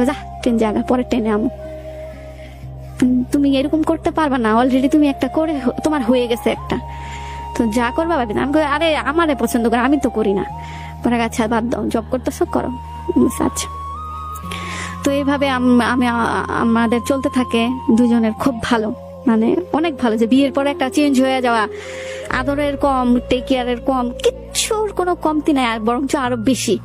যা ট্রেন জায়গা, পরে ট্রেনে আমো। তুমি এরকম করতে পারবা না, অলরেডি তুমি একটা করে তোমার হয়ে গেছে একটা, তো যা করবা ভাবি না। আমি আরে আমারে পছন্দ করে, আমি তো করি না। পরে আচ্ছা বাদ দাও, জব করতেছো করো। আচ্ছা, তো এইভাবে আমি আমাদের চলতে থাকে দুজনের, খুব ভালো, মানে অনেক ভালো। যে বিয়ের পরে একটা চেঞ্জ হয়ে যাওয়া, আদরের কম, টেক কেয়ারের কম, কিচ্ছুর কোনো কমতি নাই, আর বরঞ্চ আরো বেশি।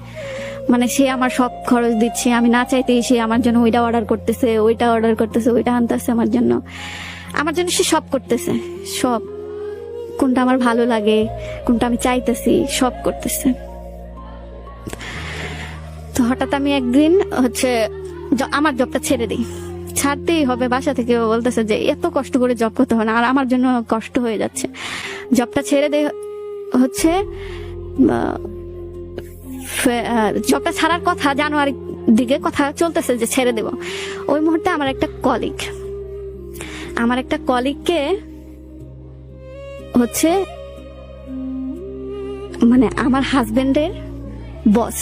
মানে সে আমার সব খরচ দিচ্ছে, আমি না চাইতেই সে আমার জন্য ওইটা অর্ডার করতেছে, ওইটা অর্ডার করতেছে, ওইটা আনতেছে আমার জন্য সে সব করতেছে, সব কোনটা আমার ভালো লাগে, কোনটা আমি চাইতেছি, সব করতেছে। তো হঠাৎ আমি একদিন আমার জবটা ছেড়ে দিই, ছাড়তেই হবে, বাসা থেকে বলতেছে যে এত কষ্ট করে জব করতে হয় না, আর আমার জন্য কষ্ট হয়ে যাচ্ছে, জবটা ছেড়ে দে। জবটা ছাড়ার কথা জানুয়ারির দিকে কথা চলতেছে যে ছেড়ে দেব। ওই মুহূর্তে আমার একটা কলিগকে মানে আমার হাজবেন্ডের বস,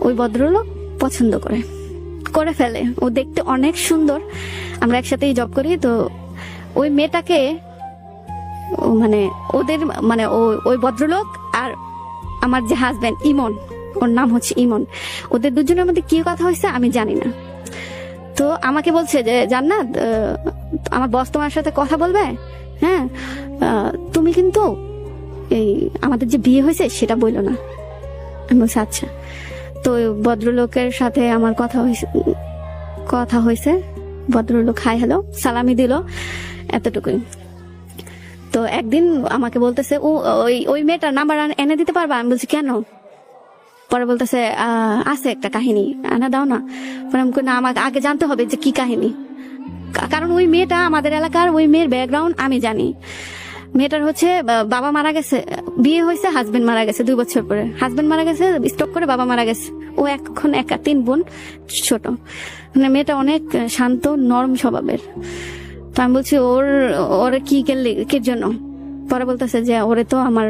ওই ভদ্রলোক পছন্দ করে ফেলে। ও দেখতে অনেক সুন্দর, আমরা একসাথেই জব করি। তো ওই মেয়েটাকে মানে ওদের মানে ওই ভদ্রলোক আর আমার যে হাজবেন্ড ইমন, ওর নাম হচ্ছে ইমন, ওদের দুজনের মধ্যে কি কথা হয়েছে আমি জানি না। তো আমাকে বলছে যে জান্নাত, আমার বস তোমার সাথে কথা বলবে, হ্যাঁ তুমি কিন্তু এই আমাদের যে বিয়ে হয়েছে সেটা বললো না। আমি বলছি আচ্ছা। তো ভদ্রলোকের সাথে আমার কথা হয়েছে, ভদ্রলোক হাই হ্যালো সালামি দিল, এতটুকুই। তো একদিন আমাকে বলতেছে ওই মেয়েটার নাম্বার এনে দিতে পারবা? আমি বলছি কেন? পরে বলতেছে আছে একটা কাহিনী, আনা দাও না। পরে আমি না, আমাকে আগে জানতে হবে যে কি কাহিনী, কারণ ওই মেয়েটা আমাদের এলাকার, ওই মেয়ের ব্যাকগ্রাউন্ড আমি জানি। মেয়েটার বাবা মারা গেছে, বিয়ে হয়েছে, হাজবেন্ড মারা গেছে 2 বছর পরে, হাজবেন্ড মারা গেছে স্ট্রোক করে, বাবা মারা গেছে, ও এখন একা, 3 বোন, ছোট। মানে মেয়েটা অনেক শান্ত নরম স্বভাবের। তো আমি বলছি ওর কি জন্য? পরে বলতেছে যে ওরে তো আমার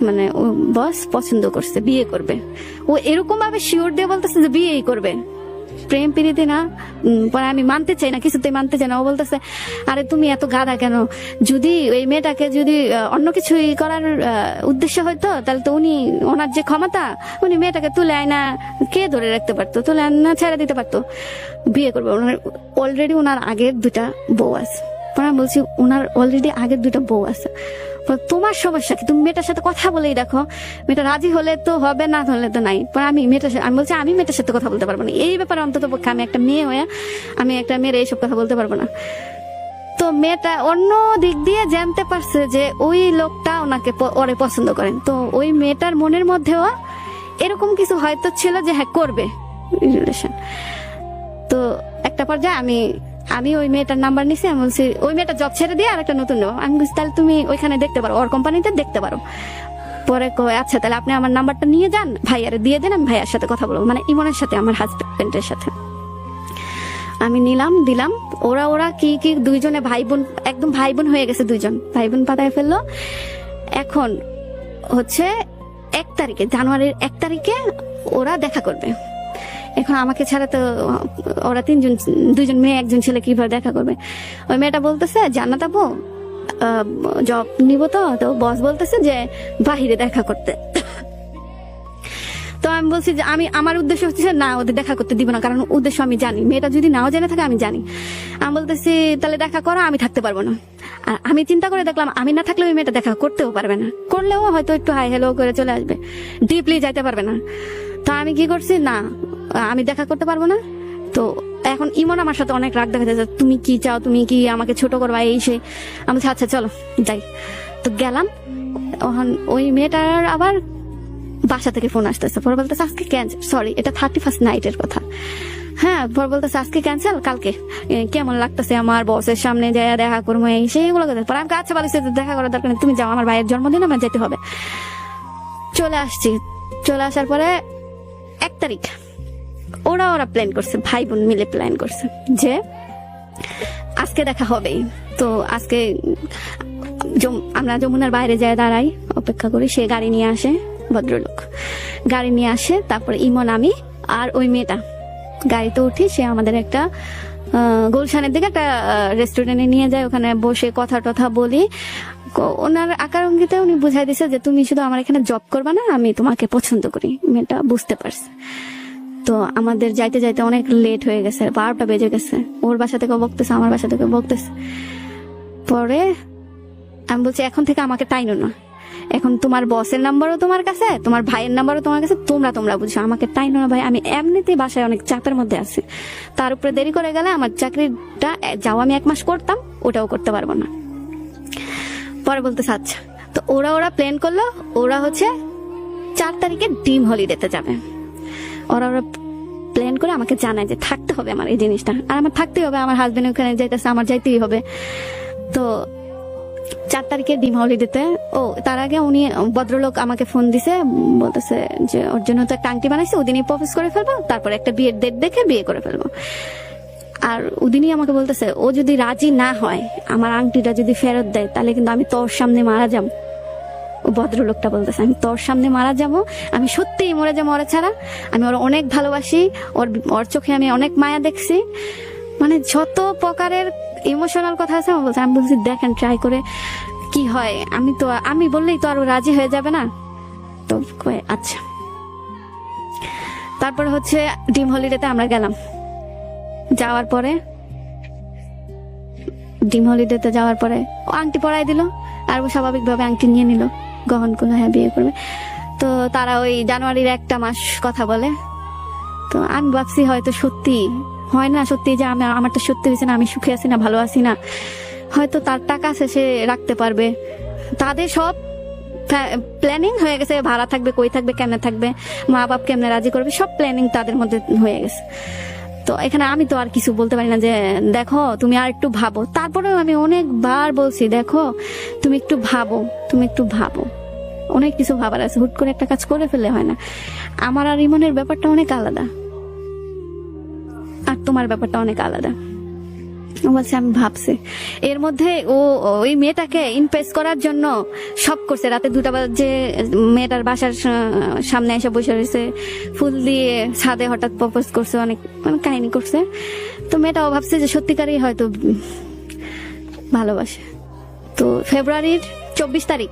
মানে ও বস পছন্দ করছে, বিয়ে করবে। ও এরকম ভাবে শিওর দিয়ে বলতেছে যে বিয়েই করবে, প্রেম প্রীতি না। পরে আমি মানতে চাই না, কিছুতেই মানতে চাই না। ও বলতেছে আরে তুমি এত গাধা কেন? যদি ওই মেয়েটাকে যদি অন্য কিছুই করার উদ্দেশ্য হয়তো, তাহলে তো ওনার যে ক্ষমতা, উনি মেয়েটাকে তুলে আয়না কে ধরে রাখতে পারতো, তুলে আয়না ছেড়ে দিতে পারতো, বিয়ে করবে। ওনার অলরেডি ওনার আগের 2টা বউ আছে। পরে আমি বলছি ওনার অলরেডি আগের 2টা বউ আছে, তোমার সমস্যা কি? তুমি মেয়েটার সাথে কথা বলেই দেখো, মেয়েটা রাজি হলে তো হবে, না হলে তো নাই। পরে আমি বলছি আমি মেয়েটার সাথে কথা বলতে পারবো না এই ব্যাপারে, অন্তত পক্ষে আমি একটা মেয়ে হয়ে আমি একটা মেয়ের এইসব কথা বলতে পারবো না। তো মেয়েটা অন্য দিক দিয়ে জানতে পারছে যে ওই লোকটা ওরে পছন্দ করেন। তো ওই মেয়েটার মনের মধ্যেও এরকম কিছু হয়তো ছিল যে হ্যাঁ করবে রিলেশন। তো একটা পর্যায়ে আমি ওই মেয়েটার নাম্বার নিছি। আমি বলছি ওই মেয়েটা জব ছেড়ে দিয়ে আর একটা নতুন নেবো। আমি বলছি তাহলে তুমি ওইখানে দেখতে পারো, ওর কোম্পানিতে দেখতে পারো। পরে কয় আচ্ছা তাহলে আপনি আমার নাম্বারটা নিয়ে যান, ভাইয়ারে দিয়ে দেন, আমি ভাইয়ার সাথে কথা বলবো, মানে ইমনের সাথে, আমার হাজবেন্ডের সাথে। আমি দিলাম। ওরা কি দুইজনে ভাই বোন, একদম ভাই বোন হয়ে গেছে, 2জন ভাই বোন পাতায় ফেললো। এখন 1 তারিখে, জানুয়ারির 1 তারিখে ওরা দেখা করবে। এখন আমাকে ছাড়া তো ওরা 2জন মেয়ে 1জন ছেলে কিভাবে দেখা করবে? ওই মেয়েটা বলতেছে জান্নাত আপু জব নিব, তো বস বলতেছে যে বাহিরে দেখা করতে। তো আমি বলছি যে আমার উদ্দেশ্য হচ্ছে না, ওদের দেখা করতে দিব না, কারণ উদ্দেশ্য আমি জানি, মেয়েটা যদি নাও জেনে থাকে আমি জানি। আমি বলতেছি তাহলে দেখা করো, আমি থাকতে পারবো না। আর আমি চিন্তা করে দেখলাম আমি না থাকলে ওই মেয়েটা দেখা করতেও পারবে না, করলেও হয়তো একটু হাই হ্যালো করে চলে আসবে, ডিপলি যাইতে পারবে না। তো আমি কি করছি, না আমি দেখা করতে পারবো না। তো এখন ইমন আমার সাথে অনেক রাগ দেখাচ্ছে, তুমি কি চাও, তুমি কি আমাকে ছোট করবা, এই সেই। আমি বলছি আচ্ছা চলো যাই। তো গেলাম, ওই মেয়েটার আবার বাসা থেকে ফোন আসতেছে, পরে বলতেছে আজকে ক্যান্সেল, সরি এটা 31st নাইটের কথা। হ্যাঁ, পরে বলতেছে আজকে ক্যান্সেল, কালকে কেমন লাগতেছে আমার বসের সামনে যায় দেখা করবো, এই সেইগুলো কথা। পরে আমি আচ্ছা বলেছি দেখা করার দরকার নেই, তুমি যাও, আমার ভাইয়ের জন্মদিন আমার যেতে হবে। চলে আসছি, চলে আসার পরে 1 তারিখ ওরা প্ল্যান করছে, ভাই বোন মিলে প্ল্যান করছে যে আজকে দেখা হবেই। তো আজকে আমরা যমুনার বাইরে যায় দাঁড়াই, অপেক্ষা করি, সে গাড়ি নিয়ে আসে, ভদ্রলোক গাড়ি নিয়ে আসে। তারপরে ইমন, আমি আর ওই মেয়েটা গাড়িতে উঠি, সে আমাদের একটা গুলশানের দিকে একটা রেস্টুরেন্টে নিয়ে যায়, ওখানে বসে কথা টথা বলি। ওনার আকার অঙ্গিতে উনি বুঝাই দিছে যে তুমি শুধু আমার এখানে জব করবা না, আমি তোমাকে পছন্দ করি। মেয়েটা বুঝতে পারছে। তো আমাদের যাইতে যাইতে অনেক লেট হয়ে গেছে, 12টা বেজে গেছে। ওর বাসা থেকে বকতেছে, আমার বাসা থেকে বকতেছে। পরে আমি বলছি এখন থেকে আমাকে টাইনো না, এখন তোমার বসের নাম্বারও তোমার কাছে, তোমার ভাইয়ের নাম্বারও তোমার কাছে, তোমরা বুঝছো, আমাকে টাইনো না ভাই, আমি এমনিতেই বাসায় অনেক চাপের মধ্যে আছি। তার উপরে দেরি করে গেলে আমার চাকরিটা যাও আমি 1 মাস করতাম, ওটাও করতে পারবো না। পরে বলতেছে আচ্ছা। তো ওরা প্ল্যান করলো, ওরা হচ্ছে 4 তারিখে ড্রিম হলিডেতে যাবে। ওরা প্ল্যান করে আমাকে জানায় যে থাকতে হবে আমার এই জিনিসটা, আর আমার থাকতেই হবে, আমার হাজবেন্ড ওখানে যাইতেছে, আমার যাইতেই হবে। তো 4 তারিখে ডিম হলিডেতে, তার আগে উনি ভদ্রলোক আমাকে ফোন দিছে, বলতেছে যে ওর জন্য তো একটা আংটি বানাইছে, ওদিনই প্রপোজ করে ফেলবো, তারপর একটা বিয়ের ডেট দেখে বিয়ে করে ফেলবো। আর ওদিনই আমাকে বলতেছে ও যদি রাজি না হয়, আমার আংটিটা যদি ফেরত দেয়, তাহলে কিন্তু আমি তোর সামনে মারা যাবো। ভদ্রলোকটা বলতেছে আমি তোর সামনে মারা যাব, আমি সত্যিই মরে যাবো ওরা ছাড়া, আমি ওর অনেক ভালোবাসি, ওর চোখে আমি অনেক মায়া দেখছি, মানে যত প্রকারের ইমোশনাল কথা আছে আমার বলছে। আমি বলছি দেখেন ট্রাই করে কি হয়, আমি বললেই তো আরো রাজি হয়ে যাবে না। তো কয় আচ্ছা। তারপরে হচ্ছে ড্রিম হলিডেতে আমরা গেলাম, যাওয়ার পরে ড্রিম হলিডেতে যাওয়ার পরে ও আংটি পরাই দিল, আর ও স্বাভাবিকভাবে আংটি নিয়ে নিল, গ্রহণ করলো, হ্যাঁ বিয়ে করবে। তো তারা ওই জানুয়ারির 1টা মাস কথা বলে। তো আমি ভাবছি হয়তো সত্যি হয় না, সত্যি যে আমারটা সত্যি হয়েছে না, আমি সুখে আছি না, ভালো আছি না, হয়তো তার টাকা আছে, সে রাখতে পারবে। তাদের সব প্ল্যানিং হয়ে গেছে, ভাড়া থাকবে, কই থাকবে, কেমনে থাকবে, মা বাপ কেমনে রাজি করবে, সব প্ল্যানিং তাদের মধ্যে হয়ে গেছে। তো এখানে আমি তো আর কিছু বলতে পারি না যে দেখো তুমি আর একটু ভাবো। তারপরেও আমি অনেকবার বলছি দেখো তুমি একটু ভাবো, অনেক কিছু ভাবার আছে, হুট করে একটা কাজ করে ফেলে হয় না। আমার আর ইমনের ব্যাপারটা অনেক আলাদা, আর তোমার ব্যাপারটা অনেক আলাদা। ও বলছে আমি ভাবছি। এর মধ্যে ওই মেয়েটাকে ইমপ্রেস করার জন্য সব করছে। রাতে 2টা বাজে মেয়েটার বাসার সামনে এসে বসে রয়েছে, ফুল দিয়ে ছাদে হঠাৎ প্রপোজ করছে, অনেক কাহিনী করছে। তো মেয়েটাও ভাবছে যে সত্যিকারই হয়তো ভালোবাসে। তো ফেব্রুয়ারির 24 তারিখ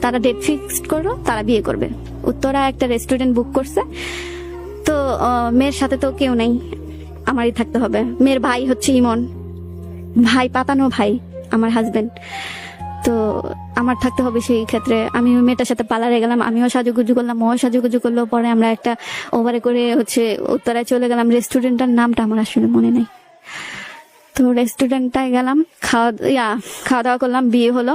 তারা ডেট ফিক্সড করলো, তারা বিয়ে করবে। উত্তরা একটা রেস্টুরেন্ট বুক করছে। তো মেয়ের সাথে তো কেউ নেই, আমারই থাকতে হবে। মেয়ের ভাই হচ্ছে ইমন, ভাই পাতানো ভাই আমার হাজবেন্ড। তো আমার থাকতে হবে। সেই ক্ষেত্রে আমি ওই মেয়েটার সাথে পার্লারে গেলাম, আমিও সাজুগুজু করলাম, ও সাজুগুজু করলো। পরে আমরা একটা ওভারে করে হচ্ছে উত্তরায় চলে গেলাম। রেস্টুরেন্টটার নামটা আমার আসলে মনে নেই। তো রেস্টুরেন্টটায় গেলাম, খাওয়া দাওয়া করলাম, বিয়ে হলো।